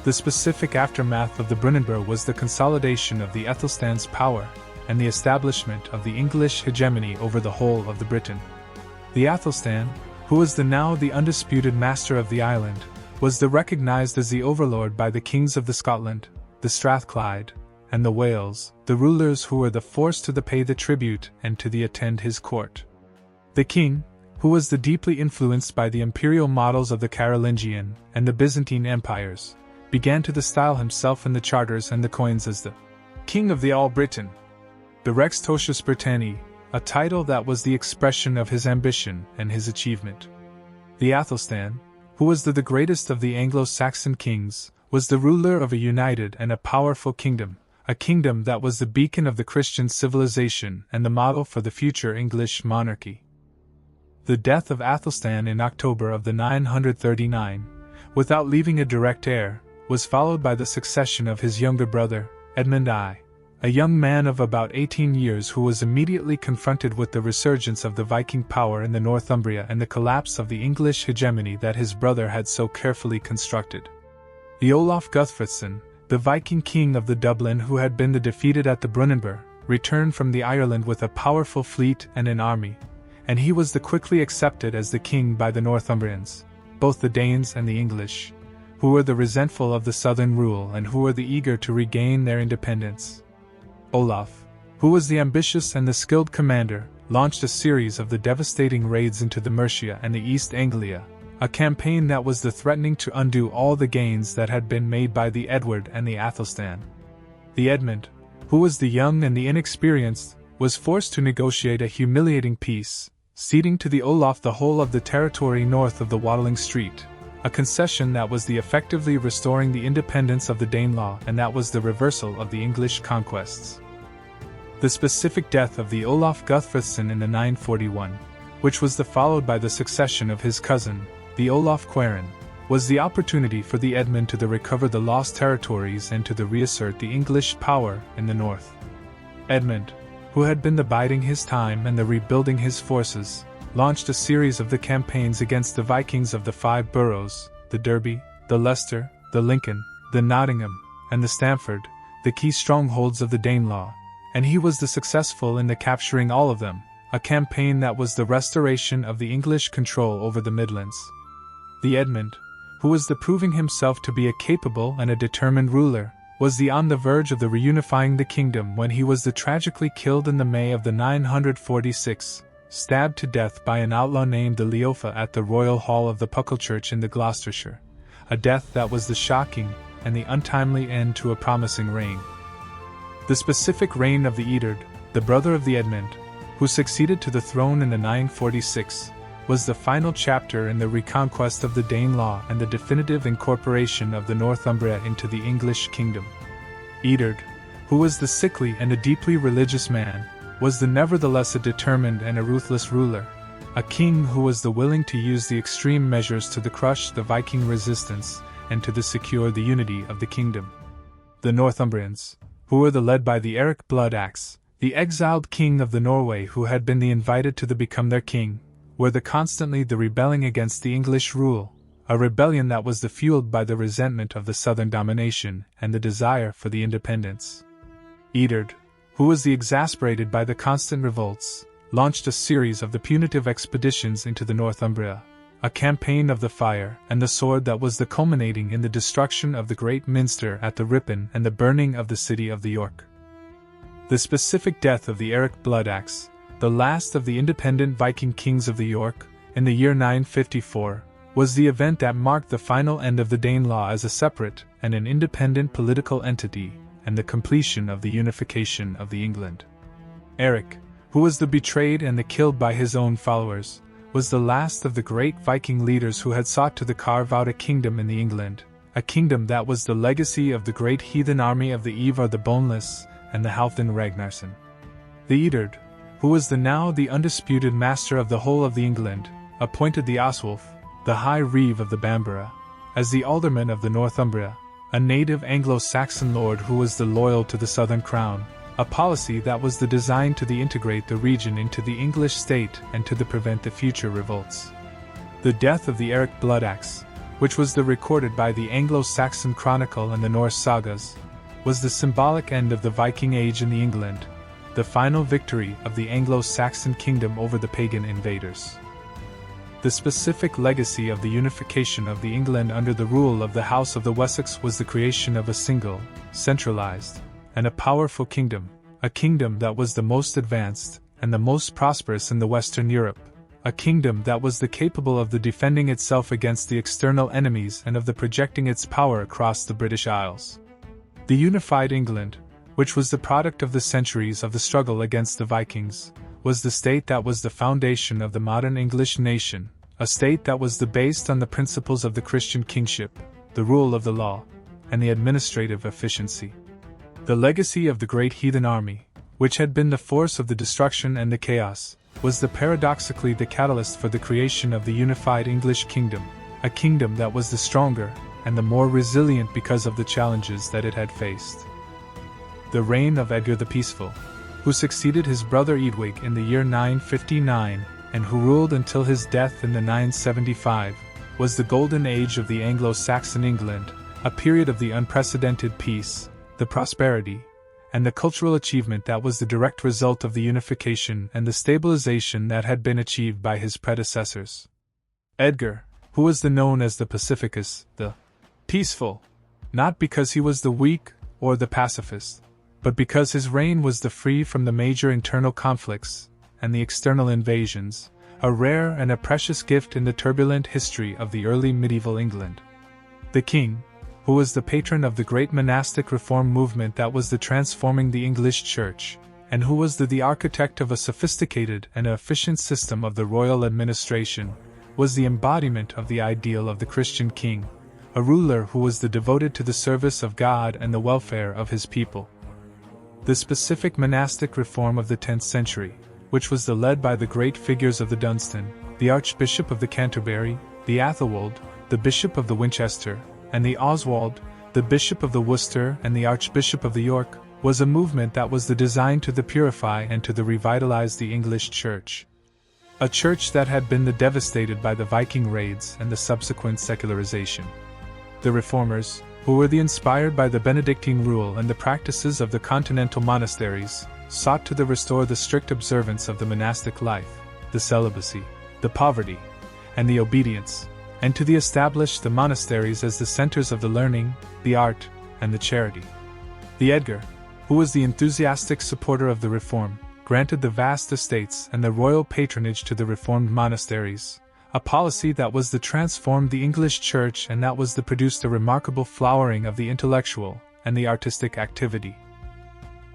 The specific aftermath of the Brunanburh was the consolidation of the Ethelstan's power and the establishment of the English hegemony over the whole of the Britain. The Athelstan, who was now the undisputed master of the island, was recognized as the overlord by the kings of the Scotland, the Strathclyde, and the Wales, the rulers who were forced to pay the tribute and to attend his court. The king, who was deeply influenced by the imperial models of the Carolingian and the Byzantine empires, began to style himself in the charters and the coins as the King of the All Britain, the Rex Totius Britanniae, a title that was the expression of his ambition and his achievement. The Athelstan, who was the greatest of the Anglo-Saxon kings, was the ruler of a united and a powerful kingdom, a kingdom that was the beacon of the Christian civilization and the model for the future English monarchy. The death of Athelstan in October of the 939, without leaving a direct heir, was followed by the succession of his younger brother, Edmund I, a young man of about 18 years who was immediately confronted with the resurgence of the Viking power in the Northumbria and the collapse of the English hegemony that his brother had so carefully constructed. The Olaf Guthfrithson, the Viking king of the Dublin who had been defeated at the Brunanburh, returned from the Ireland with a powerful fleet and an army, and he was quickly accepted as the king by the Northumbrians, both the Danes and the English, who were resentful of the southern rule and who were eager to regain their independence. Olaf, who was the ambitious and the skilled commander, launched a series of the devastating raids into the Mercia and the East Anglia, a campaign that was threatening to undo all the gains that had been made by the Edward and the Athelstan. The Edmund, who was the young and the inexperienced, was forced to negotiate a humiliating peace, ceding to the Olaf the whole of the territory north of the Waddling Street, a concession that was effectively restoring the independence of the Danelaw, and that was the reversal of the English conquests. The specific death of the Olaf Guthfrithson in the 941, which was followed by the succession of his cousin, the Olaf Queren, was the opportunity for the Edmund to recover the lost territories and to reassert the English power in the north. Edmund, who had been biding his time and rebuilding his forces, launched a series of campaigns against the Vikings of the five boroughs, the Derby, the Leicester, the Lincoln, the Nottingham, and the Stamford, the key strongholds of the Danelaw, and he was successful in capturing all of them, a campaign that was the restoration of the English control over the Midlands. The Edmund, who was proving himself to be a capable and determined ruler, was on the verge of reunifying the kingdom when he was tragically killed in the May of the 946, stabbed to death by an outlaw named Leofa at the Royal Hall of the Puckle in Gloucestershire, a death that was shocking and untimely end to a promising reign. The specific reign of the Eadred, the brother of the Edmund, who succeeded to the throne in the 946, was the final chapter in the reconquest of the Danelaw and the definitive incorporation of the Northumbria into the English kingdom. Eadred, who was the sickly and deeply religious man, was nevertheless a determined and ruthless ruler, a king who was willing to use the extreme measures to crush the Viking resistance and to secure the unity of the kingdom. The Northumbrians, who were led by the Eric Bloodaxe, the exiled king of the Norway who had been invited to become their king, were constantly rebelling against the English rule, a rebellion that was fueled by the resentment of the southern domination and the desire for the independence. Eadred, who was exasperated by the constant revolts, launched a series of punitive expeditions into the Northumbria, a campaign of the fire and the sword that was culminating in the destruction of the great minster at the Ripon and the burning of the city of York. The specific death of the Eric Bloodaxe, the last of the independent Viking kings of the York, in the year 954, was the event that marked the final end of the Danelaw as a separate and an independent political entity, and the completion of the unification of the England. Eric, who was betrayed and killed by his own followers, was the last of the great Viking leaders who had sought to carve out a kingdom in the England, a kingdom that was the legacy of the Great Heathen Army of the Ivar the Boneless and the Halfdan Ragnarsson. The Eadred, who was now the undisputed master of the whole of the England, appointed the Oswulf, the High Reeve of the Bamborough, as the alderman of the Northumbria, a native Anglo-Saxon lord who was loyal to the southern crown, a policy that was designed to integrate the region into the English state and to prevent the future revolts. The death of the Eric Bloodaxe, which was recorded by the Anglo-Saxon Chronicle and the Norse Sagas, was the symbolic end of the Viking Age in the England, the final victory of the Anglo-Saxon kingdom over the pagan invaders. The specific legacy of the unification of the England under the rule of the House of the Wessex was the creation of a single, centralized, and a powerful kingdom, a kingdom that was the most advanced and the most prosperous in the Western Europe, a kingdom that was capable of defending itself against the external enemies and of projecting its power across the British Isles. The unified England, which was the product of the centuries of the struggle against the Vikings, was the state that was the foundation of the modern English nation, a state that was based on the principles of the Christian kingship, the rule of the law, and the administrative efficiency. The legacy of the Great Heathen Army, which had been the force of the destruction and the chaos, was paradoxically the catalyst for the creation of the unified English kingdom, a kingdom that was the stronger and the more resilient because of the challenges that it had faced. The reign of Edgar the Peaceful, who succeeded his brother Eadwig in the year 959, and who ruled until his death in the 975, was the golden age of the Anglo-Saxon England, a period of the unprecedented peace, the prosperity, and the cultural achievement that was the direct result of the unification and the stabilization that had been achieved by his predecessors. Edgar, who was known as the Pacificus, the peaceful, not because he was the weak or the pacifist, but because his reign was free from the major internal conflicts and the external invasions, a rare and a precious gift in the turbulent history of the early medieval England. The king, who was the patron of the great monastic reform movement that was transforming the English church, and who was the architect of a sophisticated and efficient system of the royal administration, was the embodiment of the ideal of the Christian king, a ruler who was devoted to the service of God and the welfare of his people. The specific monastic reform of the 10th century, which was led by the great figures of the Dunstan, the Archbishop of the Canterbury, the Athelwold, the Bishop of the Winchester, and the Oswald, the Bishop of the Worcester and the Archbishop of the York, was a movement that was designed to purify and to revitalize the English Church. A church that had been devastated by the Viking raids and the subsequent secularization. The reformers, who were inspired by the Benedictine rule and the practices of the continental monasteries, sought to restore the strict observance of the monastic life, the celibacy, the poverty, and the obedience, and to establish the monasteries as the centers of the learning, the art, and the charity. The Edgar, who was the enthusiastic supporter of the reform, granted the vast estates and the royal patronage to the reformed monasteries, a policy that was transformed the English Church and that was produced a remarkable flowering of the intellectual and the artistic activity.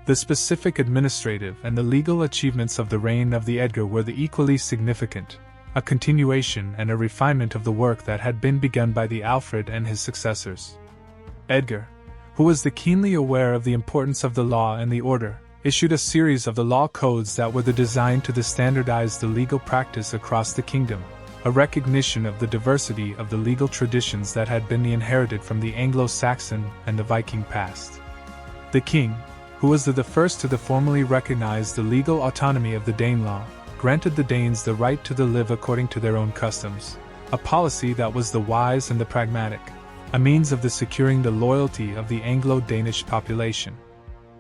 The specific administrative and the legal achievements of the reign of the Edgar were equally significant, a continuation and a refinement of the work that had been begun by the Alfred and his successors. Edgar, who was keenly aware of the importance of the law and the order, issued a series of the law codes that were designed to standardize the legal practice across the kingdom, a recognition of the diversity of the legal traditions that had been inherited from the Anglo-Saxon and the Viking past. The king, who was the first to formally recognize the legal autonomy of the Danelaw, granted the Danes the right to live according to their own customs, a policy that was wise and pragmatic, a means of securing the loyalty of the Anglo-Danish population.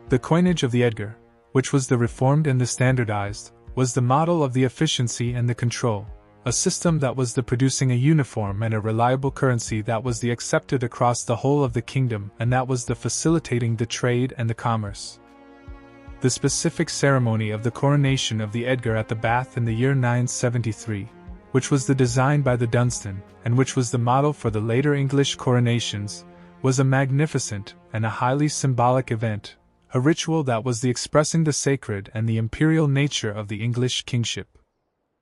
The coinage of the Edgar, which was reformed and standardized, was the model of the efficiency and the control, a system that was producing a uniform and a reliable currency that was accepted across the whole of the kingdom and that was facilitating the trade and the commerce. The specific ceremony of the coronation of the Edgar at the Bath in the year 973, which was designed by the Dunstan, and which was the model for the later English coronations, was a magnificent and a highly symbolic event, a ritual that was expressing the sacred and the imperial nature of the English kingship.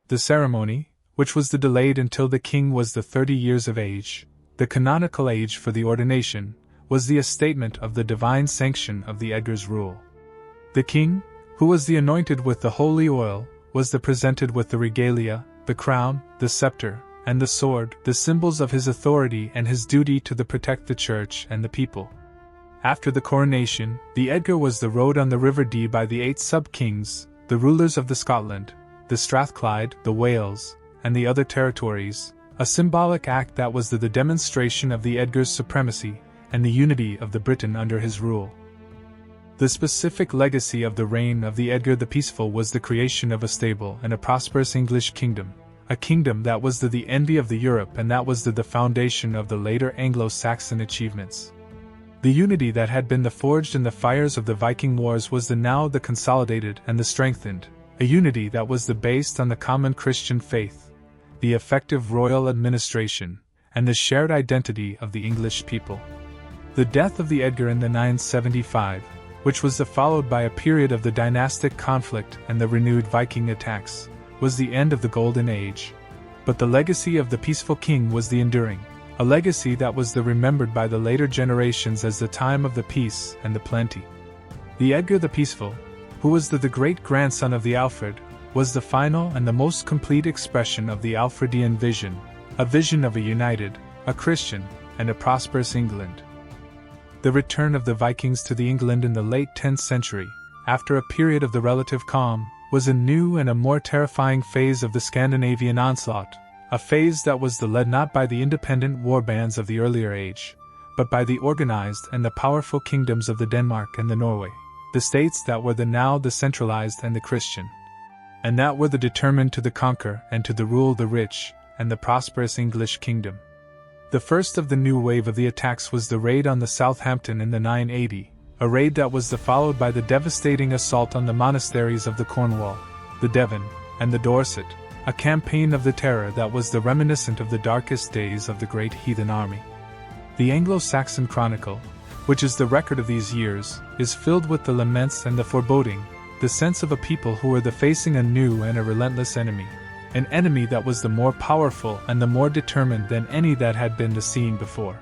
The ceremony, which was delayed until the king was 30 years of age, the canonical age for the ordination, was a statement of the divine sanction of the Edgar's rule. The king, who was anointed with the holy oil, was presented with the regalia, the crown, the scepter, and the sword, the symbols of his authority and his duty to protect the church and the people. After the coronation, the Edgar was rowed on the River Dee by the 8 sub-kings, the rulers of the Scotland, the Strathclyde, the Wales, and the other territories, a symbolic act that was the demonstration of the Edgar's supremacy and the unity of the Britain under his rule. The specific legacy of the reign of the Edgar the Peaceful was the creation of a stable and a prosperous English kingdom, a kingdom that was the envy of the Europe and that was the foundation of the later Anglo-Saxon achievements. The unity that had been forged in the fires of the Viking wars was now consolidated and strengthened, a unity that was based on the common Christian faith, the effective royal administration, and the shared identity of the English people. The death of the Edgar in the 975, which was followed by a period of the dynastic conflict and the renewed Viking attacks, was the end of the Golden Age. But the legacy of the peaceful king was the enduring, a legacy that was remembered by the later generations as the time of the peace and the plenty. The Edgar the Peaceful, who was the great-grandson of the Alfred, was the final and the most complete expression of the Alfredian vision, a vision of a united, a Christian, and a prosperous England. The return of the Vikings to the England in the late 10th century, after a period of the relative calm, was a new and a more terrifying phase of the Scandinavian onslaught, a phase that was led not by the independent war bands of the earlier age, but by the organized and the powerful kingdoms of the Denmark and the Norway, the states that were now the centralized and the Christian, and that were determined to conquer and to rule the rich and the prosperous English kingdom. The first of the new wave of the attacks was the raid on the Southampton in the 980, a raid that was followed by the devastating assault on the monasteries of the Cornwall, the Devon, and the Dorset, a campaign of the terror that was reminiscent of the darkest days of the Great Heathen Army. The Anglo-Saxon Chronicle, which is the record of these years, is filled with the laments and the foreboding, the sense of a people who were facing a new and a relentless enemy. An enemy that was the more powerful and the more determined than any that had been seen before.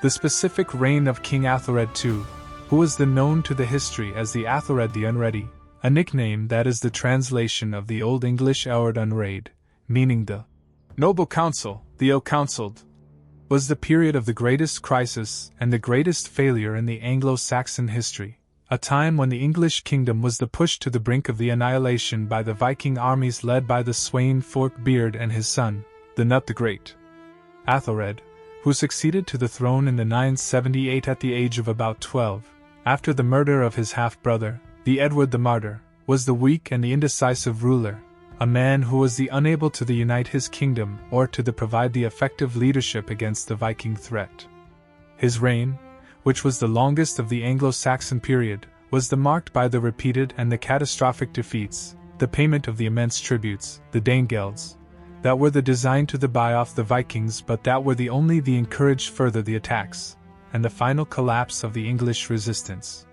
The specific reign of King Æthelred II, who was known to the history as the Æthelred the Unready, a nickname that is the translation of the Old English Eord Unreid, meaning the noble council, the ill-counselled, was the period of the greatest crisis and the greatest failure in the Anglo-Saxon history, a time when the English kingdom was pushed to the brink of the annihilation by the Viking armies led by the Sweyn Forkbeard and his son, the Nut the Great. Æthelred, who succeeded to the throne in the 978 at the age of about 12, after the murder of his half-brother, the Edward the Martyr, was the weak and the indecisive ruler, a man who was unable to unite his kingdom or to provide the effective leadership against the Viking threat. His reign, which was the longest of the Anglo-Saxon period, was marked by the repeated and the catastrophic defeats, the payment of the immense tributes, the Danegelds, that were designed to buy off the Vikings but that were only encouraged further the attacks, and the final collapse of the English resistance.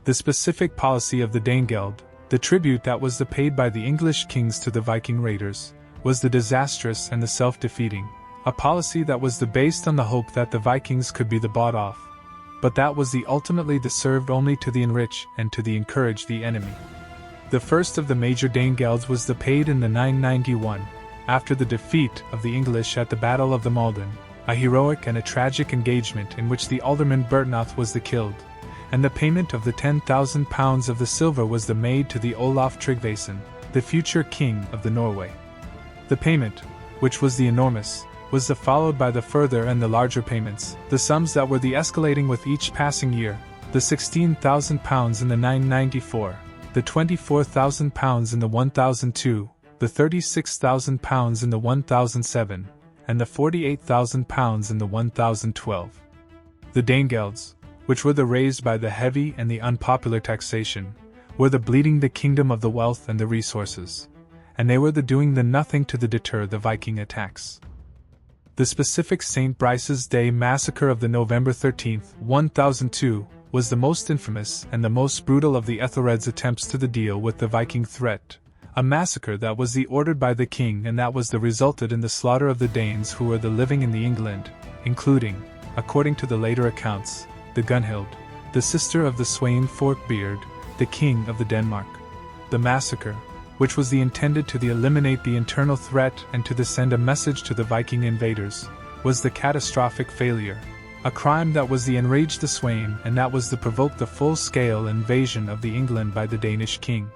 The specific policy of the Danegeld, the tribute that was paid by the English kings to the Viking raiders, was disastrous and self-defeating, a policy that was based on the hope that the Vikings could be bought off, but that was ultimately served only to enrich and to encourage the enemy. The first of the major Danegelds was paid in the 991, after the defeat of the English at the Battle of the Malden, a heroic and a tragic engagement in which the alderman Bertnoth was killed, and the payment of the 10,000 pounds of the silver was made to the Olaf Tryggvason, the future king of the Norway. The payment, which was enormous, was followed by the further and the larger payments, the sums that were escalating with each passing year, the 16,000 pounds in the 994, the 24,000 pounds in the 1002, the 36,000 pounds in the 1007, and the 48,000 pounds in the 1012. The Danegelds, which were raised by the heavy and the unpopular taxation, were bleeding the kingdom of the wealth and the resources, and they were doing nothing to deter the Viking attacks. The specific St. Brice's Day massacre of the November 13, 1002, was the most infamous and the most brutal of the Æthelred's attempts to deal with the Viking threat, a massacre that was ordered by the king and that was resulted in the slaughter of the Danes who were living in the England, including, according to the later accounts, the Gunhild, the sister of the Sweyn Forkbeard, the king of the Denmark. The massacre, which was intended to eliminate the internal threat and to send a message to the Viking invaders, was the catastrophic failure, a crime that was enraged the Sweyn and that was provoked the full-scale invasion of the England by the Danish king.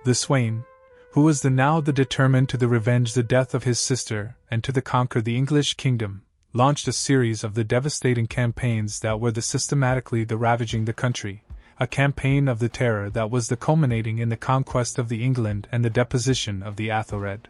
The Sweyn, who was now determined to revenge the death of his sister and to conquer the English kingdom, launched a series of devastating campaigns that were systematically ravaging the country, a campaign of the terror that was culminating in the conquest of the England and the deposition of the Æthelred.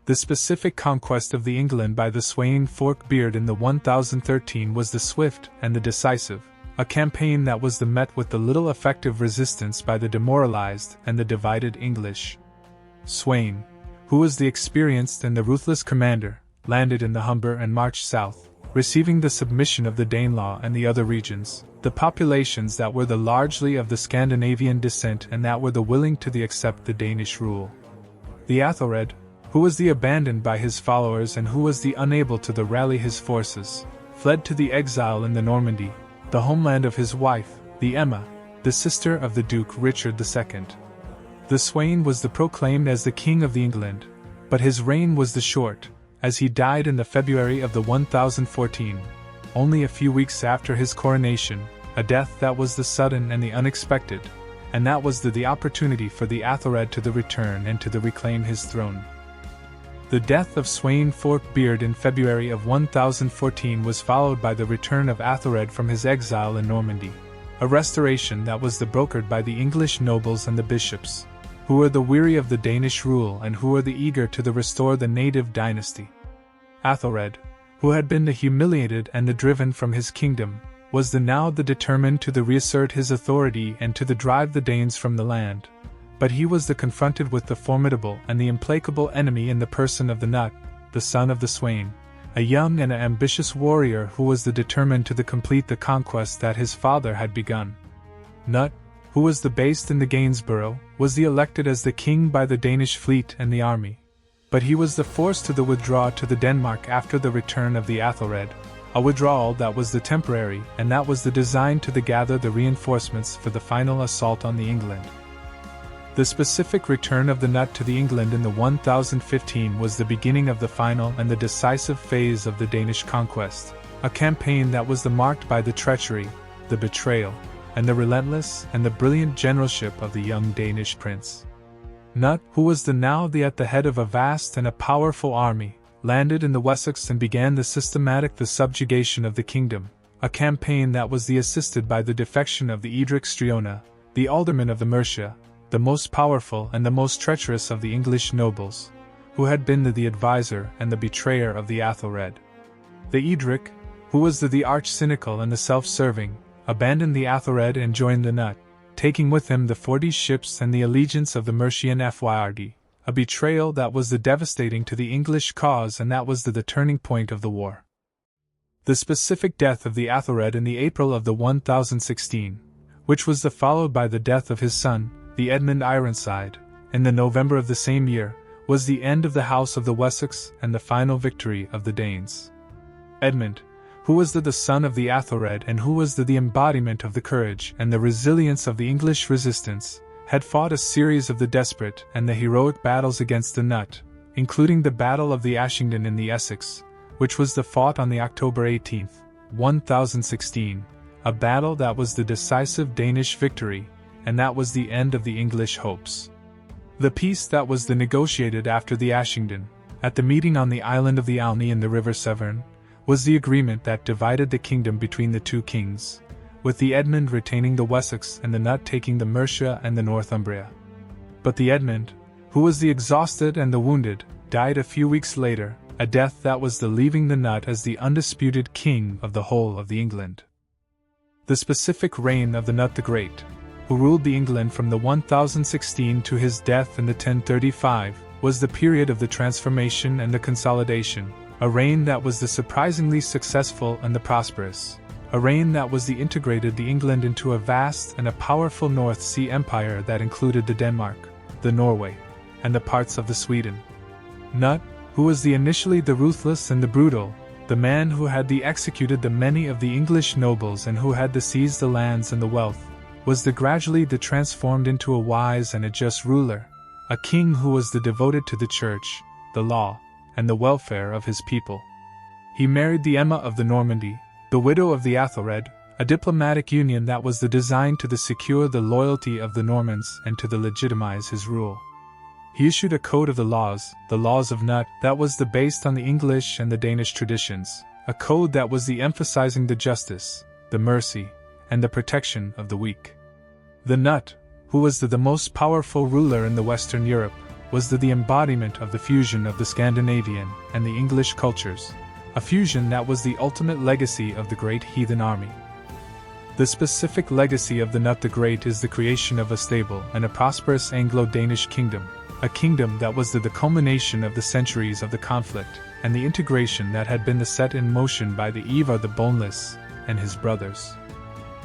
The specific conquest of the England by the Sweyn Forkbeard in the 1013 was the swift and the decisive, a campaign that was met with the little effective resistance by the demoralized and the divided English. Sweyn, who was the experienced and the ruthless commander, landed in the Humber and marched south, receiving the submission of the Danelaw and the other regions, the populations that were largely of the Scandinavian descent and that were willing to accept the Danish rule. The Æthelred, who was abandoned by his followers and who was unable to rally his forces, fled to the exile in the Normandy, the homeland of his wife, the Emma, the sister of the Duke Richard II. The Sweyn was proclaimed as the king of the England, but his reign was short, as he died in the February of the 1014, only a few weeks after his coronation, a death that was the sudden and the unexpected, and that was the opportunity for the Æthelred to return and to reclaim his throne. The death of Sweyn Forkbeard in February of 1014 was followed by the return of Æthelred from his exile in Normandy, a restoration that was brokered by the English nobles and the bishops, who were weary of the Danish rule and who were eager to restore the native dynasty. Æthelred, who had been humiliated and driven from his kingdom, was now determined to reassert his authority and to drive the Danes from the land, but he was confronted with the formidable and the implacable enemy in the person of the Nut, the son of the Sweyn, a young and ambitious warrior who was determined to complete the conquest that his father had begun. Nut, who was based in the Gainsborough, was elected as the king by the Danish fleet and the army. But he was forced to withdraw to the Denmark after the return of the Athelred, a withdrawal that was temporary and that was designed to gather the reinforcements for the final assault on the England. The specific return of the Nut to the England in the 1015 was the beginning of the final and the decisive phase of the Danish conquest, a campaign that was marked by the treachery, the betrayal, and the relentless and the brilliant generalship of the young Danish prince. Nut, who was now at the head of a vast and a powerful army, landed in the Wessex and began the systematic subjugation of the kingdom, a campaign that was assisted by the defection of the Edric Striona, the alderman of the Mercia, the most powerful and the most treacherous of the English nobles, who had been the advisor and the betrayer of the Athelred. The Edric, who was the arch-cynical and the self-serving, abandoned the Athelred and joined the Nut, taking with him the 40 ships and the allegiance of the Mercian fjords, a betrayal that was devastating to the English cause and that was the turning point of the war. The specific death of the Athelred in the April of the 1016, which was followed by the death of his son, the Edmund Ironside, in the November of the same year, was the end of the House of the Wessex and the final victory of the Danes. Edmund, who was the son of the Athelred and who was the embodiment of the courage and the resilience of the English resistance, had fought a series of the desperate and the heroic battles against the Nut, including the Battle of the Ashington in the Essex, which was fought on October 18, 1016, a battle that was the decisive Danish victory, and that was the end of the English hopes. The peace that was negotiated after the Ashington, at the meeting on the island of the Alni in the River Severn, was the agreement that divided the kingdom between the two kings, with the Edmund retaining the Wessex and the Nut taking the Mercia and the Northumbria. But the Edmund, who was the exhausted and the wounded, died a few weeks later, a death that was leaving the Nut as the undisputed king of the whole of the England. The specific reign of the Nut the Great, who ruled the England from the 1016 to his death in the 1035, was the period of the transformation and the consolidation, a reign that was surprisingly successful and prosperous, a reign that was integrated the England into a vast and a powerful North Sea empire that included the Denmark, the Norway, and the parts of the Sweden. Nut, who was initially the ruthless and the brutal, the man who had executed the many of the English nobles and who had seized the lands and the wealth, was gradually transformed into a wise and a just ruler, a king who was devoted to the church, the law, and the welfare of his people. He married the Emma of the Normandy, the widow of the Athelred, a diplomatic union that was designed to secure the loyalty of the Normans and to legitimize his rule. He issued a code of the laws of Nut, that was based on the English and the Danish traditions, a code that was emphasizing the justice, the mercy, and the protection of the weak. The Nut, who was the most powerful ruler in the Western Europe, was the embodiment of the fusion of the Scandinavian and the English cultures, a fusion that was the ultimate legacy of the Great Heathen Army. The specific legacy of the Nut the Great is the creation of a stable and a prosperous Anglo-Danish kingdom, a kingdom that was the culmination of the centuries of the conflict and the integration that had been set in motion by the Ivar the Boneless and his brothers.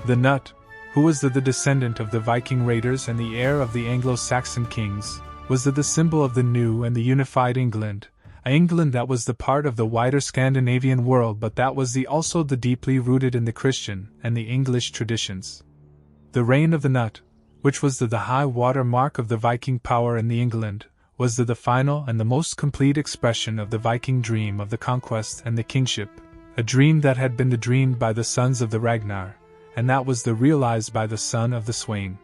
The Nut, who was the descendant of the Viking raiders and the heir of the Anglo-Saxon kings, was the symbol of the new and the unified England, an England that was the part of the wider Scandinavian world but that was also deeply rooted in the Christian and the English traditions. The reign of the Nut, which was the high water mark of the Viking power in the England, was the final and the most complete expression of the Viking dream of the conquest and the kingship, a dream that had been dreamed by the sons of the Ragnar, and that was realized by the son of the Swain.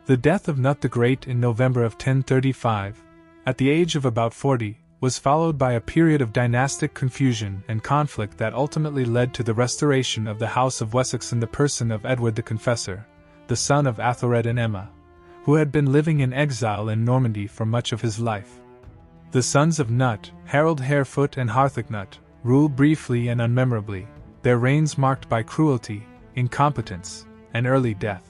The death of Nut the Great in November of 1035, at the age of about 40, was followed by a period of dynastic confusion and conflict that ultimately led to the restoration of the House of Wessex in the person of Edward the Confessor, the son of Athelred and Emma, who had been living in exile in Normandy for much of his life. The sons of Nut, Harold Harefoot and Harthacnut, ruled briefly and unmemorably, their reigns marked by cruelty, incompetence, and early death.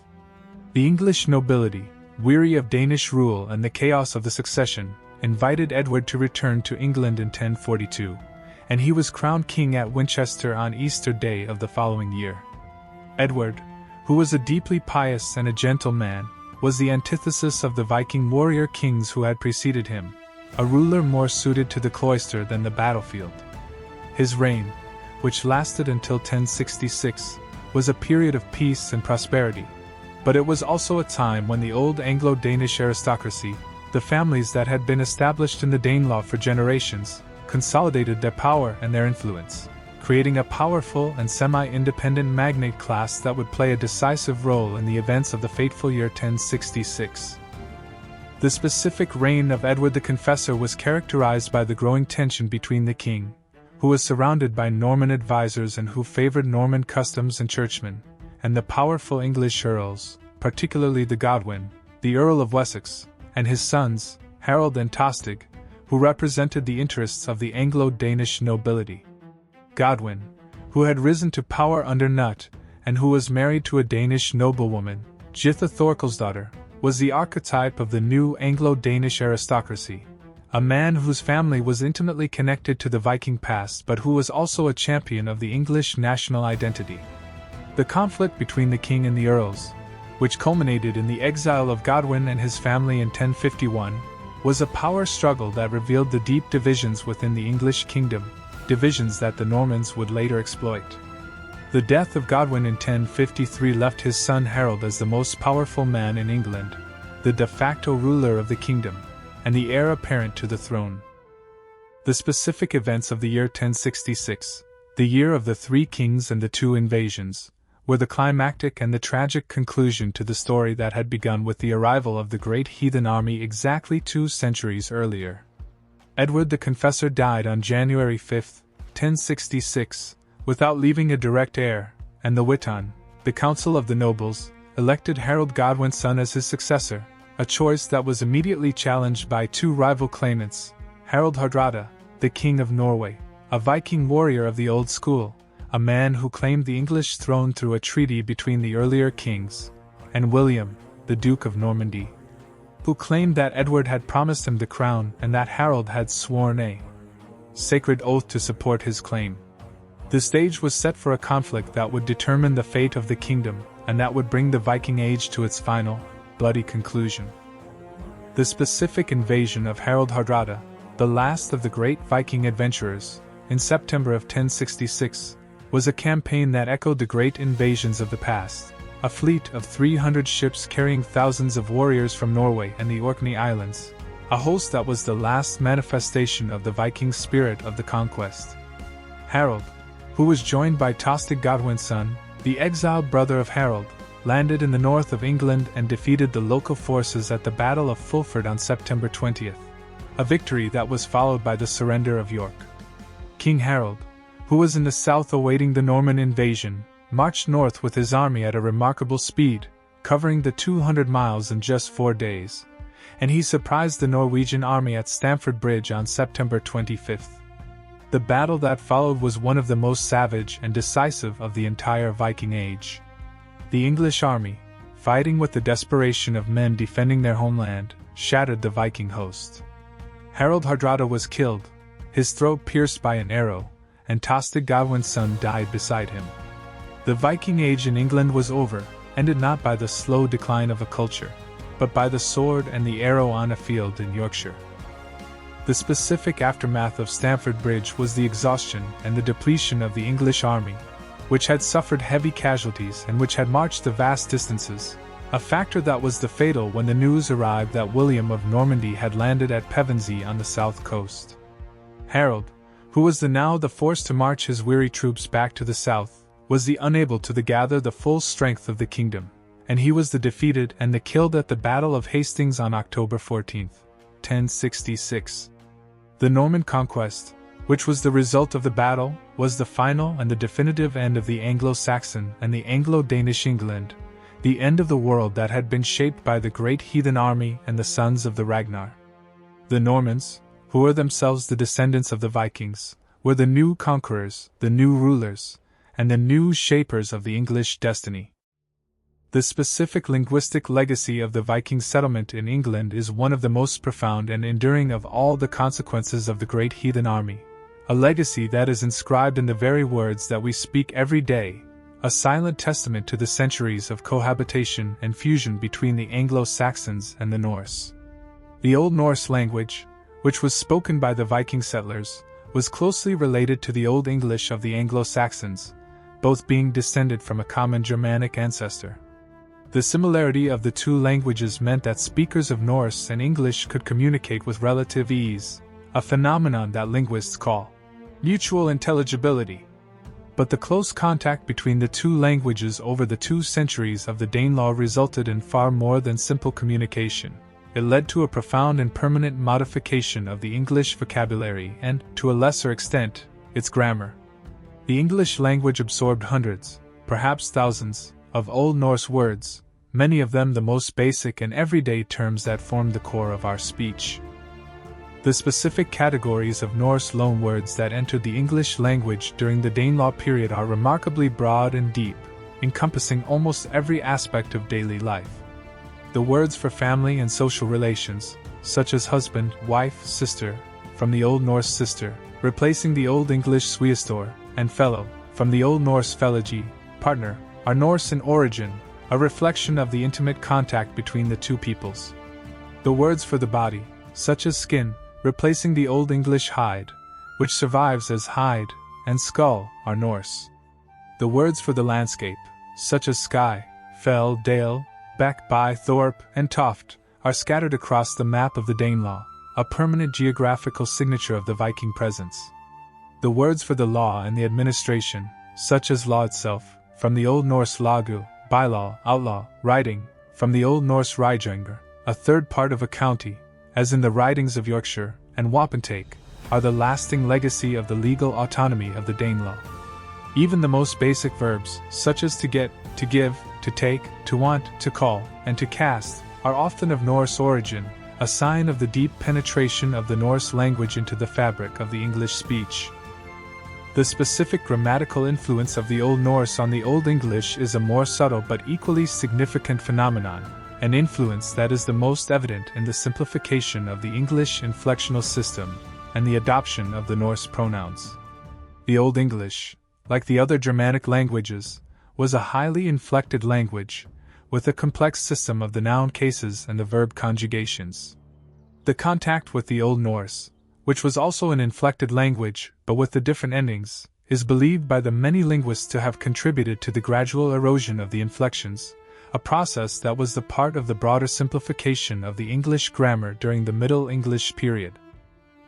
The English nobility, weary of Danish rule and the chaos of the succession, invited Edward to return to England in 1042, and he was crowned king at Winchester on Easter Day of the following year. Edward, who was a deeply pious and a gentle man, was the antithesis of the Viking warrior kings who had preceded him, a ruler more suited to the cloister than the battlefield. His reign, which lasted until 1066, was a period of peace and prosperity, but it was also a time when the old Anglo-Danish aristocracy, the families that had been established in the Danelaw for generations, consolidated their power and their influence, creating a powerful and semi-independent magnate class that would play a decisive role in the events of the fateful year 1066. The specific reign of Edward the Confessor was characterized by the growing tension between the king, who was surrounded by Norman advisors and who favored Norman customs and churchmen, and the powerful English earls, particularly the Godwin, the Earl of Wessex, and his sons, Harold and Tostig, who represented the interests of the Anglo-Danish nobility. Godwin, who had risen to power under Knut, and who was married to a Danish noblewoman, Jitha Thorkelsdottir, was the archetype of the new Anglo-Danish aristocracy, a man whose family was intimately connected to the Viking past but who was also a champion of the English national identity. The conflict between the king and the earls, which culminated in the exile of Godwin and his family in 1051, was a power struggle that revealed the deep divisions within the English kingdom, divisions that the Normans would later exploit. The death of Godwin in 1053 left his son Harold as the most powerful man in England, the de facto ruler of the kingdom, and the heir apparent to the throne. The specific events of the year 1066, the year of the three kings and the two invasions, were the climactic and the tragic conclusion to the story that had begun with the arrival of the Great Heathen Army exactly 2 centuries earlier. Edward the Confessor died on January 5, 1066, without leaving a direct heir, and the Witan, the Council of the Nobles, elected Harold Godwin's son as his successor, a choice that was immediately challenged by 2 rival claimants, Harald Hardrada, the King of Norway, a Viking warrior of the old school, a man who claimed the English throne through a treaty between the earlier kings, and William, the Duke of Normandy, who claimed that Edward had promised him the crown and that Harold had sworn a sacred oath to support his claim. The stage was set for a conflict that would determine the fate of the kingdom, and that would bring the Viking Age to its final, bloody conclusion. The specific invasion of Harald Hardrada, the last of the great Viking adventurers, in September of 1066, was a campaign that echoed the great invasions of the past, a fleet of 300 ships carrying thousands of warriors from Norway and the Orkney Islands, a host that was the last manifestation of the Viking spirit of the conquest. Harold, who was joined by Tostig Godwin's son, the exiled brother of Harold, landed in the north of England and defeated the local forces at the Battle of Fulford on September 20th, a victory that was followed by the surrender of York. King Harold, who was in the south awaiting the Norman invasion, marched north with his army at a remarkable speed, covering the 200 miles in just 4 days, and he surprised the Norwegian army at Stamford Bridge on September 25th. The battle that followed was one of the most savage and decisive of the entire Viking Age. The English army, fighting with the desperation of men defending their homeland, shattered the Viking host. Harald Hardrada was killed, his throat pierced by an arrow, and Tostig Godwin's son died beside him. The Viking Age in England was over, ended not by the slow decline of a culture, but by the sword and the arrow on a field in Yorkshire. The specific aftermath of Stamford Bridge was the exhaustion and the depletion of the English army, which had suffered heavy casualties and which had marched the vast distances, a factor that was fatal when the news arrived that William of Normandy had landed at Pevensey on the south coast. Harold, who was now forced to march his weary troops back to the south, was unable to gather the full strength of the kingdom, and he was defeated and killed at the Battle of Hastings on October 14, 1066. The Norman conquest, which was the result of the battle, was the final and the definitive end of the Anglo-Saxon and the Anglo-Danish England, the end of the world that had been shaped by the Great Heathen Army and the sons of the Ragnar. The Normans, who were themselves the descendants of the Vikings, were the new conquerors, the new rulers, and the new shapers of the English destiny. The specific linguistic legacy of the Viking settlement in England is one of the most profound and enduring of all the consequences of the Great Heathen Army, a legacy that is inscribed in the very words that we speak every day, a silent testament to the centuries of cohabitation and fusion between the Anglo-Saxons and the Norse. The Old Norse language, which was spoken by the Viking settlers, was closely related to the Old English of the Anglo-Saxons, both being descended from a common Germanic ancestor. The similarity of the two languages meant that speakers of Norse and English could communicate with relative ease, a phenomenon that linguists call mutual intelligibility. But the close contact between the two languages over the 2 centuries of the Danelaw resulted in far more than simple communication. It led to a profound and permanent modification of the English vocabulary and, to a lesser extent, its grammar. The English language absorbed hundreds, perhaps thousands, of Old Norse words, many of them the most basic and everyday terms that formed the core of our speech. The specific categories of Norse loanwords that entered the English language during the Danelaw period are remarkably broad and deep, encompassing almost every aspect of daily life. The words for family and social relations, such as husband, wife, sister, from the Old Norse sister, replacing the Old English sviastor, and fellow, from the Old Norse felagi, partner, are Norse in origin, a reflection of the intimate contact between the two peoples. The words for the body, such as skin, replacing the Old English hide, which survives as hide, and skull, are Norse. The words for the landscape, such as sky, fell, dale, beck, by, thorp, and toft, are scattered across the map of the Danelaw, a permanent geographical signature of the Viking presence. The words for the law and the administration, such as law itself, from the Old Norse lagu, bylaw, outlaw, writing, from the Old Norse ridingur, a third part of a county, as in the ridings of Yorkshire and wapentake, are the lasting legacy of the legal autonomy of the Danelaw. Even the most basic verbs, such as to get, to give, to take, to want, to call, and to cast, are often of Norse origin, a sign of the deep penetration of the Norse language into the fabric of the English speech. The specific grammatical influence of the Old Norse on the Old English is a more subtle but equally significant phenomenon, an influence that is the most evident in the simplification of the English inflectional system and the adoption of the Norse pronouns. The Old English, like the other Germanic languages, was a highly inflected language, with a complex system of the noun cases and the verb conjugations. The contact with the Old Norse, which was also an inflected language but with the different endings, is believed by the many linguists to have contributed to the gradual erosion of the inflections, a process that was the part of the broader simplification of the English grammar during the Middle English period.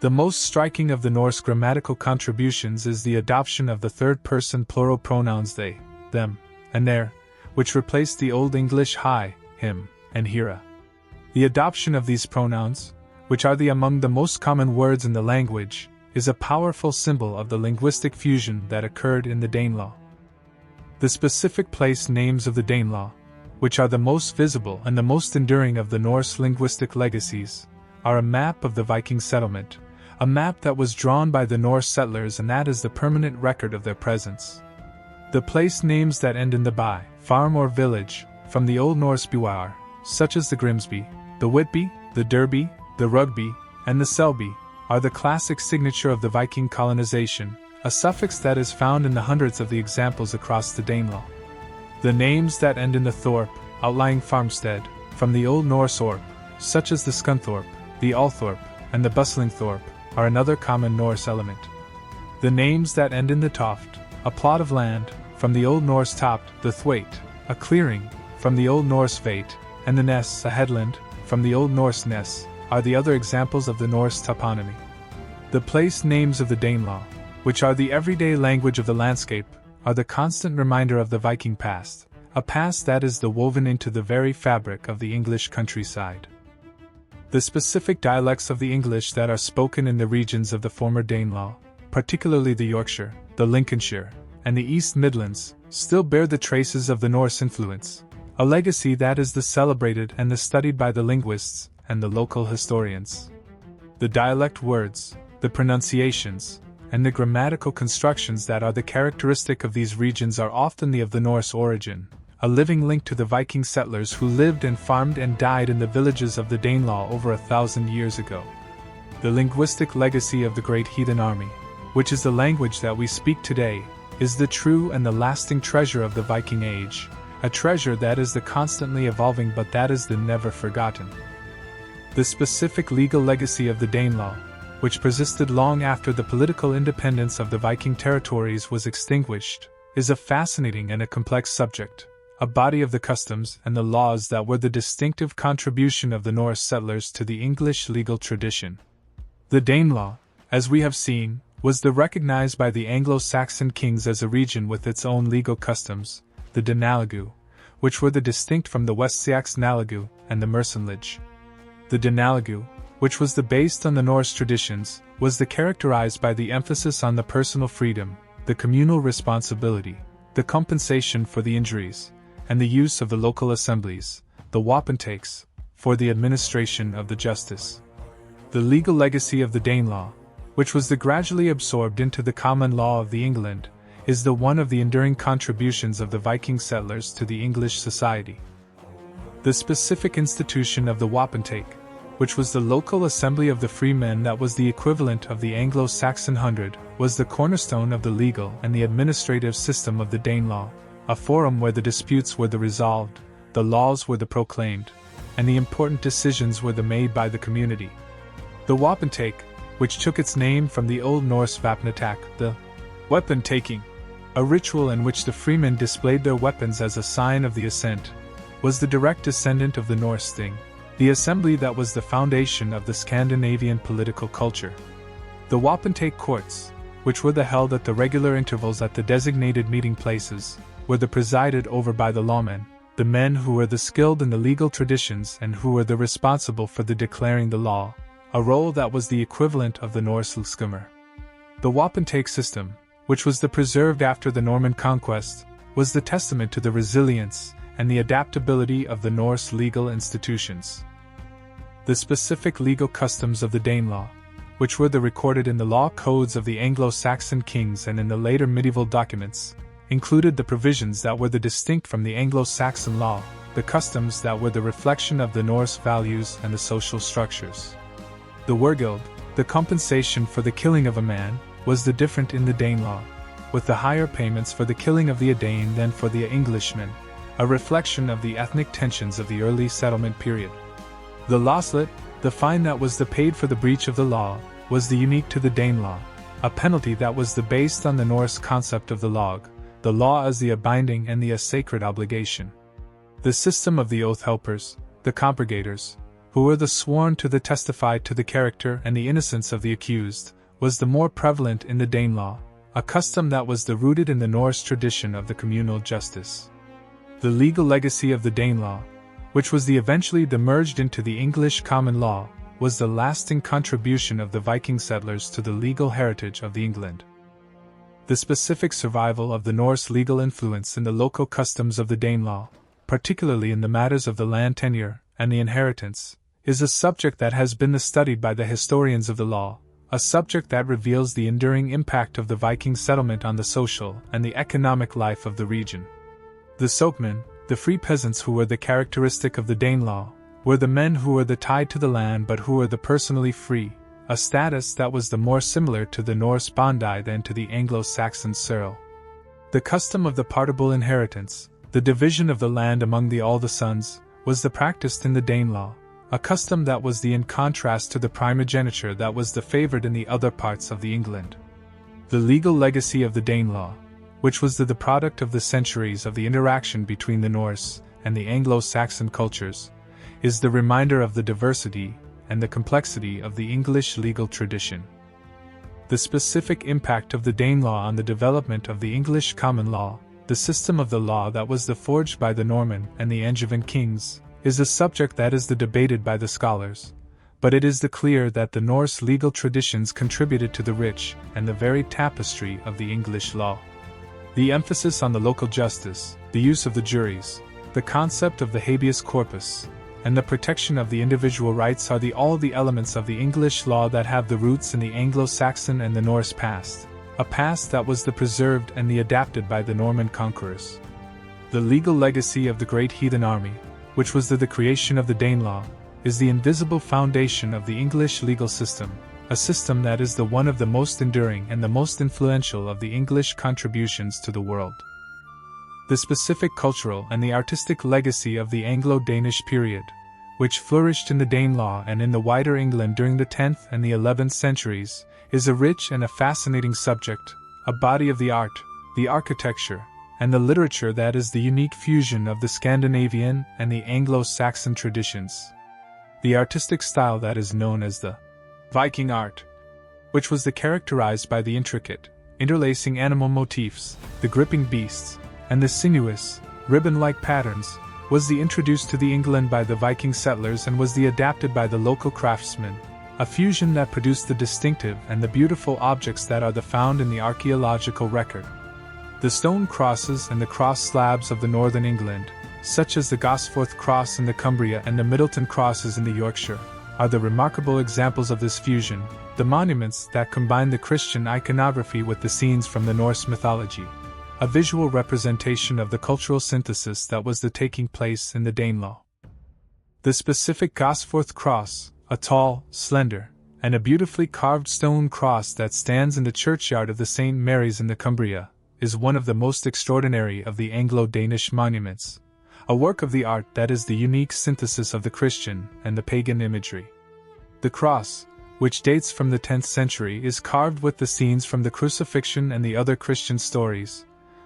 The most striking of the Norse grammatical contributions is the adoption of the third-person plural pronouns they, them, and their, which replaced the Old English I, him, and hera. The adoption of these pronouns, which are among the most common words in the language, is a powerful symbol of the linguistic fusion that occurred in the Danelaw. The specific place names of the Danelaw, which are the most visible and the most enduring of the Norse linguistic legacies, are a map of the Viking settlement, a map that was drawn by the Norse settlers and that is the permanent record of their presence. The place names that end in the by, farm or village, from the Old Norse byar, such as the Grimsby, the Whitby, the Derby, the Rugby, and the Selby, are the classic signature of the Viking colonization, a suffix that is found in the hundreds of the examples across the Danelaw. The names that end in the thorp, outlying farmstead, from the Old Norse orp, such as the Scunthorpe, the Althorpe, and the Bustling Thorpe, are another common Norse element. The names that end in the toft, a plot of land, from the Old Norse topt, the thwaite, a clearing, from the Old Norse veit, and the ness, a headland, from the Old Norse ness, are the other examples of the Norse toponymy. The place names of the Danelaw, which are the everyday language of the landscape, are the constant reminder of the Viking past, a past that is woven into the very fabric of the English countryside. The specific dialects of the English that are spoken in the regions of the former Danelaw, particularly the Yorkshire, the Lincolnshire, and the East Midlands, still bear the traces of the Norse influence, a legacy that is celebrated and studied by the linguists and the local historians. The dialect words, the pronunciations, and the grammatical constructions that are the characteristic of these regions are often of the Norse origin, a living link to the Viking settlers who lived and farmed and died in the villages of the Danelaw over 1,000 years ago. The linguistic legacy of the Great Heathen Army, which is the language that we speak today, is the true and the lasting treasure of the Viking Age, a treasure that is the constantly evolving but that is the never forgotten. The specific legal legacy of the Danelaw, which persisted long after the political independence of the Viking territories was extinguished, is a fascinating and a complex subject, a body of the customs and the laws that were the distinctive contribution of the Norse settlers to the English legal tradition. The Danelaw, as we have seen, was recognized by the Anglo-Saxon kings as a region with its own legal customs, the Danelaw, which were distinct from the West-Saxon Nalagu and the Mercenlige. The Danelaw, which was based on the Norse traditions, was characterized by the emphasis on the personal freedom, the communal responsibility, the compensation for the injuries, and the use of the local assemblies, the wapentakes, for the administration of the justice. The legal legacy of the Danelaw, which was gradually absorbed into the common law of the England, is one of the enduring contributions of the Viking settlers to the English society. The specific institution of the wapentake, which was the local assembly of the free men that was the equivalent of the Anglo-Saxon hundred, was the cornerstone of the legal and the administrative system of the Danelaw, a forum where the disputes were resolved, the laws were proclaimed, and the important decisions were made by the community. The wapentake, which took its name from the Old Norse vapnatak, the weapon taking, a ritual in which the freemen displayed their weapons as a sign of the assent, was the direct descendant of the Norse thing, the assembly that was the foundation of the Scandinavian political culture. The wapentake courts, which were held at the regular intervals at the designated meeting places, were presided over by the lawmen, the men who were skilled in the legal traditions and who were responsible for declaring the law, a role that was the equivalent of the Norse lagskrimmer. The wapentake system, which was preserved after the Norman conquest, was the testament to the resilience and the adaptability of the Norse legal institutions. The specific legal customs of the Danelaw, which were recorded in the law codes of the Anglo-Saxon kings and in the later medieval documents, included the provisions that were distinct from the Anglo-Saxon law, the customs that were the reflection of the Norse values and the social structures. The wergild, the compensation for the killing of a man, was different in the Danelaw, with the higher payments for the killing of the Dane than for the Englishman, a reflection of the ethnic tensions of the early settlement period. The lawslet, the fine that was paid for the breach of the law, was unique to the Danelaw, a penalty that was based on the Norse concept of the law as the binding and the sacred obligation. The system of the oath helpers, the compurgators, who were sworn to testify to the character and the innocence of the accused, was more prevalent in the Danelaw, a custom that was rooted in the Norse tradition of the communal justice. The legal legacy of the Danelaw, which was eventually merged into the English common law, was the lasting contribution of the Viking settlers to the legal heritage of the England. The specific survival of the Norse legal influence in the local customs of the Danelaw, particularly in the matters of the land tenure and the inheritance, is a subject that has been studied by the historians of the law, a subject that reveals the enduring impact of the Viking settlement on the social and the economic life of the region. The sokemen, the free peasants who were characteristic of the Danelaw, were the men who were tied to the land but who were personally free, a status that was more similar to the Norse bondi than to the Anglo-Saxon ceorl. The custom of the partible inheritance, the division of the land among all the sons, was practiced in the Danelaw, a custom that was in contrast to the primogeniture that was favored in the other parts of the England. The legal legacy of the Danelaw, which was the product of the centuries of the interaction between the Norse and the Anglo-Saxon cultures, is the reminder of the diversity and the complexity of the English legal tradition. The specific impact of the Danelaw on the development of the English common law, the system of the law that was forged by the Norman and the Angevin kings, is a subject that is debated by the scholars, but it is clear that the Norse legal traditions contributed to the rich and the varied tapestry of the English law. The emphasis on the local justice, the use of the juries, the concept of the habeas corpus, and the protection of the individual rights are all the elements of the English law that have the roots in the Anglo-Saxon and the Norse past, a past that was preserved and adapted by the Norman conquerors. The legal legacy of the Great Heathen Army, which was the creation of the Danelaw, is the invisible foundation of the English legal system, a system that is the one of the most enduring and the most influential of the English contributions to the world. The specific cultural and the artistic legacy of the Anglo-Danish period, which flourished in the Danelaw and in the wider England during the 10th and the 11th centuries, is a rich and a fascinating subject, a body of the art, the architecture, and the literature that is the unique fusion of the Scandinavian and the Anglo-Saxon traditions. The artistic style that is known as the Viking art, which was characterized by the intricate, interlacing animal motifs, the gripping beasts, and the sinuous, ribbon-like patterns, was introduced to the England by the Viking settlers and was adapted by the local craftsmen, a fusion that produced the distinctive and the beautiful objects that are found in the archaeological record. The stone crosses and the cross slabs of the northern England, such as the Gosforth cross in the Cumbria and the Middleton crosses in the Yorkshire, are the remarkable examples of this fusion, the monuments that combine the Christian iconography with the scenes from the Norse mythology, a visual representation of the cultural synthesis that was taking place in the Danelaw. The specific Gosforth cross, a tall, slender, and a beautifully carved stone cross that stands in the churchyard of the St. Mary's in the Cumbria, is one of the most extraordinary of the Anglo-Danish monuments, a work of the art that is the unique synthesis of the Christian and the pagan imagery. The cross, which dates from the 10th century, is carved with the scenes from the crucifixion and the other Christian stories,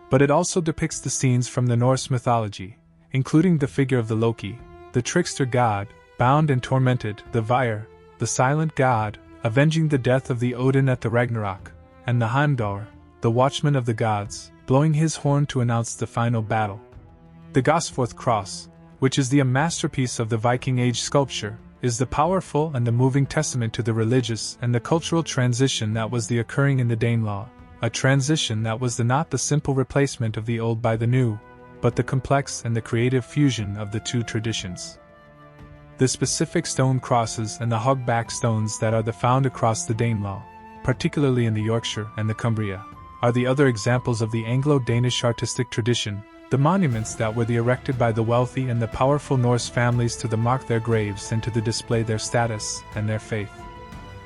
but it also depicts the scenes from the Norse mythology, including the figure of the Loki, the trickster god, bound and tormented, the Vyr, the silent god, avenging the death of the Odin at the Ragnarok, and the Heimdall, the watchman of the gods, blowing his horn to announce the final battle. The Gosforth cross, which is a masterpiece of the Viking Age sculpture, is the powerful and the moving testament to the religious and the cultural transition that was occurring in the Danelaw, a transition that was not the simple replacement of the old by the new, but the complex and the creative fusion of the two traditions. The specific stone crosses and the hogback stones that are found across the Danelaw, particularly in the Yorkshire and the Cumbria, are the other examples of the Anglo-Danish artistic tradition, the monuments that were erected by the wealthy and the powerful Norse families to mark their graves and to display their status and their faith.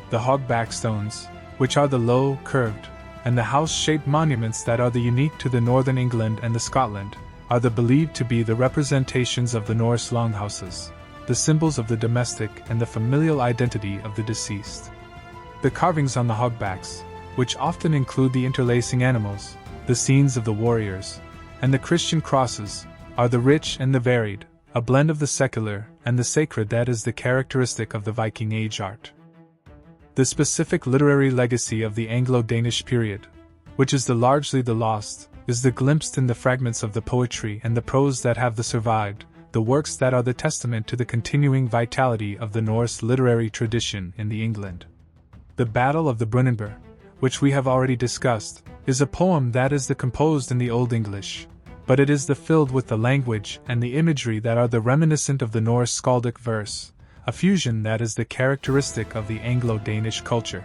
The hogback stones, which are the low, curved, and the house-shaped monuments that are unique to the northern England and the Scotland, are believed to be the representations of the Norse longhouses, the symbols of the domestic and the familial identity of the deceased. The carvings on the hogbacks, which often include the interlacing animals, the scenes of the warriors, and the Christian crosses, are rich and varied, a blend of the secular and the sacred that is characteristic of the Viking Age art. The specific literary legacy of the Anglo-Danish period, which is largely lost, is glimpsed in the fragments of the poetry and the prose that have survived, the works that are the testament to the continuing vitality of the Norse literary tradition in the England. The Battle of the Brunanburh, which we have already discussed, is a poem that is composed in the Old English, but it is filled with the language and the imagery that are reminiscent of the Norse skaldic verse, a fusion that is characteristic of the Anglo-Danish culture.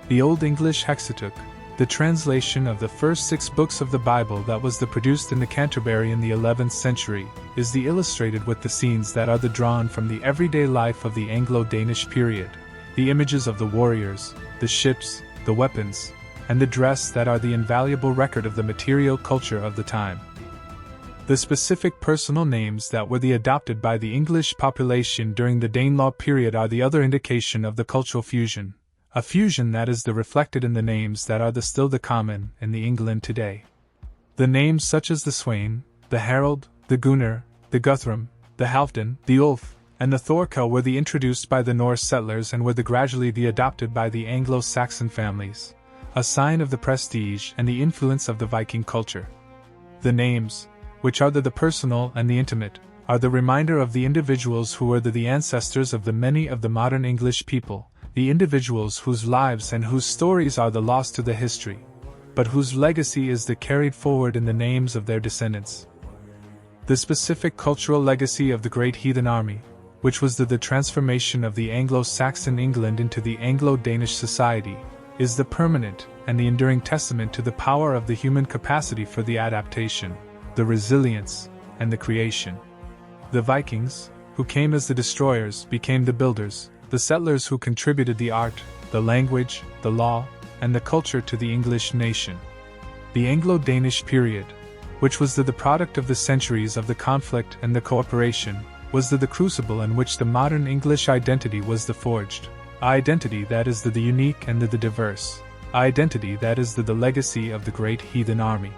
The Old English Hexateuch, the translation of the first 6 books of the Bible that was produced in the Canterbury in the 11th century, is illustrated with the scenes that are drawn from the everyday life of the Anglo-Danish period, the images of the warriors, the ships, the weapons, and the dress that are the invaluable record of the material culture of the time. The specific personal names that were adopted by the English population during the Danelaw period are the other indication of the cultural fusion, a fusion that is reflected in the names that are still common in the England today. The names such as the Swain, the Harold, the Gunnar, the Guthrum, the Halfdan, the Ulf, and the Thorkel were introduced by the Norse settlers and were gradually adopted by the Anglo-Saxon families, a sign of the prestige and the influence of the Viking culture. The names, which are the personal and the intimate, are the reminder of the individuals who were the ancestors of the many of the modern English people, the individuals whose lives and whose stories are lost to the history, but whose legacy is carried forward in the names of their descendants. The specific cultural legacy of the Great Heathen Army, which was the transformation of the Anglo-Saxon England into the Anglo-Danish society, is the permanent and the enduring testament to the power of the human capacity for the adaptation, the resilience, and the creation. The Vikings, who came as the destroyers, became the builders, the settlers who contributed the art, the language, the law, and the culture to the English nation. The Anglo-Danish period, which was the product of the centuries of the conflict and the cooperation, was the crucible in which the modern English identity was forged. Identity that is the unique and the diverse. Identity that is the legacy of the Great Heathen Army.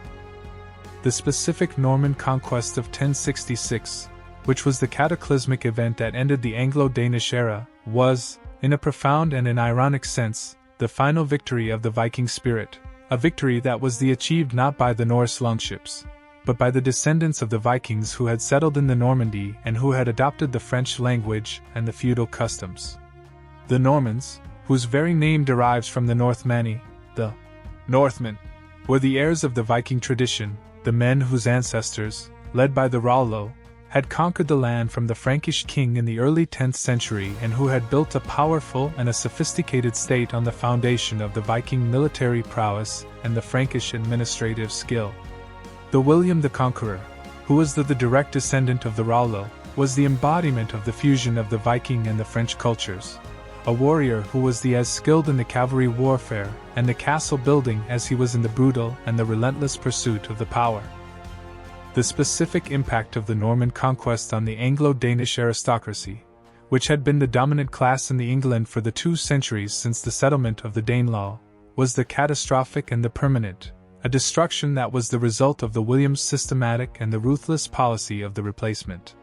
The specific Norman conquest of 1066, which was the cataclysmic event that ended the Anglo-Danish era, was, in a profound and an ironic sense, the final victory of the Viking spirit, a victory that was achieved not by the Norse longships, but by the descendants of the Vikings who had settled in the Normandy and who had adopted the French language and the feudal customs. The Normans, whose very name derives from the Northmani, the Northmen, were the heirs of the Viking tradition, the men whose ancestors, led by the Rollo, had conquered the land from the Frankish king in the early 10th century and who had built a powerful and a sophisticated state on the foundation of the Viking military prowess and the Frankish administrative skill. The William the Conqueror, who was the direct descendant of the Rollo, was the embodiment of the fusion of the Viking and the French cultures. A warrior who was as skilled in the cavalry warfare and the castle building as he was in the brutal and the relentless pursuit of the power. The specific impact of the Norman conquest on the Anglo-Danish aristocracy, which had been the dominant class in England for the 2 centuries since the settlement of the Danelaw, was the catastrophic and the permanent, a destruction that was the result of the William's systematic and the ruthless policy of the replacement.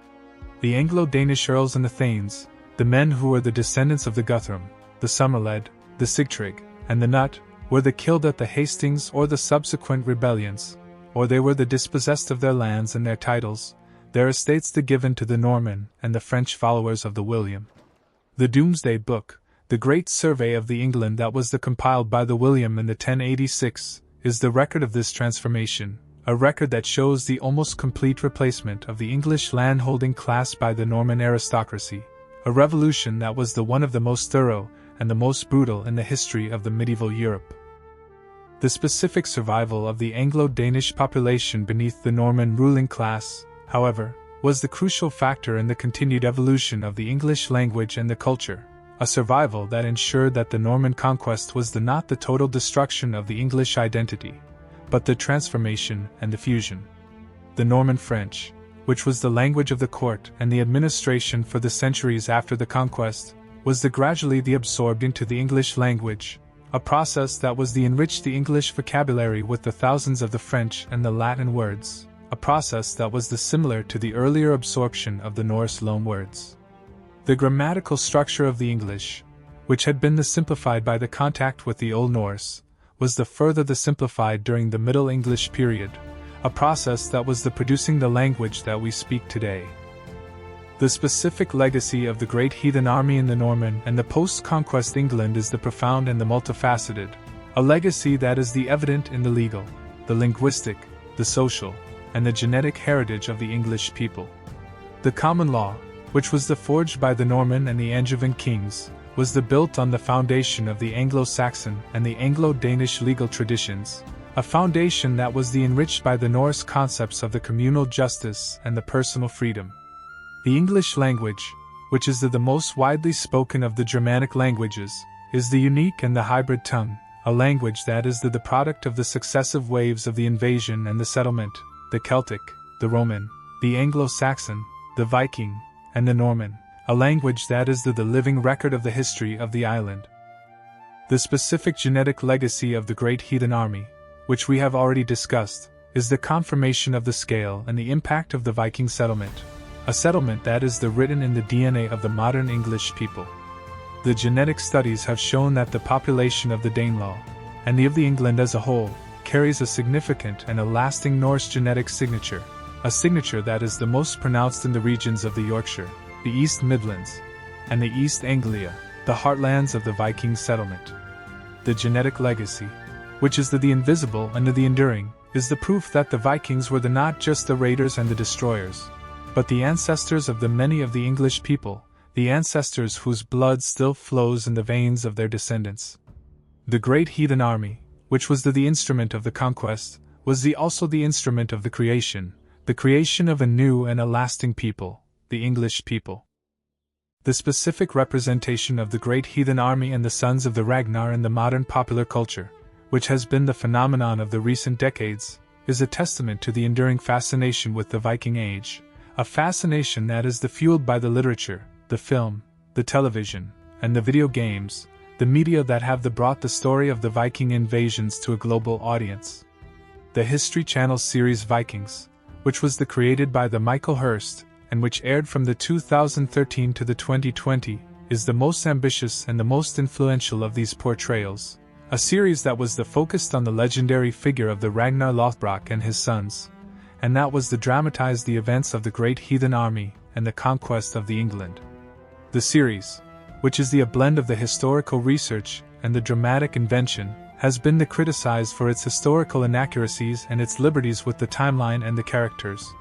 The Anglo-Danish earls and the thanes, the men who were the descendants of the Guthrum, the Somerled, the Sigtryg, and the Nut, were killed at the Hastings or the subsequent rebellions, or they were dispossessed of their lands and their titles, their estates given to the Norman and the French followers of the William. The Domesday Book, the great survey of the England that was compiled by the William in the 1086, is the record of this transformation, a record that shows the almost complete replacement of the English landholding class by the Norman aristocracy, a revolution that was one of the most thorough and the most brutal in the history of the medieval Europe. The specific survival of the Anglo-Danish population beneath the Norman ruling class, however, was the crucial factor in the continued evolution of the English language and the culture, a survival that ensured that the Norman conquest was not the total destruction of the English identity, but the transformation and the fusion. The Norman French, which was the language of the court and the administration for the centuries after the conquest, was gradually absorbed into the English language, a process that was enriched the English vocabulary with the thousands of the French and the Latin words, a process that was similar to the earlier absorption of the Norse loanwords. The grammatical structure of the English, which had been simplified by the contact with the Old Norse, was further simplified during the Middle English period, a process that was producing the language that we speak today. The specific legacy of the Great Heathen Army in the Norman and the post-conquest England is profound and multifaceted, a legacy that is evident in the legal, the linguistic, the social, and the genetic heritage of the English people. The common law, which was forged by the Norman and the Angevin kings, was built on the foundation of the Anglo-Saxon and the Anglo-Danish legal traditions, a foundation that was enriched by the Norse concepts of the communal justice and the personal freedom. The English language, which is the most widely spoken of the Germanic languages, is the unique and the hybrid tongue, a language that is the product of the successive waves of the invasion and the settlement, the Celtic, the Roman, the Anglo-Saxon, the Viking, and the Norman, a language that is the living record of the history of the island. The specific genetic legacy of the Great Heathen Army, which we have already discussed, is the confirmation of the scale and the impact of the Viking settlement, a settlement that is written in the DNA of the modern English people. The genetic studies have shown that the population of the Danelaw, and of the England as a whole, carries a significant and a lasting Norse genetic signature, a signature that is the most pronounced in the regions of the Yorkshire, the East Midlands, and the East Anglia, the heartlands of the Viking settlement. The genetic legacy, which is the invisible and the enduring, is the proof that the Vikings were not just the raiders and the destroyers, but the ancestors of the many of the English people, the ancestors whose blood still flows in the veins of their descendants. The Great Heathen Army, which was the instrument of the conquest, was also the instrument of the creation of a new and a lasting people, the English people. The specific representation of the Great Heathen Army and the Sons of the Ragnar in the modern popular culture, which has been the phenomenon of the recent decades, is a testament to the enduring fascination with the Viking Age, a fascination that is fueled by the literature, the film, the television, and the video games, the media that have brought the story of the Viking invasions to a global audience. The History Channel series Vikings, which was created by Michael Hurst, and which aired from 2013 to 2020, is the most ambitious and the most influential of these portrayals, a series that was focused on the legendary figure of the Ragnar Lothbrok and his sons, and that was dramatized the events of the Great Heathen Army and the conquest of England. The series, which is a blend of the historical research and the dramatic invention, has been criticized for its historical inaccuracies and its liberties with the timeline and the characters.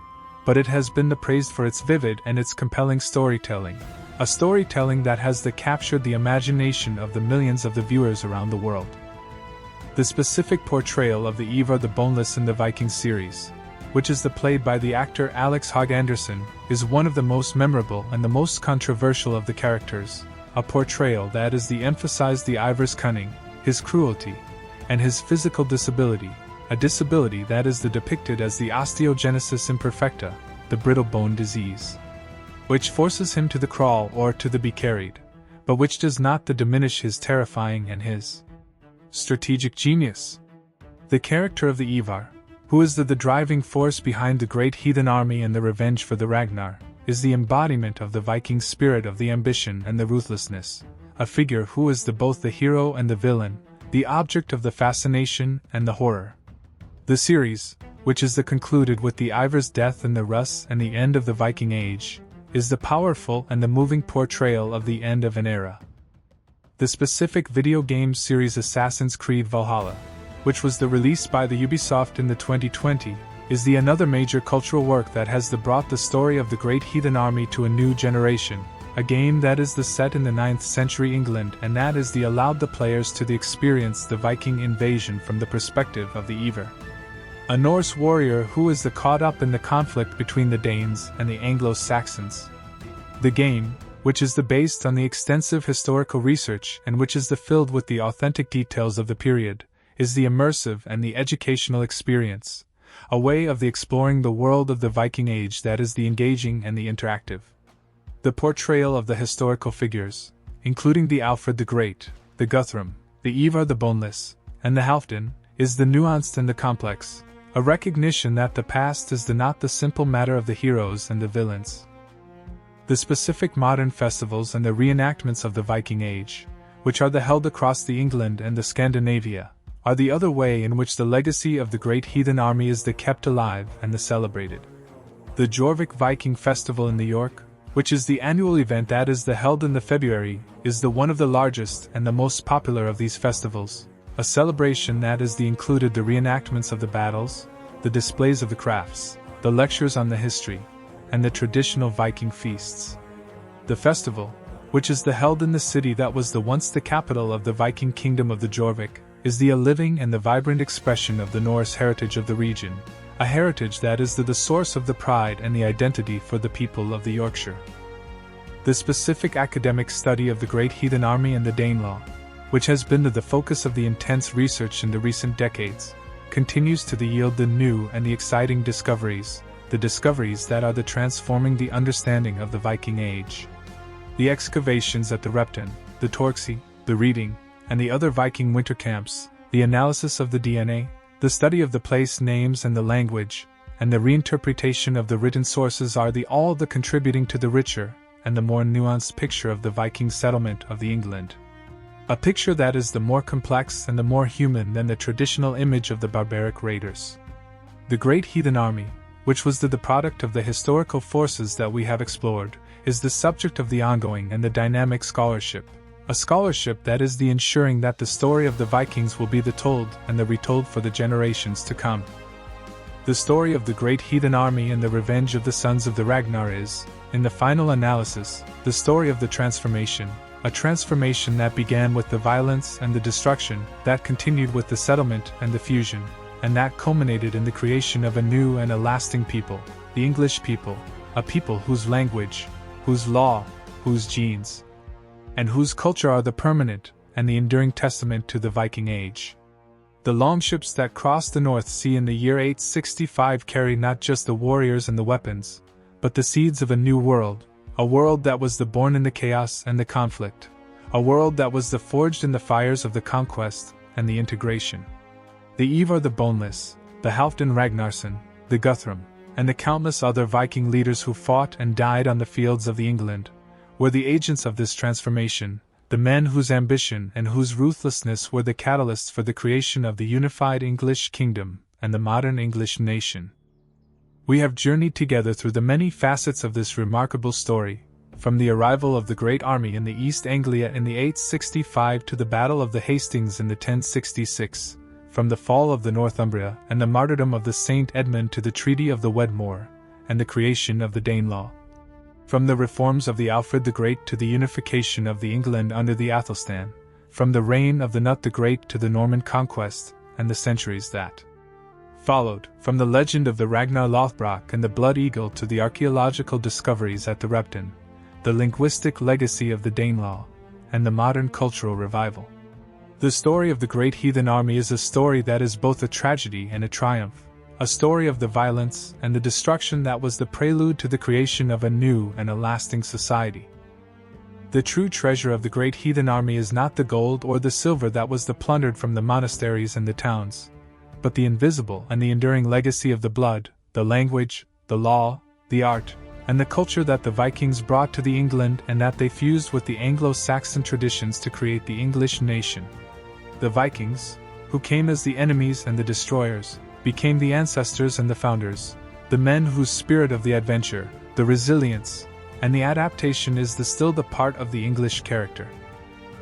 But it has been praised for its vivid and its compelling storytelling, a storytelling that has captured the imagination of the millions of the viewers around the world. The specific portrayal of the Ivar the Boneless in the Vikings series, which is played by the actor Alex Haag Anderson, is one of the most memorable and the most controversial of the characters, a portrayal that emphasized Ivar's cunning, his cruelty, and his physical disability, a disability that is depicted as the osteogenesis imperfecta, the brittle bone disease, which forces him to crawl or to be carried, but which does not diminish his terrifying and his strategic genius. The character of the Ivar, who is the driving force behind the Great Heathen Army and the revenge for the Ragnar, is the embodiment of the Viking spirit of the ambition and the ruthlessness, a figure who is both the hero and the villain, the object of the fascination and the horror. The series, which is concluded with the Ivar's death and the Rus and the end of the Viking Age, is the powerful and the moving portrayal of the end of an era. The specific video game series Assassin's Creed Valhalla, which was released by the Ubisoft in 2020, is another major cultural work that has brought the story of the Great Heathen Army to a new generation, a game that is set in the 9th century England and that is allowed the players to experience the Viking invasion from the perspective of the Ivar, a Norse warrior who is caught up in the conflict between the Danes and the Anglo-Saxons. The game, which is based on the extensive historical research and which is filled with the authentic details of the period, is the immersive and the educational experience, a way of exploring the world of the Viking Age that is engaging and the interactive. The portrayal of the historical figures, including the Alfred the Great, the Guthrum, the Ivar the Boneless, and the Halfdan, is nuanced and complex, a recognition that the past is not the simple matter of the heroes and the villains. The specific modern festivals and the reenactments of the Viking Age, which are held across England and the Scandinavia, are the other way in which the legacy of the Great Heathen Army is kept alive and celebrated. The Jorvik Viking Festival in New York, which is the annual event that is held in February, is one of the largest and the most popular of these festivals, a celebration that included the reenactments of the battles, the displays of the crafts, the lectures on the history, and the traditional Viking feasts. The festival, which is held in the city that was once the capital of the Viking kingdom of the Jorvik, is the living and the vibrant expression of the Norse heritage of the region, a heritage that is the source of the pride and the identity for the people of the Yorkshire. The specific academic study of the Great Heathen Army and the Danelaw, which has been the focus of the intense research in the recent decades, continues to yield the new and the exciting discoveries, the discoveries that are transforming the understanding of the Viking Age. The excavations at the Repton, the Torksey, the Reading, and the other Viking winter camps, the analysis of the DNA, the study of the place names and the language, and the reinterpretation of the written sources are all contributing to the richer and the more nuanced picture of the Viking settlement of the England. A picture that is the more complex and the more human than the traditional image of the barbaric raiders. The Great Heathen Army, which was the product of the historical forces that we have explored, is the subject of the ongoing and the dynamic scholarship, a scholarship that is ensuring that the story of the Vikings will be told and retold for the generations to come. The story of the Great Heathen Army and the revenge of the Sons of the Ragnar is, in the final analysis, the story of the transformation, a transformation that began with the violence and the destruction, that continued with the settlement and the fusion, and that culminated in the creation of a new and a lasting people, the English people, a people whose language, whose law, whose genes and whose culture are the permanent and the enduring testament to the Viking Age. The longships that crossed the North Sea in the year 865 carry not just the warriors and the weapons, but the seeds of a new world, a world that was born in the chaos and the conflict, a world that was forged in the fires of the conquest and the integration. The Ivar the Boneless, the Halfdan Ragnarsson, the Guthrum, and the countless other Viking leaders who fought and died on the fields of the England, were the agents of this transformation, the men whose ambition and whose ruthlessness were the catalysts for the creation of the unified English kingdom and the modern English nation. We have journeyed together through the many facets of this remarkable story, from the arrival of the Great Army in the East Anglia in the 865 to the Battle of the Hastings in the 1066, from the fall of the Northumbria and the martyrdom of the Saint Edmund to the Treaty of the Wedmore and the creation of the Danelaw. From the reforms of the Alfred the Great to the unification of the England under the Athelstan, from the reign of the Knut the Great to the Norman conquest and the centuries that followed, from the legend of the Ragnar Lothbrok and the Blood Eagle to the archaeological discoveries at the Repton, the linguistic legacy of the Danelaw, and the modern cultural revival. The story of the Great Heathen Army is a story that is both a tragedy and a triumph, a story of the violence and the destruction that was the prelude to the creation of a new and a lasting society. The true treasure of the Great Heathen Army is not the gold or the silver that was plundered from the monasteries and the towns, but the invisible and the enduring legacy of the blood, the language, the law, the art, and the culture that the Vikings brought to the England and that they fused with the Anglo-Saxon traditions to create the English nation. The Vikings, who came as the enemies and the destroyers, became the ancestors and the founders, the men whose spirit of the adventure, the resilience, and the adaptation is still the part of the English character.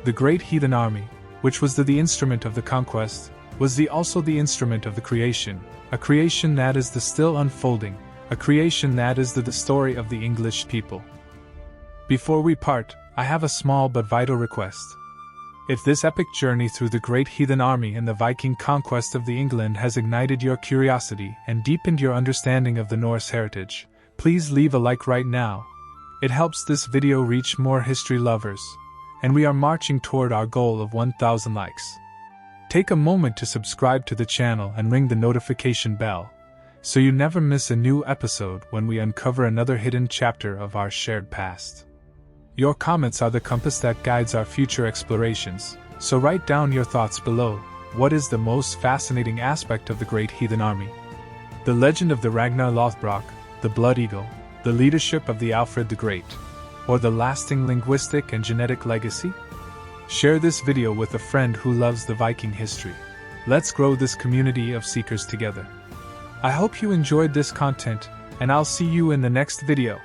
The Great Heathen Army, which was the instrument of the conquest, was also the instrument of the creation, a creation that is still unfolding, a creation that is the story of the English people. Before we part, I have a small but vital request. If this epic journey through the Great Heathen Army and the Viking conquest of the England has ignited your curiosity and deepened your understanding of the Norse heritage, please leave a like right now. It helps this video reach more history lovers, and we are marching toward our goal of 1,000 likes. Take a moment to subscribe to the channel and ring the notification bell, so you never miss a new episode when we uncover another hidden chapter of our shared past. Your comments are the compass that guides our future explorations, so write down your thoughts below. What is the most fascinating aspect of the Great Heathen Army? The legend of the Ragnar Lothbrok, the Blood Eagle, the leadership of the Alfred the Great, or the lasting linguistic and genetic legacy? Share this video with a friend who loves the Viking history. Let's grow this community of seekers together. I hope you enjoyed this content, and I'll see you in the next video.